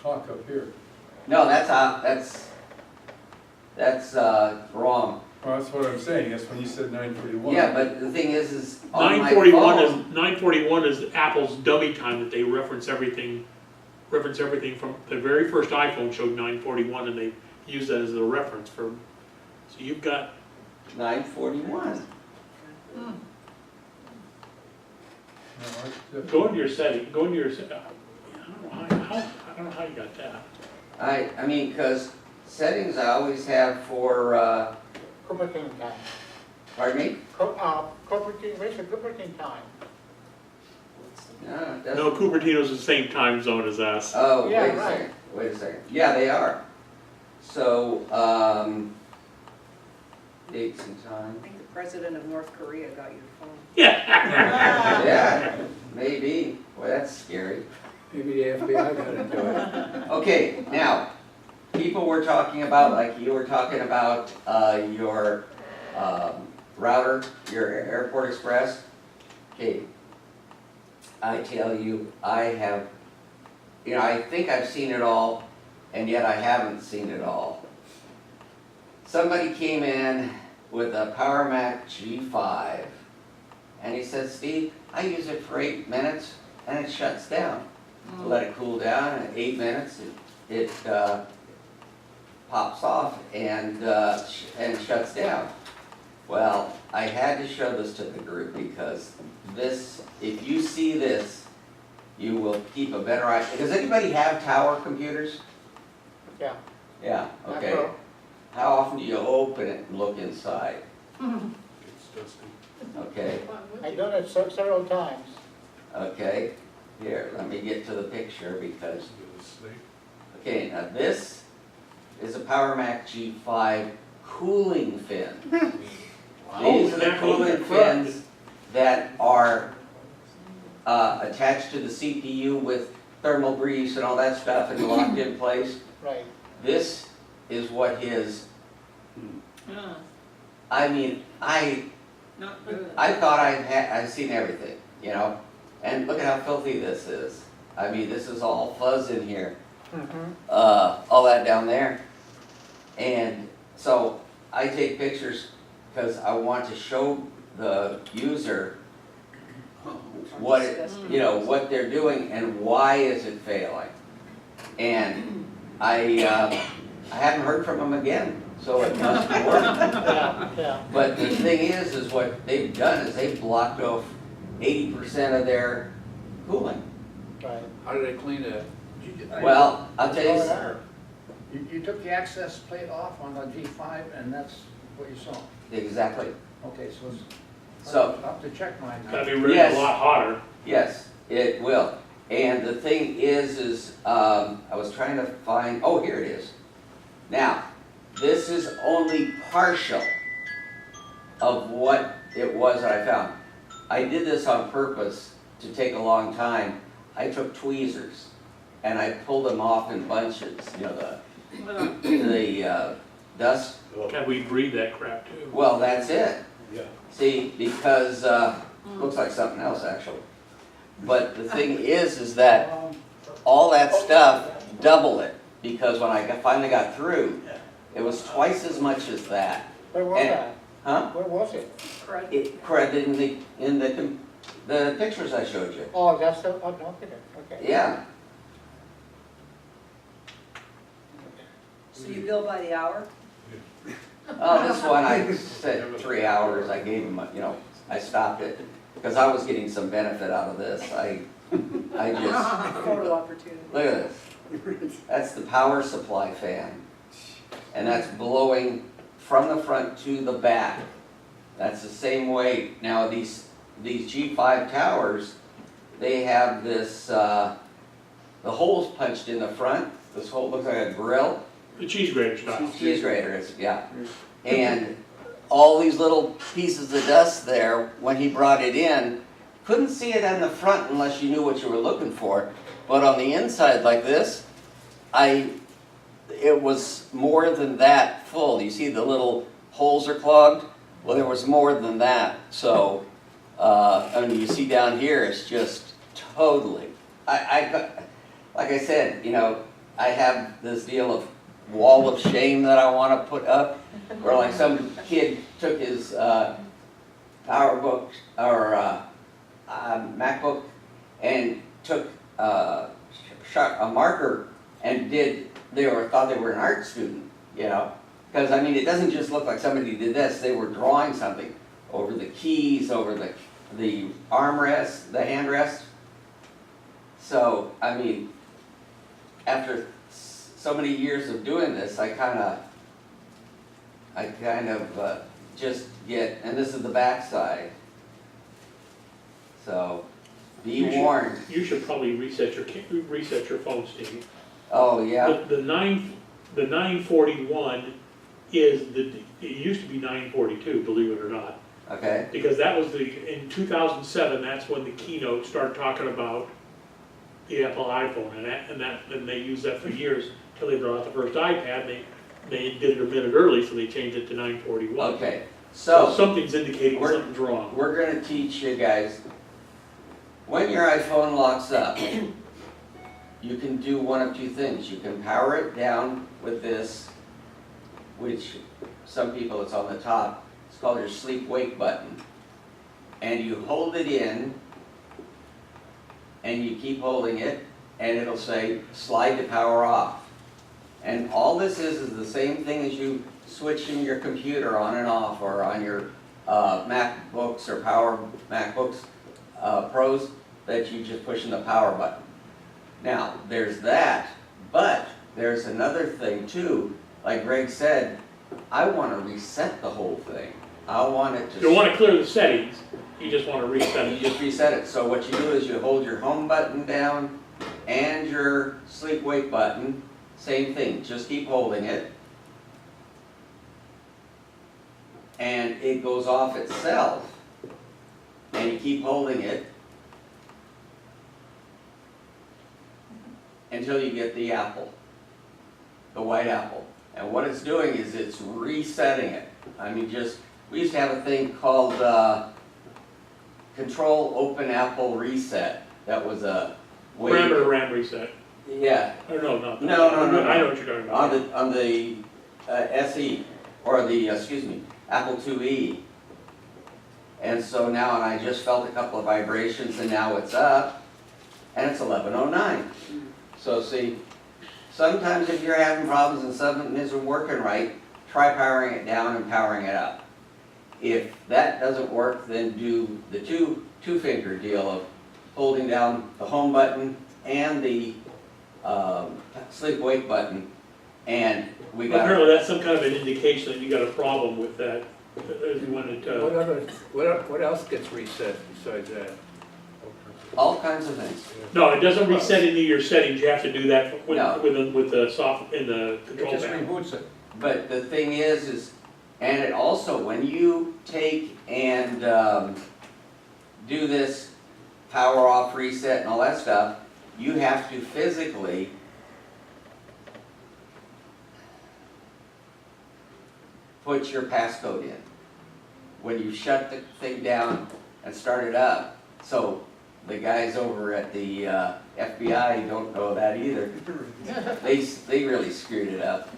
clock up here. no, that's wrong. Well, that's what I'm saying, that's when you said 9:41. Yeah, but the thing is on my 9:41 is Apple's dummy time that they reference everything from the very first iPhone showed 9:41, and they use that as a reference for. So you've got 9:41. No, go into your setting. Go into your. I don't know how you got that. I mean, cause settings I always have for, Cupertine time. pardon me? Cupertine, where's the Cupertine time? No, it doesn't. No, Cupertino's the same time zone as us. Oh, Yeah, wait a right. second, wait a second. Yeah, they are. So, dates and I time. think the president of North Korea got your phone. Yeah. Yeah, maybe. Boy, that's scary. Maybe the FBI got into it. Okay, now, people were talking about, like you were talking about, your, router, your Airport Express. Okay, I tell you, I have, I think I've seen it all, and yet I haven't seen it all. Somebody came in with a Power Mac G5, and he said, Steve, I use it for 8 minutes, and it shuts down. Let it cool down, and 8 minutes, it pops off and shuts down. Well, I had to show this to the group because this, if you see this, you will keep a better idea. Does anybody have tower computers? Yeah. Yeah, okay. That's all. How often do you open it and look inside? It's dusty. Okay, I've done it several times. okay. Here, let me get to the picture because, Go to sleep. okay, now this is a Power Mac G5 cooling fin. These are the cooling fins that are attached to the CPU with thermal grease and all that stuff and locked in place. Right. This is what his, Yeah, I mean, I not good. thought I've seen everything, and look at how filthy this is. I mean, this is all fuzz in here, all that down there. And so I take pictures because I want to show the user what what they're doing and why is it failing. And I haven't heard from them again, so it must have worked. Yeah. But the thing is what they've done is they've blocked off 80% of their cooling. Right. How do they clean it? Well, I'll tell you something. You took the access plate off on the G5 and that's what you saw? Exactly. Okay, so So, I'll have to check mine now. Gotta be really Yes. a lot hotter. yes, it will. And the thing is I was trying to find, oh, here it is. Now, this is only partial of what it was that I found. I did this on purpose to take a long time. I took tweezers and I pulled them off in bunches, the dust. God, we breathe that crap too. Well, that's it. Yeah. See, because, looks like something else actually. But the thing is that all that stuff, double it. Because when I finally got through, it was twice as much as that. Where was And- that? Huh? Where was it? Crud. It credited in the pictures I showed you. Oh, that's the, oh, no, okay. Yeah, So you bill by the hour? this one I said 3 hours, I gave him, I stopped it. Because I was getting some benefit out of this, I just, Photo opportunity. look at this. That's the power supply fan. and that's blowing from the front to the back. That's the same way. Now, these G5 towers, they have this, the holes punched in the front. This hole looks like a grill. The cheese grater style. Cheese grater is, yeah. And all these little pieces of dust there, when he brought it in, couldn't see it on the front unless you knew what you were looking for. But on the inside like this, it was more than that full. You see the little holes are clogged? Well, there was more than that. So, I mean, you see down here, it's just totally. Like I said, you know, I have this deal of wall of shame that I want to put up, where like some kid took his PowerBook or MacBook and took a marker and thought they were an art student, you know, because I mean it doesn't just look like somebody did this. They were drawing something over the keys, over the armrest, the handrest. So I mean, after so many years of doing this, I kind of just get, and this is the back side. So be warned. You should probably reset your phone, Steve. Oh, yeah. The 941 it used to be 942, believe it or not. Okay. Because that was in 2007, that's when the keynote started talking about the Apple iPhone, and they used that for years until they brought out the first iPad. They did it a minute early, so they changed it to 941. Okay. So something's indicating something's wrong. We're going to teach you guys, when your iPhone locks up, you can do one of two things. You can power it down with this, which some people, it's on the top. It's called your sleep-wake button. And you hold it in, and you keep holding it, and it'll say, slide to power off. And all this is the same thing as you switching your computer on and off, or on your MacBooks or Power MacBooks Pros, that you just pushing the power button. Now, there's that, but there's another thing too. Like Greg said, I want to reset the whole thing. I want it to... You don't want to clear the settings, you just want to reset it. You just reset it. So what you do is you hold your home button down and your sleep-wake button. Same thing, just keep holding it. And it goes off itself. And you keep holding it until you get the apple, the white apple. And what it's doing is it's resetting it. I mean, we used to have a thing called Control Open Apple Reset. That was a way... Parameter RAM reset. Yeah. Or no. No. I know what you're talking about. On the SE, or the, Apple IIe. And so now, and I just felt a couple of vibrations, and now it's up, and it's 11:09. So see, sometimes if you're having problems and something isn't working right, try powering it down and powering it up. If that doesn't work, then do the two-finger deal of holding down the home button and the sleep-wake button, and we got... Apparently that's some kind of an indication that you got a problem with that. What else gets reset besides that? all kinds of things. No, it doesn't reset any of your settings, you have to do that No. with the soft, in the It control just panel. reboots it. But the thing is, and it also, when you take and do this power off, reset, and all that stuff, you have to physically put your passcode in when you shut the thing down and start it up. So the guys over at the FBI don't know that either. They really screwed it up.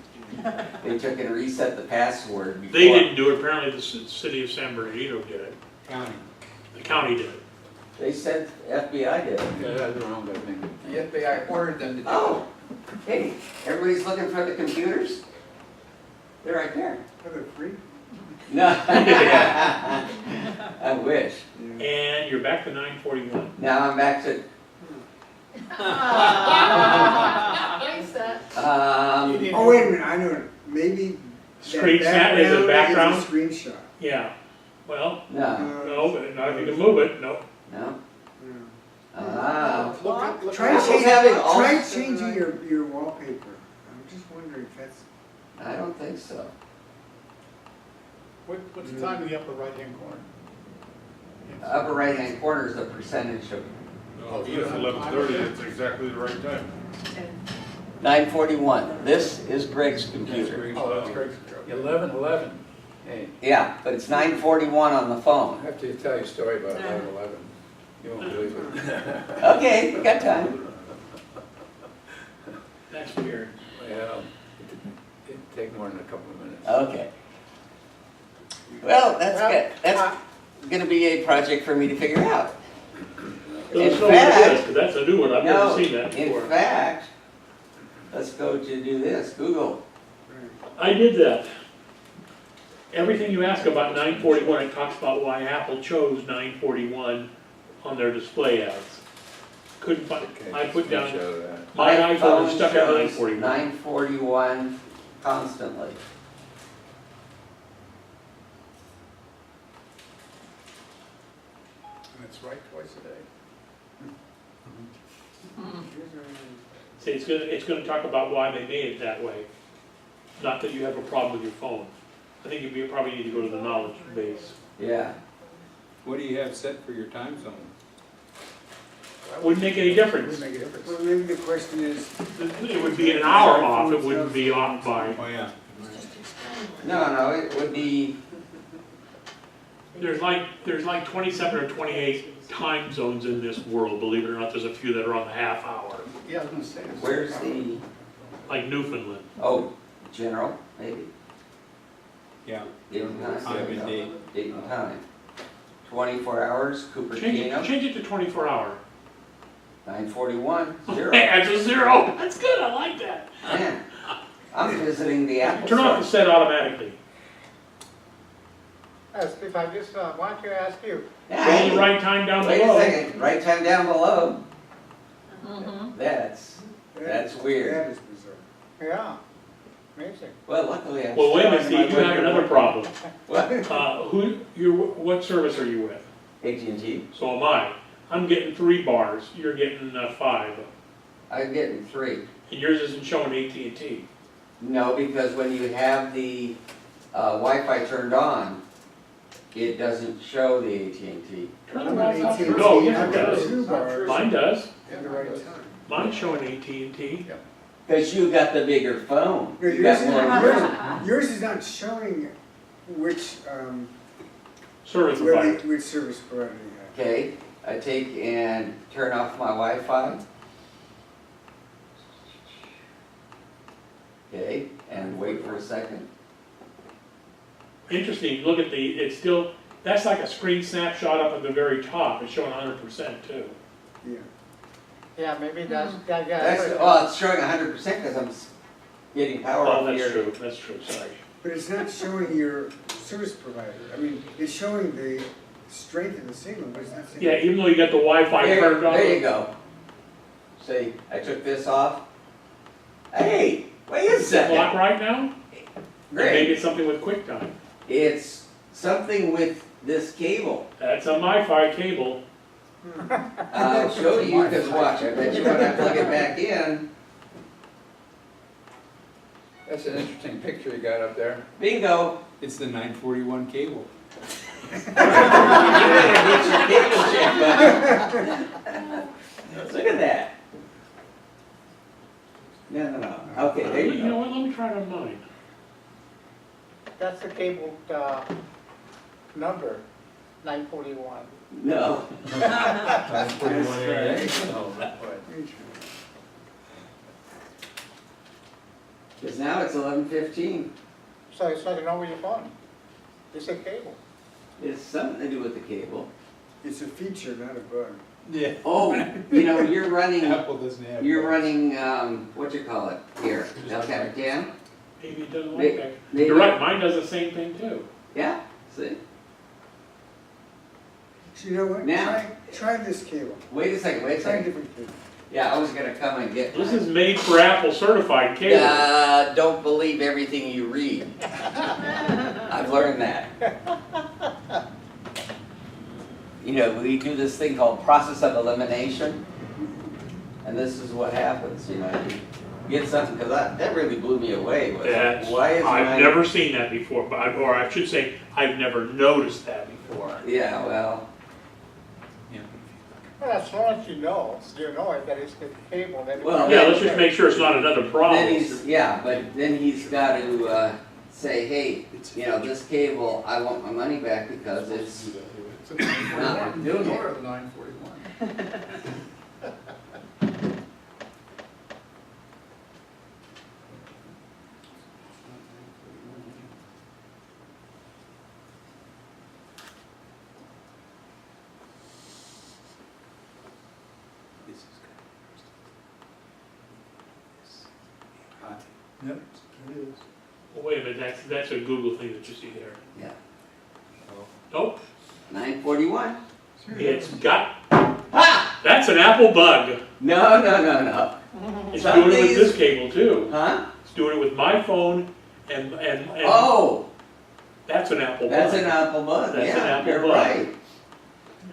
They took and reset the password before. They didn't do it, apparently the city of San Bernardino did it. County. The county did it. They said FBI did it. Yeah, that's wrong, I think. The FBI ordered them to do it. Oh, hey, everybody's looking for the computers? They're right there. Are they free? No. I wish. And you're back to 941. Now I'm back to, Oh, wait a minute, I know, it. Maybe Screen that snap, is it background? is a screenshot. Yeah, well, No, no, but not if you can move it, no. no. Yeah. Look Try Apple's changing, having all- try changing your wallpaper. I'm just wondering if that's, I don't think so. What's the time in the upper right-hand corner? Upper right-hand corner is the percentage of Oh, if it's 11:30, it's exactly the right time. 9:41. This is Greg's computer. Oh, that's great. 11:11. Hey, Yeah, but it's 9:41 on the I phone. have to tell you a story about 9/11. You won't believe it. Okay, we got time. That's weird. Well, it'd take more than a couple of minutes. Okay. Well, that's good. That's gonna be a project for me to figure out. Let's In know what it fact- is, 'cause that's a new one, I've No, never seen that in before. fact, let's go to do this, Google. I did that. Everything you ask about 941, it talks about why Apple chose 941 on their display ads. Couldn't find, Okay, I put down, screenshot of that. my iPhone is stuck at shows 941. 941 constantly. And it's right twice a day. See, it's gonna talk about why they made it that way. Not that you have a problem with your phone. I think you probably need to go to the knowledge base. Yeah. What do you have set for your time zone? Wouldn't make any difference. Make a difference. well, maybe the question is, It would be an hour off, it wouldn't be off by, Oh, yeah. No, it would be, there's like 27 or 28 time zones in this world, believe it or not, there's a few that are on the half hour, Yeah, I was gonna say. it's- where's the, like Newfoundland. oh, general, maybe? Yeah. Date and time. Time and date. Date and time. 24 hours, Cupertino, Change it to 24 hour. 941, 0. Adds a zero, that's good, I like that. Man, I'm visiting the Apple Turn off the Store. set automatically. Steve, I just want to ask you, Yeah, Go to hey, the right time down wait a below. second, right time down below. Mhm. That's weird. that is bizarre. yeah, amazing. Well, luckily I'm. Well, wait a minute, still on Steve, my you have way to another work. problem. What? What service are you with? AT&T. So am I. I'm getting 3 bars, you're getting 5. I'm getting 3. And yours isn't showing AT&T. No, because when you have the Wi-Fi turned on, it doesn't show the AT&T. Turn I'm it on off. AT&T, No, yes, I've it got does. 2 bars Mine does. at the right time. Mine's showing AT&T. Because you got the bigger phone. No, You got one. yours is not showing which, Service provider. which service provider you have. Okay, I take and turn off my Wi-Fi. Okay, and wait for a second. Interesting, look at it's still, that's like a screen snapshot up at the very top. It's showing 100% too. Yeah. Yeah, maybe that's, yeah. That's, well, it's showing 100% because I'm getting power Oh, off that's here. true, that's true, sorry. But it's not showing your service provider. I mean, it's showing the strength of the signal, but it's not saying. Yeah, even though you got the Wi-Fi turned on. There you go. See, I took this off. Hey, wait a Is it block second. right now? Or maybe Great. it's something with QuickTime. It's something with this cable. That's a MiFi cable. I'll show you, because watch, I bet you when I plug it back in, That's an interesting picture you got up there. bingo. It's the 941 cable. You better get your cable check, buddy. Look at that. No. Okay, there you You know go. what, let me try it on mine. That's the cable, number, 941. No. 9:41 a.m. Because now it's 11:15. So it's not over your phone, it's a cable. It's something to do with the cable. It's a feature, not a bug. Yeah. Oh, you're running, Apple doesn't have. you're bugs. running, what you call it, here, El Capitan? Maybe it doesn't May- like that. maybe- You're right, mine does the same thing too. Yeah, see? So you know what? Now. Try this cable. Wait a second, Try a different cable. Yeah, I was gonna come and get. This is made for Apple certified cable. Don't believe everything you read. I've learned that. You know, we do this thing called process of elimination, and this is what happens, you know. You get something, because that really blew me away. Why is I've never seen that before, but or I should say, I've never noticed that before. Yeah, well, Well, as long as you know that it's the cable, then. Well, Yeah, let's just make sure it's not another problem. but then he's got to say, hey, you know, this cable, I want my money back because it's It's a 941, not doing nor it. the 941. Yep, it is. Well, wait a minute, that's a Google thing that you see there. Yeah. Nope, 941. it's got, Ha! that's an Apple bug. No. It's Some doing it with things- this cable too. Huh? It's doing it with my phone and Oh, that's an Apple bug. that's an Apple bug. That's an Yeah, Apple you're bug. right.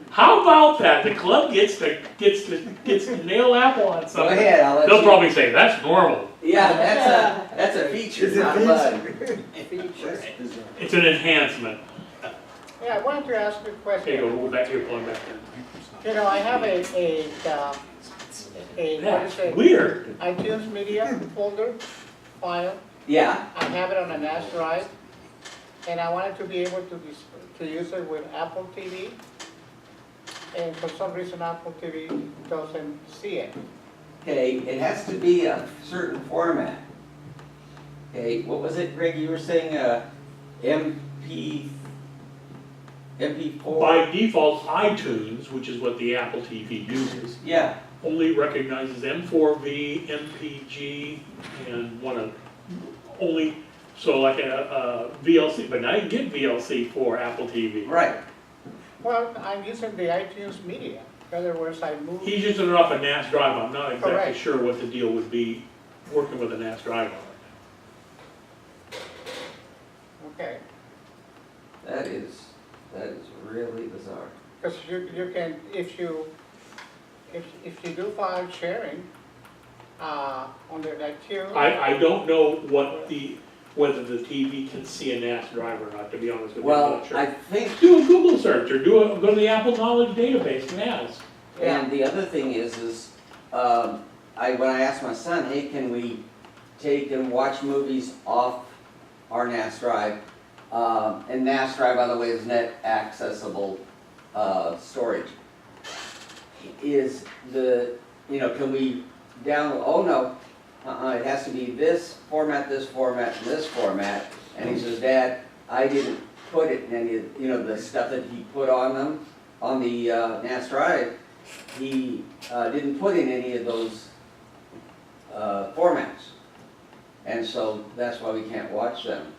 How about that? The club gets to nail Apple on Go something. ahead, I'll let They'll you. probably say, that's normal. Yeah, that's a feature, Is it not a bug. Feature. It's an enhancement. Yeah, I wanted to ask you a Here you question. go, go back here, plug back in. You know, I have what That's is it, weird. iTunes Media folder file. Yeah, I have it on a NAS drive, and I wanted to be able to use it with Apple TV. And for some reason, Apple TV doesn't see it. okay, it has to be a certain format. Okay, what was it, Greg, you were saying, MP4? By default, iTunes, which is what the Apple TV uses, Yeah, only recognizes M4V, MPG, and only, so like a VLC, but now you can get VLC for Apple TV. right. Well, I'm using the iTunes Media. In other words, I moved. He's using it off a NAS drive. I'm not exactly Correct. sure what the deal would be working with a NAS drive on it. Okay, That is really bizarre. because you can, if you do file sharing, under iTunes. I don't know whether the TV can see a NAS drive or not, to be honest with you. I'm Well, not sure. I think, Do a Google search or go to the Apple Knowledge Database, NAS. and the other thing is, when I asked my son, hey, can we take and watch movies off our NAS drive? And NAS drive, by the way, is net accessible storage. Is can we download, oh no, it has to be this format, and this format. And he says, Dad, I didn't put it in any of, the stuff that he put on them, on the NAS drive, he didn't put in any of those formats. And so that's why we can't watch them.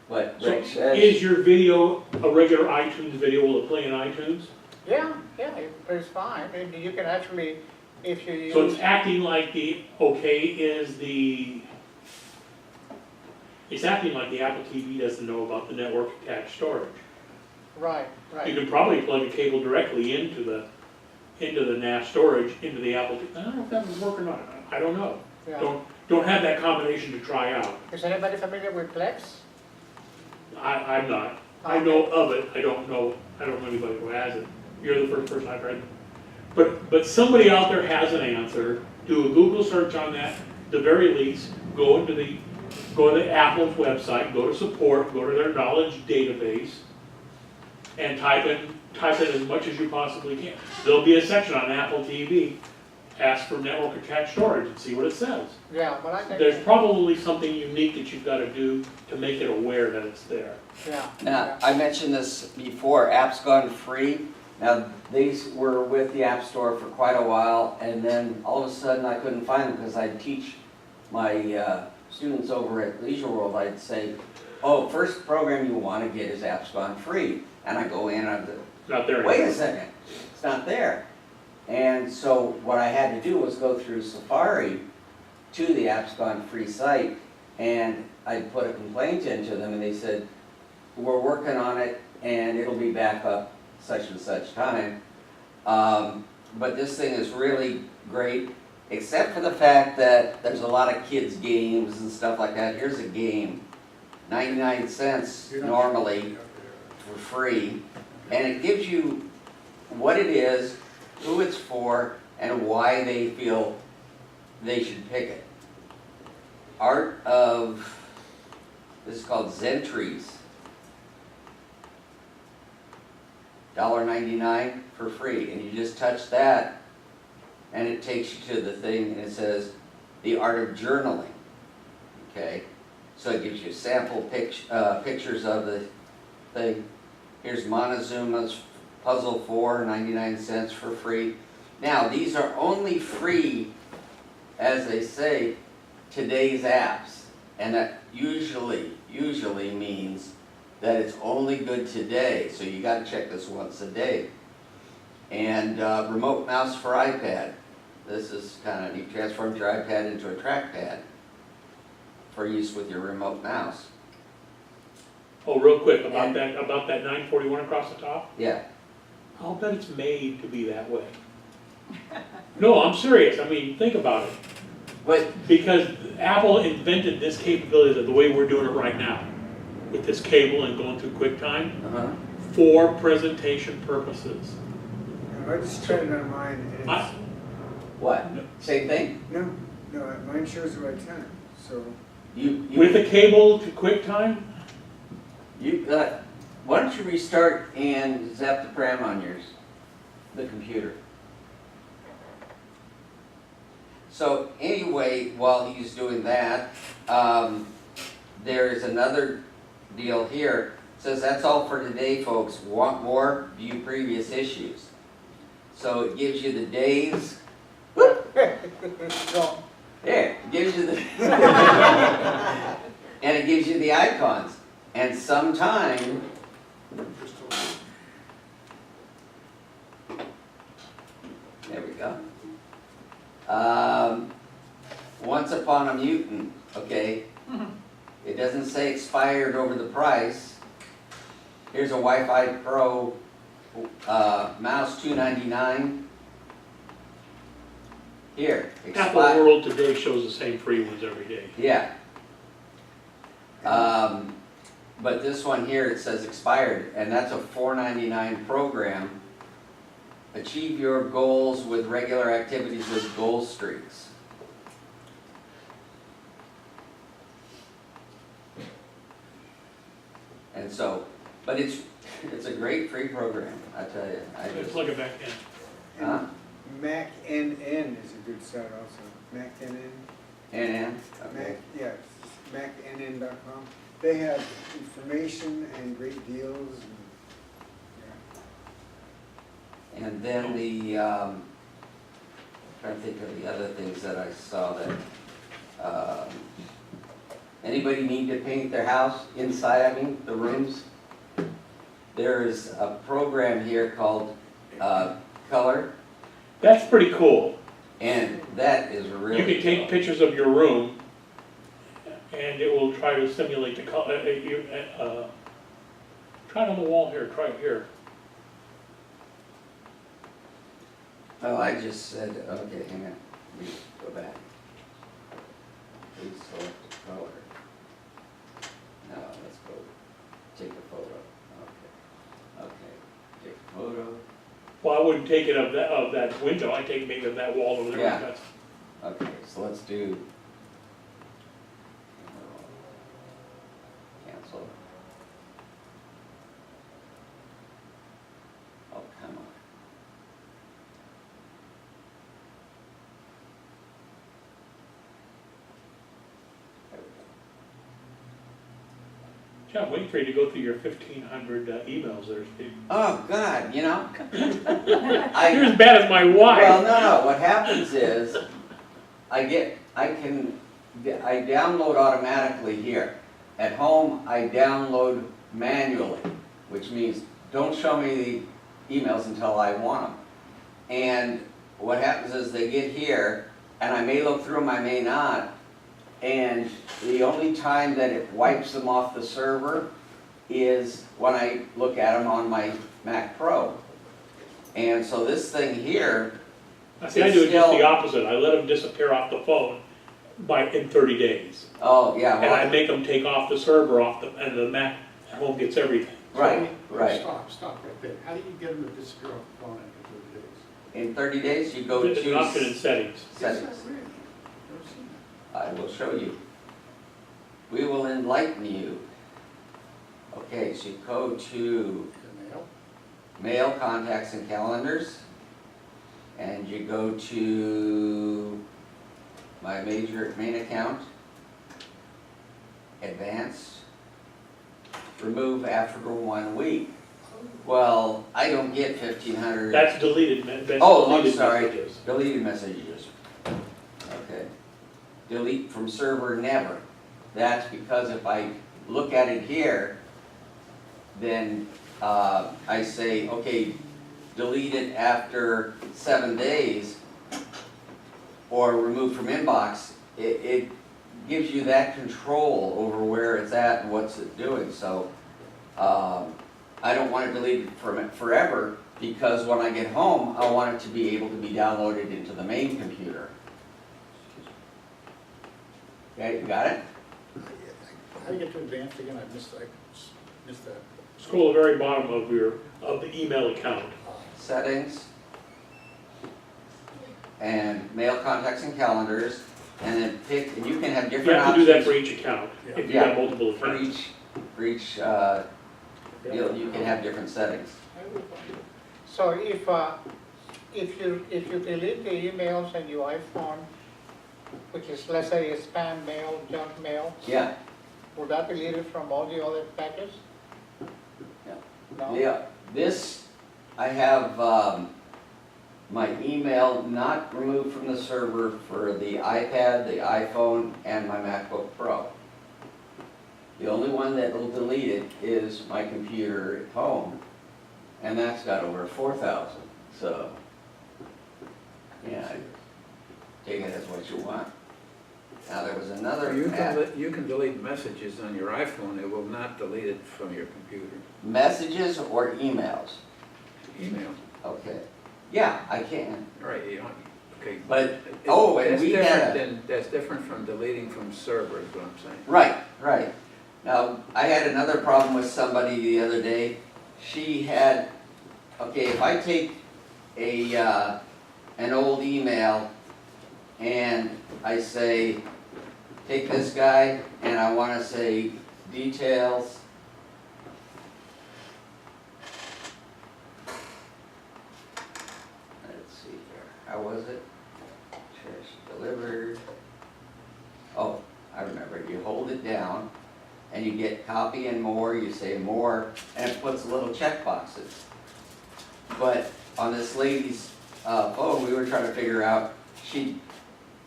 But So Rick says, is your video a regular iTunes video? Will it play in iTunes? Yeah, it's fine. And you can actually, if you use. So it's acting like it's acting like the Apple TV doesn't know about the network attached storage. Right. You can probably plug a cable directly into the NAS storage, into the Apple TV. I don't know if that would work or not. I don't know. Yeah. Don't have that combination to try out. Is anybody familiar with Plex? I'm not. I know of it. I don't know anybody who has it. You're the first person I've heard. But somebody out there has an answer. Do a Google search on that. The very least, go to Apple's website, go to support, go to their knowledge database, and type in as much as you possibly can. There'll be a section on Apple TV. Ask for network attached storage and see what it says. Yeah, but I think. There's probably something unique that you've got to do to make it aware that it's there. Yeah. now, I mentioned this before, apps gone free. Now, these were with the App Store for quite a while, and then all of a sudden I couldn't find them because I'd teach my students over at Leisure World. I'd say, oh, first program you want to get is apps gone free. And I go in, Not there wait anymore. a second, it's not there. And so what I had to do was go through Safari to the Apps Gone Free site, and I put a complaint into them, and they said, we're working on it, and it'll be back up such and such time. But this thing is really great, except for the fact that there's a lot of kids' games and stuff like that. Here's a game, 99 cents normally for free, and it gives you what it is, who it's for, and why they feel they should pick it. Art of, this is called Zentries. $1.99 for free, and you just touch that, and it takes you to the thing, and it says, the art of journaling, okay? So it gives you sample pictures of the thing. Here's Montezuma's Puzzle 4, 99 cents for free. Now, these are only free, as they say, today's apps, and that usually means that it's only good today, so you gotta check this once a day. And remote mouse for iPad. This is kind of neat. Transform your iPad into a trackpad for use with your remote mouse. Oh, real quick, about that 941 across the top, Yeah. I'll bet it's made to be that way. No, I'm serious, I mean, think about it. But Because Apple invented this capability the way we're doing it right now, with this cable and going through QuickTime, for presentation purposes. I just tried it on mine, and it's, what? Same thing? no, mine shows the right time, so. With a cable to QuickTime, Why don't you restart and zap the pram on yours, the computer? So anyway, while he's doing that, there is another deal here. It says, that's all for today, folks. Want more? View previous issues. So it gives you the days. Yeah, it gives you the and it gives you the icons. And sometime there we go. Once Upon a Mutant, okay? It doesn't say expired over the price. Here's a Wi-Fi Pro mouse, $2.99. Here, Apple World today shows the same free ones every day. Yeah. But this one here, it says expired, and that's a $4.99 program. Achieve your goals with regular activities with goal streaks. And so, but it's a great free program, I tell you. Let's plug it back in. Huh? MacNN is a good site also. MacNN. And, okay. Mac, yeah, MacNN.com. They have information and great deals. And then the, trying to think of the other things that I saw that, anybody need to paint their house inside, I mean, the rooms? There's a program here called Color, That's pretty cool. and that is really You can take cool. pictures of your room, and it will try to simulate the color. Try it on the wall here. Try it here. Oh, I just said, okay, hang on, let me go back. Please select the color. No, let's go, take a photo, okay, take a photo, Well, I wouldn't take it of that window. I take maybe of that wall over there. Yeah. That's- okay, so let's do. Cancel. Oh, come on. There we go. Gee, I'm waiting for you to go through your 1,500 emails there, Steve. Oh, God, you know, You're as bad as my wife. well, no, what happens is, I download automatically here. At home, I download manually, which means don't show me the emails until I want them. And what happens is they get here, and I may look through them, I may not, and the only time that it wipes them off the server is when I look at them on my Mac Pro. And so this thing here, See, I do it just the opposite. I let them disappear off the phone in 30 days. oh, yeah, And I well, make them take off the server and the Mac at home gets everything. right, right. Stop right there. How do you get them to disappear off the phone after 30 days? In 30 days, you go There's an option in to settings. settings. Is that real? Never seen that. I will show you. We will enlighten you. Okay, so you go to The mail? mail, contacts, and calendars, and you go to my main account, advanced, remove after 1 week. Well, I don't get 1,500. That's deleted, that's Oh, I'm deleted sorry, messages. deleted messages. Okay. Delete from server, never. That's because if I look at it here, then I say, okay, delete it after 7 days, or remove from inbox. It gives you that control over where it's at and what's it doing. So I don't want it deleted from it forever, because when I get home, I want it to be able to be downloaded into the main computer. Okay, you got it? How do you get to advanced again? I missed that. Scroll to the very bottom of the email account. Settings, and mail, contacts, and calendars, and then pick, and you can have You different have to options. do that for each account, if you Yeah. have multiple For accounts. each, you can have different settings. So if you delete the emails in your iPhone, which is, let's say, a spam mail, junk mail, Yeah, would that delete it from all the other packets? Yeah. No? yeah, this, I have, my email not removed from the server for the iPad, the iPhone, and my MacBook Pro. The only one that will delete it is my computer at home, and that's got over 4,000, so, yeah, take it as what you want. Now, there was another app, You can delete messages on your iPhone, it will not delete it from your computer. messages or emails, Email, okay, yeah, I can, right, you don't, okay. but, It's- oh, and that's we different had a. than- That's different from deleting from server, is what I'm saying. Right, right. Now, I had another problem with somebody the other day. She had, okay, if I take an old email and I say, take this guy and I want to say details. Let's see here, how was it? Trash delivered. Oh, I remember, you hold it down, and you get copy and more, you say more, and it puts little check boxes. But on this lady's phone, we were trying to figure out, she'd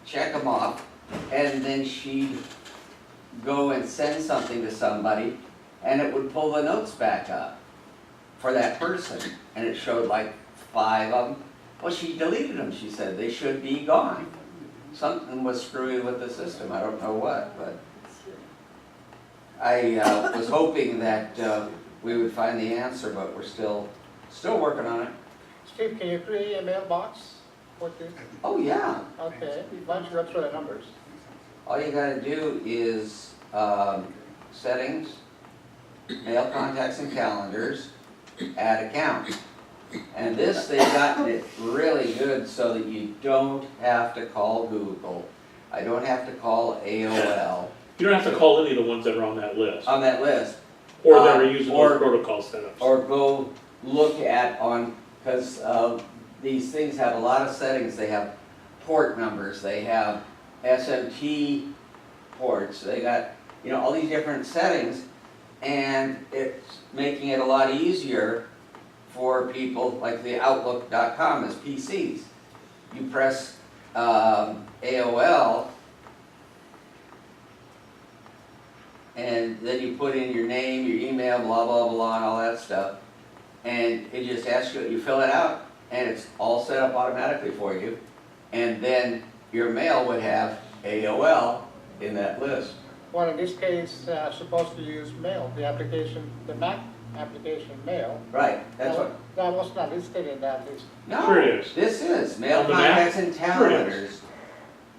check them off, and then she'd go and send something to somebody, and it would pull the notes back up for that person, and it showed like 5 of them. Well, she deleted them, she said, they should be gone. Something was screwy with the system, I don't know what, but I was hoping that we would find the answer, but we're still working on it. Steve, can you create a mailbox with this? Oh, yeah. Okay, why don't you go through the numbers? All you gotta do is settings, mail, contacts, and calendars, add account. And this, they've gotten it really good so that you don't have to call Google. I don't have to call AOL You don't have to call any of the ones that are on that list, on that list. or that are using or- those protocol setups. Or go look at because these things have a lot of settings. They have port numbers, they have SMT ports, they got, all these different settings, and it's making it a lot easier for people, like the Outlook.com is PCs. You press AOL, and then you put in your name, your email, blah, blah, blah, and all that stuff, and it just asks you, you fill it out, and it's all set up automatically for you. And then your mail would have AOL in that list. Well, in this case, supposed to use mail, the application, the Mac application mail. Right, that's what, That was not listed in that list. no, Sure it is. this is, mail On the Mac? contacts and Sure it calendars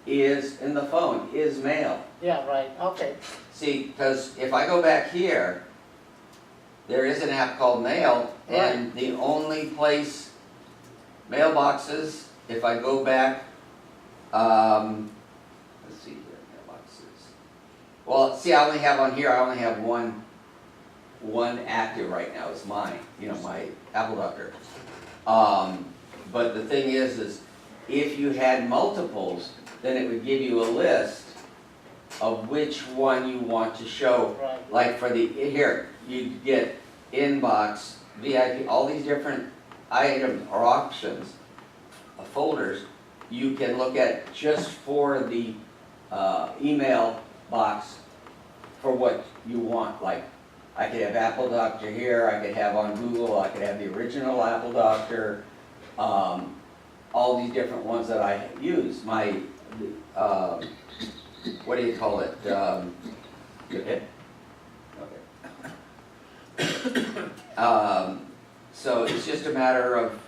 is in the phone, is mail. Yeah, right, okay. See, because if I go back here, there is an app called Mail, and the only place, mailboxes, if I go back, let's see here, mailboxes. Well, see, I only have on here, I only have one active right now, it's mine, you know, my Apple Doctor. But the thing is if you had multiples, then it would give you a list of which one you want to show. Right. Like for the, here, you get inbox, VIP, all these different items or options, folders, you can look at just for the email box for what you want. Like, I could have Apple Doctor here, I could have on Google, I could have the original Apple Doctor, all these different ones that I use. My, what do you call it? Okay. So it's just a matter of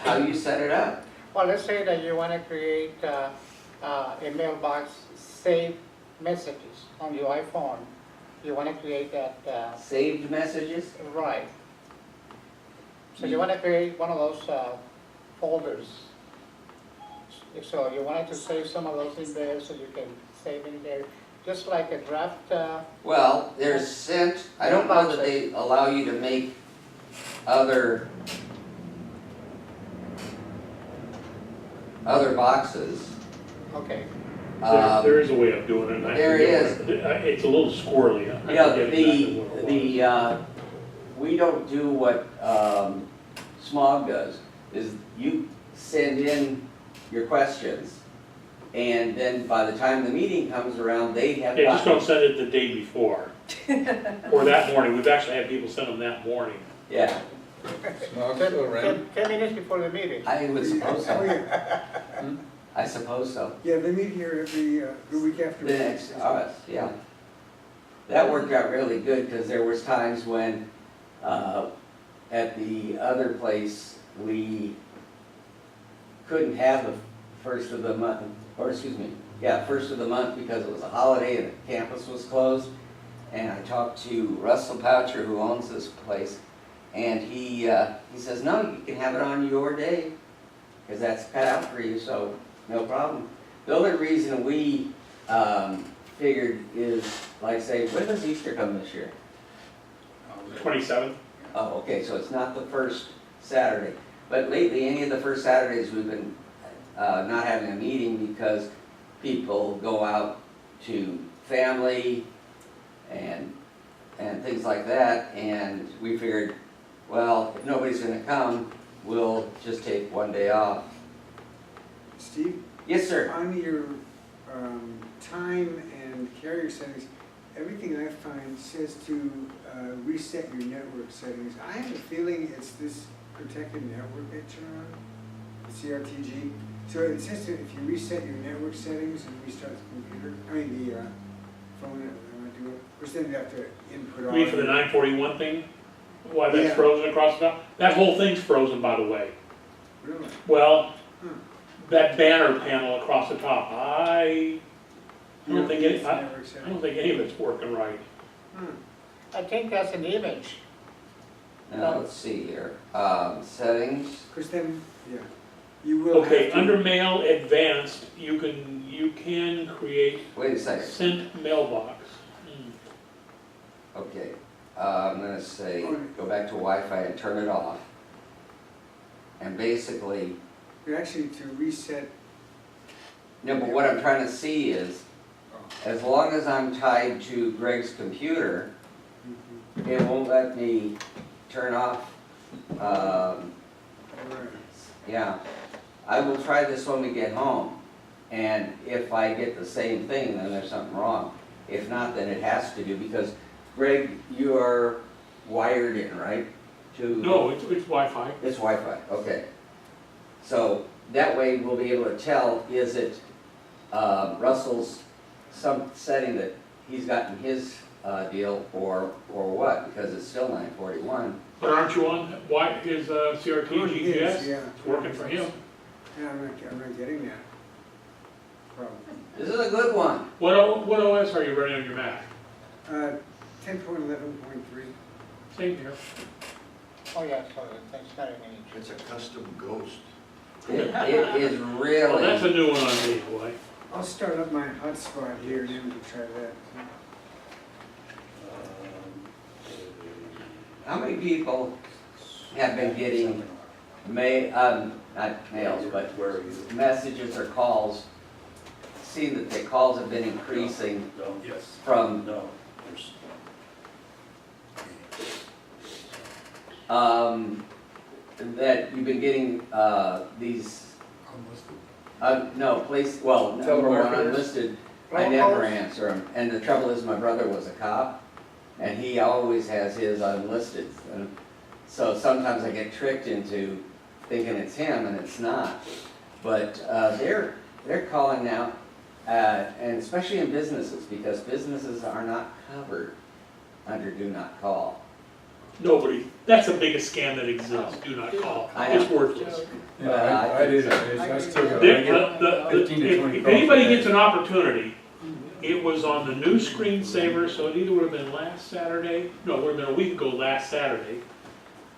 how you set it up. Well, let's say that you want to create a mailbox, save messages on your iPhone. You want to create that, Saved messages? right. So you want to create one of those folders. So you wanted to save some of those in there so you can save in there, just like a draft. Well, there's sent, I don't know that they allow you to make other boxes. Okay. There is a way of doing it. There is. It's a little squirrely. I Yeah, forget exactly what it was. we don't do what Smog does, is you send in your questions, and then by the time the meeting comes around, they have. Yeah, just don't send it the day before, or that morning. We've actually had people send them that morning. Yeah, Smog's still around? 10 minutes before the meeting. I would suppose Oh, so. yeah. I suppose so. Yeah, they meet here every, the week after. The next, yeah. That worked out really good, because there was times when, at the other place, we couldn't have the first of the month, or excuse me, yeah, first of the month, because it was a holiday and the campus was closed. And I talked to Russell Poucher, who owns this place, and he says, no, you can have it on your day, because that's cut out for you, so no problem. The only reason we figured is, like, say, when does Easter come this year? 27th? Oh, okay, so it's not the first Saturday. But lately, any of the first Saturdays, we've been not having a meeting because people go out to family and things like that. And we figured, well, if nobody's gonna come, we'll just take one day off. Steve? Yes, sir. On your time and carrier settings, everything I find says to reset your network settings. I have a feeling it's this protected network that you're on, the CRTG. So it says that if you reset your network settings and restart the computer, the phone, of course then you have to input all. You mean for the 941 thing? Why that's Yeah. frozen across the top? That whole thing's frozen, by the way. Really? Well, Hmm. that banner panel across the top, I don't think It's I network don't settings. think any of it's working right. Hmm. I think that's an image. Now, let's see here. Settings. Of course then, yeah, you will have Okay, to. under mail advanced, you can create Wait a second. sent mailbox. Okay. I'm gonna say, go back to Wi-Fi and turn it off. And basically, You're actually to reset. no, but what I'm trying to see is, as long as I'm tied to Greg's computer, it won't let me turn off, Right. yeah. I will try this when we get home, and if I get the same thing, then there's something wrong. If not, then it has to do, because Greg, you are wired in, right? To No, it's Wi-Fi. It's Wi-Fi, okay. So that way we'll be able to tell, is it Russell's some setting that he's gotten his deal or what, because it's still 941. But aren't you on his CRT Oh, he is, GPS? yeah. It's working for him. Yeah, I'm not getting that problem. This is a good one. What OS are you running on your Mac? 10.11.3. Same here. Oh, yeah, so that's not an age. It's a custom ghost. It is Well, really, that's a new one on me, boy. I'll start up my hotspot here and then we can try that. how many people have been getting not mails, but messages or calls, see that the calls have been increasing Yes. from No. that you've been getting these, no, number one, Telemarketers? unlisted, I never answer them. And the trouble is, my brother was a cop, and he always has his unlisted. And so sometimes I get tricked into thinking it's him, and it's not. But they're calling now, and especially in businesses, because businesses are not covered under do not call. Nobody. That's the biggest scam that exists. Do not call. I know. It's worthless. I did, I still got If anybody gets an opportunity, it was on the new screensaver, so it either would have been last Saturday, no, it would have been a week ago last Saturday.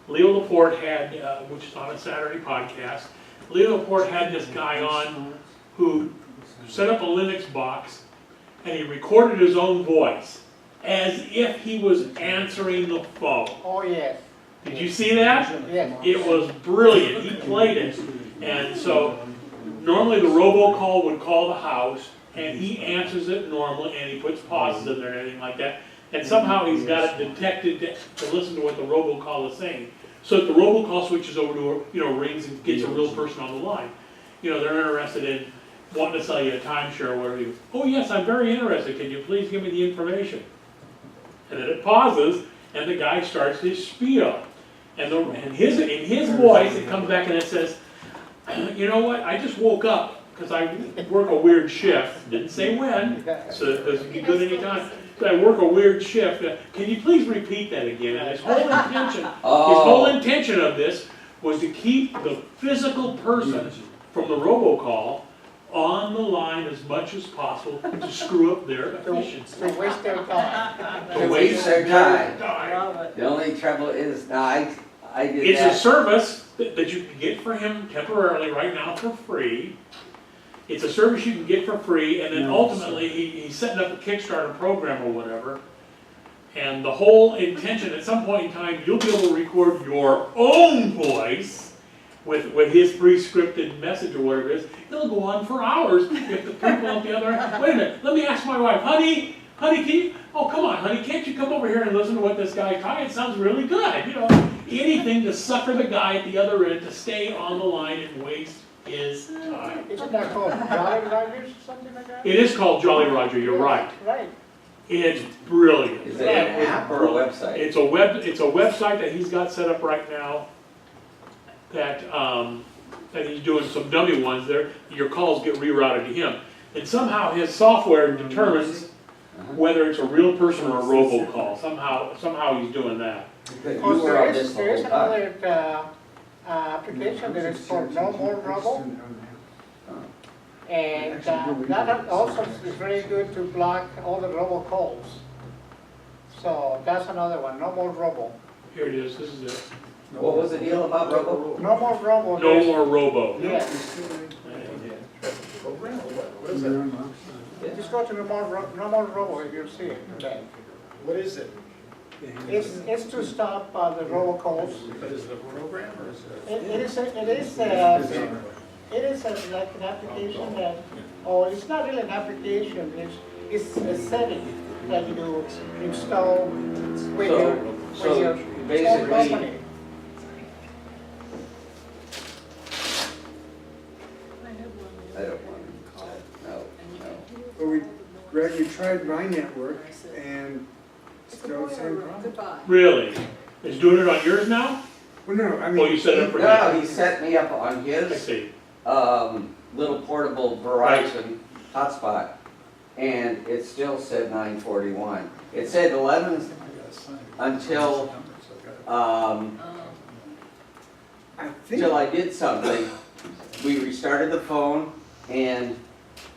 Leo Laporte had, which is on a Saturday podcast, Leo Laporte had this guy on who set up a Linux box and he recorded his own voice as if he was answering the phone. Oh, yes. Did you see that? Yes. It was brilliant. He played it. And so normally the robocall would call the house and he answers it normally and he puts pauses in there and everything like that. And somehow he's got it detected to listen to what the robocall is saying. So if the robocall switches over to a, rings and gets a real person on the line, they're interested in wanting to sell you a timeshare or whatever. Oh yes, I'm very interested. Can you please give me the information? And then it pauses and the guy starts his spiel. And in his voice, it comes back and it says, you know what, I just woke up because I work a weird shift. Didn't say when, so because it can be good anytime. So I work a weird shift. Can you please repeat that again? And his whole intention of this was to keep the physical person from the robocall on the line as much as possible to screw up their efficiency. To waste their time. To waste their time. Love it. The only trouble is, now I did It's that. a service that you can get for him temporarily right now for free. It's a service you can get for free, and then ultimately he's setting up a Kickstarter program or whatever. And the whole intention, at some point in time, you'll be able to record your own voice with his pre-scripted message or whatever it is. It'll go on for hours if the people on the other end, wait a minute, let me ask my wife, honey, can you, oh come on, honey, can't you come over here and listen to what this guy's talking? It sounds really good, anything to sucker the guy at the other end to stay on the line and waste his time. Isn't that called Jolly Rogers or something like that? It is called Jolly Roger, you're right. Right. It's brilliant. Is it an app or a website? It's a website that he's got set up right now that he's doing some dummy ones there. Your calls get rerouted to him. And somehow his software determines whether it's a real person or a robocall. Somehow he's doing that. You were on this the There is whole time. another application that is called No More Robo. And that also is very good to block all the robocalls. So that's another one, No More Robo. Here it is, this is it. What was the deal about Robo? No More Robo. No more robo. Yes. What is that? Just go to No More Robo if you see it. Okay. What is it? It's to stop the robocalls. Is it a program or is it? It is like an application that, it's not really an application, it's a setting that you install with your basically, company. I don't want to call it, no. Well, Greg, we tried my network and still the same problem. Goodbye. Really? Is doing it on yours now? Well, no, I mean. Well, you set it up for me. No, he set me up on I his, see. little portable Verizon hotspot, and it still said 9:41. It said 11 until, I think, till I did something. We restarted the phone, and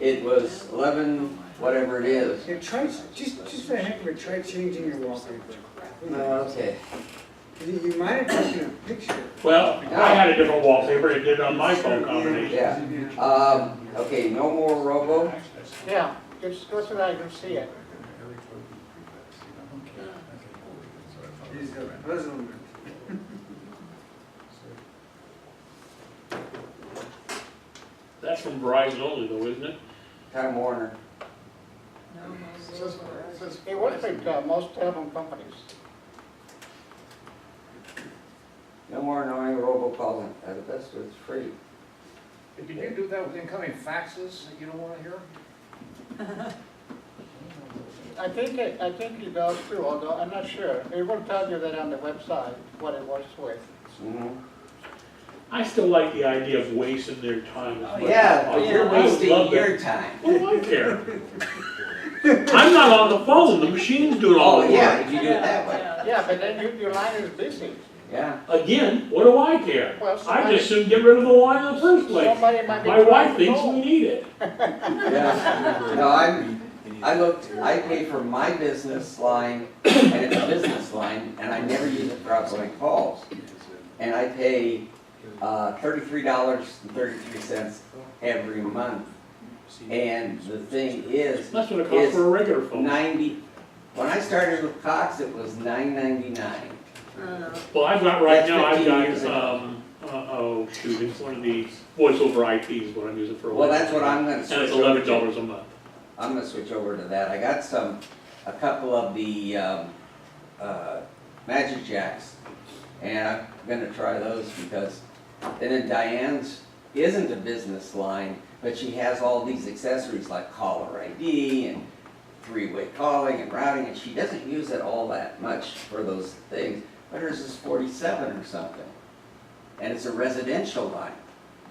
it was 11, whatever it is. yeah, try, just for the heck of it, try changing your wallpaper. Okay. You might have taken a picture. Well, I had a different wallpaper, it did on my phone combination. Yeah. Okay, no more robo. Yeah, just go so that I can see it. It's a puzzlement. That's from Verizon only though, isn't it? Time Warner. It works with most telephone companies. No more annoying robocalls. At the best, it's free. Did you do that with incoming faxes that you don't wanna hear? I think it does too, although I'm not sure. It will tell you that on the website, what it works with. Mhm. I still like the idea of wasting their time as much as Yeah, possible. but you're I would wasting love your that. time. What do I care? I'm not on the phone, the machine's doing all Oh, the yeah, work. if you do it that way. Yeah, but then your line is busy. Yeah. Again, what do I care? Well, I just shouldn't get rid of the line in the first place. Somebody might be My trying wife to thinks call. we need it. Yeah. No, I pay for my business line, and it's a business line, and I never use it for outgoing calls. And I pay $33.33 every month. And the thing is, That's what it costs for a regular phone. 90, when I started with Cox, it was $9.99. Well, I've got right That's now, I've 15 years got, ago. oh, shoot, it's one of the voice over IP is what I'm using for a Well, while. that's what I'm gonna And switch it's over to. $11 a month. I'm gonna switch over to that. I got a couple of the Magic Jacks, and I'm gonna try those because, and then Diane's isn't a business line, but she has all these accessories like caller ID and three-way calling and routing, and she doesn't use it all that much for those things, but hers is 47 or something. And it's a residential line.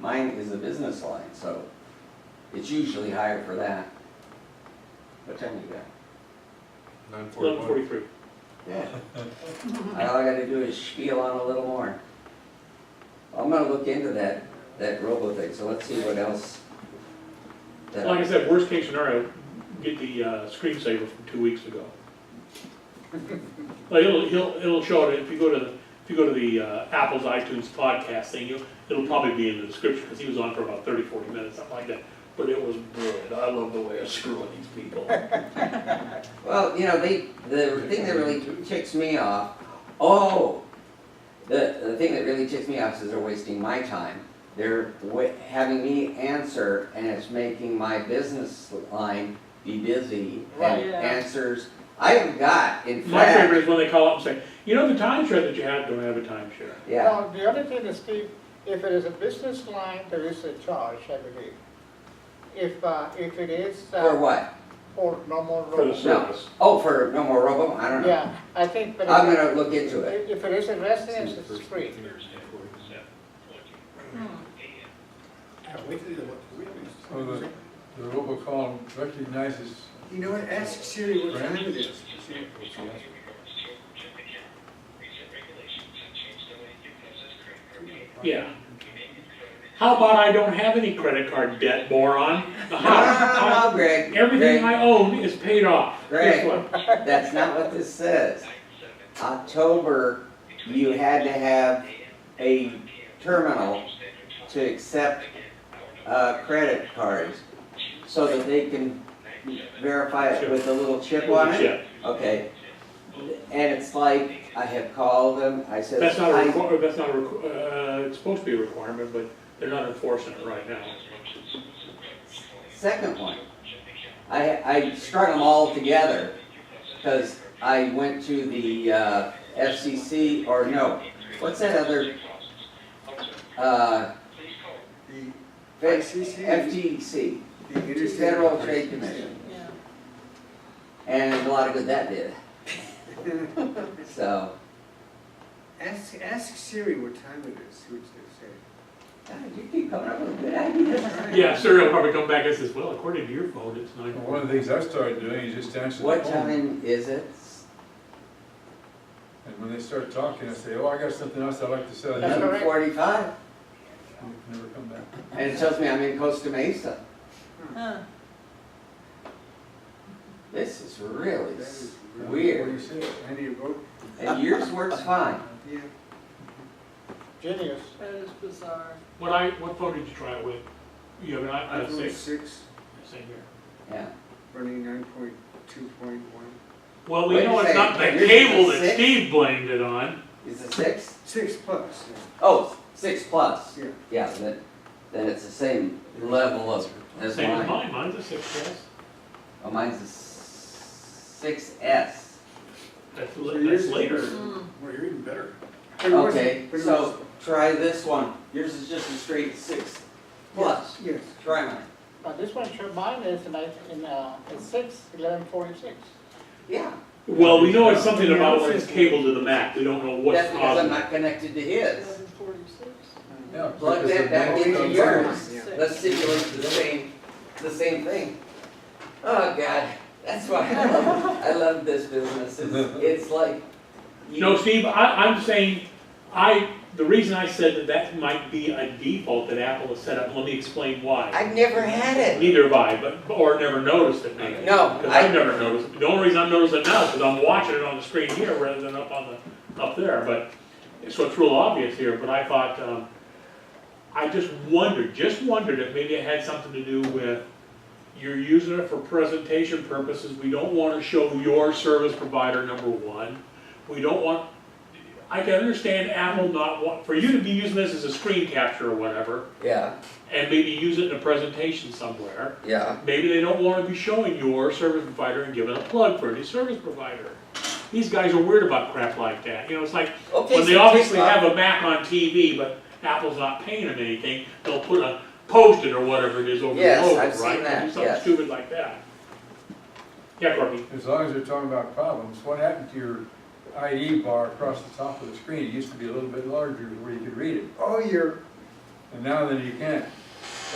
Mine is a business line, so it's usually higher for that. What time you got? 11:43. Yeah. All I gotta do is spiel on a little more. I'm gonna look into that robo thing, so let's see what else. that- Like I said, worst case scenario, get the screensaver from 2 weeks ago. Like it'll show it, if you go to the Apple's iTunes podcast thing, it'll probably be in the description, because he was on for about 30, 40 minutes, something like that. But it was brilliant. I love the way of screwing these people. Well, the thing that really ticks me off, the thing that really ticks me off is they're wasting my time. They're having me answer, and it's making my business line be busy, Right. and Yeah. answers, I have got, in My favorite fact, is when they call up and say, you know, the timeshare that you have, don't have a timeshare. yeah, Now, the other thing is, Steve, if it is a business line, there is a charge, I believe. If it is. for what? For no more For the robo. No, service. for no more robo, I don't know. Yeah, I think, but I'm gonna look into it. if it is a residence, it's free. Yeah, wait till you look. Oh, the robocall recognizes. You know what, ask Siri what time it is. Yeah. How about I don't have any credit card debt, moron? No, Greg, Everything Greg, I own is paid off. Guess Greg. what? That's not what this says. October, you had to have a terminal to accept credit cards so that they can verify it with a little chip on it? Chip. Okay. And it's like, I have called them, I said. That's not a it's supposed to be a requirement, but they're not enforcing it right now. Second one, I strung them all together because I went to the FCC, or no, what's that other? The FTC, the Interstate Federal Trade Commission, Yeah. and a lot of good that did. So, Ask Siri what time it is, see what they say. God, you keep coming up with good ideas. Yeah, Siri will probably come back and says, well, according to your phone, it's 9:40. Well, one of the things I started doing is just answer the What phone. time is it? And when they start talking, I say, oh, I got something else I'd like to say. That's They all right. 7:45, never come back. and it tells me I'm in Costa Mesa. Huh. This is really That is What do weird. you say? How do you vote? And yours works fine. Yeah. Genius. That is bizarre. What phone did you try it with? You have an iPhone iPhone 6? 6, Same here. Yeah. running 9.2.1. Well, we What'd know you it's say? not the Yours is cable a that 6? Steve blamed it on. Is it 6? 6 plus, Oh, 6 plus. yeah. Yeah, then it's the same level as Same as mine. mine, mine's a 6S. Oh, mine's a 6S. That's So yours is later. Mm. Well, you're even better. But it wasn't- Okay, but it so try this one. Yours is just a straight 6 plus. Yes. Try mine. This one, mine is in 6/11/46. Yeah. Well, we know it's something about when it's cabled to the Mac. We don't know what's That's because I'm causing it. not connected to his. 11:46. Yeah, Plug because that back the into most- yours. Yeah. Let's simulate the same thing. Oh, God, that's why I love this business. It's like. No, Steve, I'm saying, the reason I said that might be a default that Apple has set up, let me explain why. I've never had it. Neither have I, or never noticed it maybe. No, Because I've never noticed it. The only reason I'm noticing it now is because I'm watching it on the screen here rather than up there, but, so it's real obvious here, but I thought, I just wondered if maybe it had something to do with you're using it for presentation purposes. We don't want to show your service provider, number one. We don't want, I can understand Apple not want, for you to be using this as a screen capture or whatever, Yeah, and maybe use it in a presentation somewhere. yeah. Maybe they don't want to be showing your service provider and giving a plug for any service provider. These guys are weird about crap like that. You know, it's like, Okay, when they so obviously take off- have a Mac on TV, but Apple's not paying them anything, they'll put a Post-it or whatever it is over the Yes, logo, I've seen right? They'll that, do something yes. stupid like that. Yeah, Courtney? As long as they're talking about problems, what happened to your IE bar across the top of the screen? It used to be a little bit larger where you could read it, Oh, and now then you can't.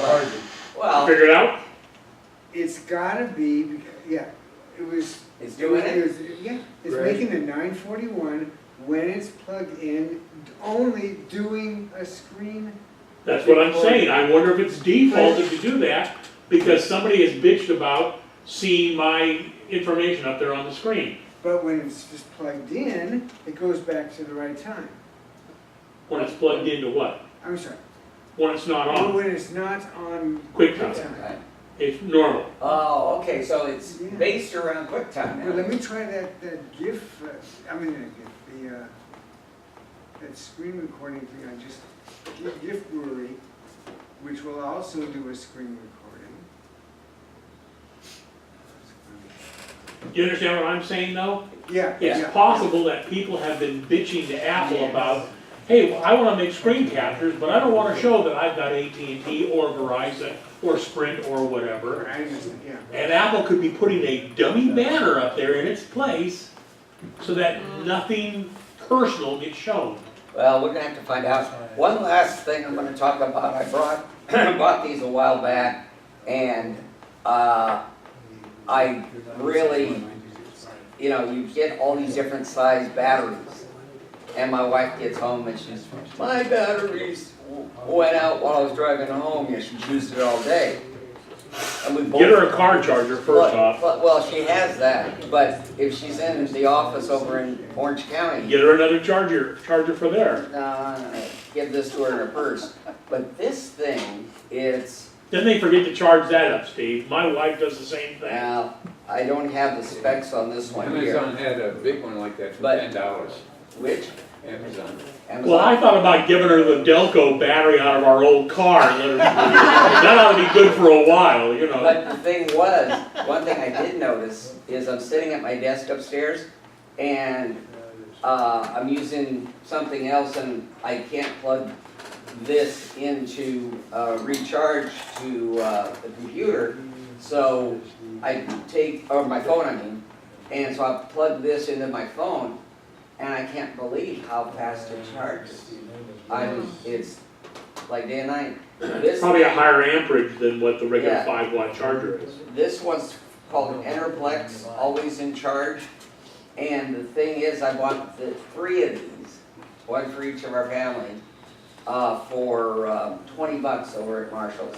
Hardly. Well, Figure it out? it's gotta be, yeah, it was. it's doing it. was- Yeah, it's Right. making the 941 when it's plugged in, only doing a screen. That's what I'm saying. I wonder if it's defaulted to do that because somebody has bitched about seeing my information up there on the screen. But when it's just plugged in, it goes back to the right time. When it's plugged into what? I'm sorry, When it's not but on. when it's not on QuickTime. QuickTime. Right. It's normal. Oh, okay, so it's Yeah. based around QuickTime Well, let now. me try that GIF, that screen recording thing I just, GIF Brewery, which will also do a screen recording. You understand what I'm saying though? Yeah, It's yeah. possible that people have been bitching to Apple about, hey, well, I want to make screen captures, but I don't want to show that I've got AT&T or Verizon or Sprint or whatever. I understand, yeah. And Apple could be putting a dummy banner up there in its place so that nothing personal gets shown. Well, we're gonna have to find out. One last thing I'm gonna talk about, I bought these a while back, and, I really, you know, you get all these different size batteries. And my wife gets home and she's, my batteries went out while I was driving home, and she's used it all day. And we both. Get her a car charger first off. Well, she has that, but if she's in the office over in Orange County, Get her another charger for there. give this to her in her purse. But this thing, it's, Then they forget to charge that up, Steve. My wife does the same thing. now, I don't have the specs on this one here. Amazon had a big one like that for But- $10. Which? Amazon. Well, I thought about giving her the Delco battery out of our old car. And let her, that ought to be good for a while, you know. But the thing was, one thing I did notice is I'm sitting at my desk upstairs and I'm using something else and I can't plug this into recharge to the computer. So I take, or my phone I mean, and so I plug this into my phone and I can't go believe how fast it charges. It's like day and night. This, Probably a higher amperage than what the regular Yeah. 5-watt charger is. this one's called an Enerplex, always in charge. And the thing is, I bought the 3 of these, one for each of our family, for $20 over at Marshall's.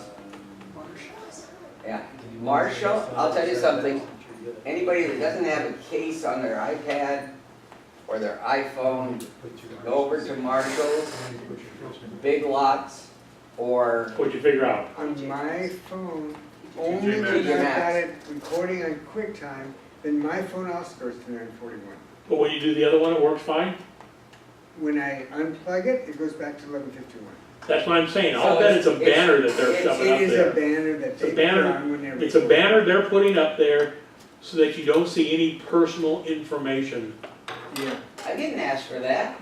Yeah, Marshall, I'll tell you something, anybody that doesn't have a case on their iPad or their iPhone, go over to Marshall's, Big Lots, or What'd you figure out? On my phone, only when I've got it recording on QuickTime, then my phone also goes to 941. But when you do the other one, it works fine? When I unplug it, it goes back to 1151. That's what I'm saying. So I'll bet it's a banner that they're shoving up It is a there. banner that It's a they put banner- on when they're It's a recording. banner they're putting up there so that you don't see any personal information. Yeah. I didn't ask for that.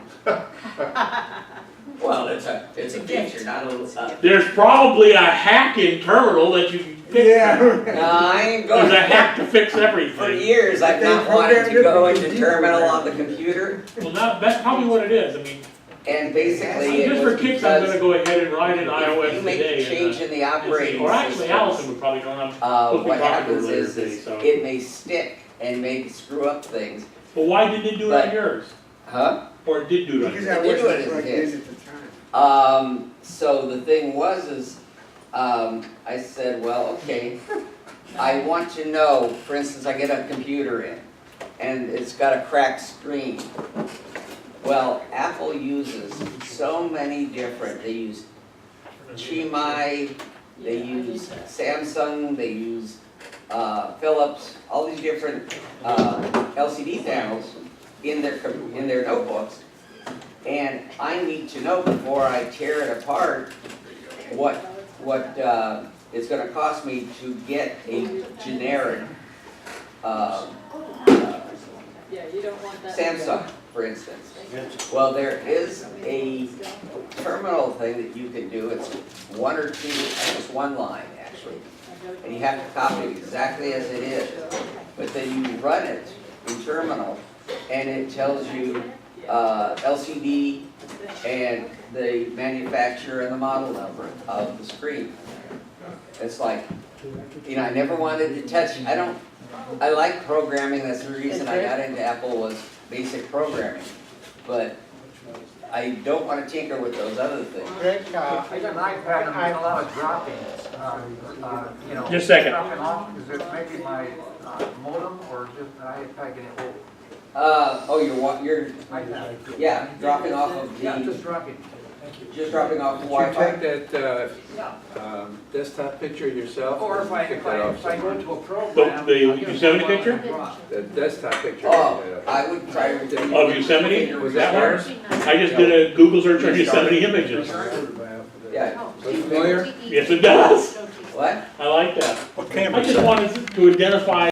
Well, it's a feature, not a, There's probably a hack in terminal that you can fix. Yeah. no, I ain't There's going. a hack to fix For everything. years, I've They not wanted to programmed go it into with terminal deprogram. on the computer, Well, that's probably what it is. I mean, and basically it just for was kicks, I'm gonna because go ahead and write in if iOS you make today. a change in the operating Or actually, system, Allison would probably know. I'm supposed to be what talking to her happens later is today, so. it may stick and may screw up things. Well, why didn't it do it on But- yours? Huh? Or it did do it on Because yours? I They do it wasn't as plugged his. in at the time. So the thing was I said, well, okay, I want to know, for instance, I get a computer in, and it's got a cracked screen. Well, Apple uses so many different, they use Chimai, they use Samsung, they use Philips, all these different LCD panels in their notebooks. And I need to know before I tear it apart what it's gonna cost me to get a generic Yeah, you don't want that. Samsung, for instance. Well, there is a terminal thing that you can do, it's 1 or 2, I think it's 1 line actually. And you have to copy it exactly as it is. But then you run it in terminal and it tells you LCD and the manufacturer and the model number of the screen. It's like, you know, I never wanted to touch, I like programming, that's the reason I got into Apple was basic programming. But I don't want to tinker with those other things. Greg, I got an iPad and I a lot of dropping, you know. Just a second. Dropping off, is it maybe my modem or just an iPad getting old? Oh, you're, iPad. yeah, dropping off of Yeah, the, just dropping. just dropping off the Did you Wi-Fi. take that desktop picture yourself? Or if I, pick if that I, off if I go somewhere? to a program. The I'll get Yosemite one picture? and drop. The desktop picture. Oh, I would try to. Of Yosemite? Was That works? I just did a Google search on Yosemite images. Yeah. Familiar? Yes, it does. What? I like that. What I camera? just wanted to identify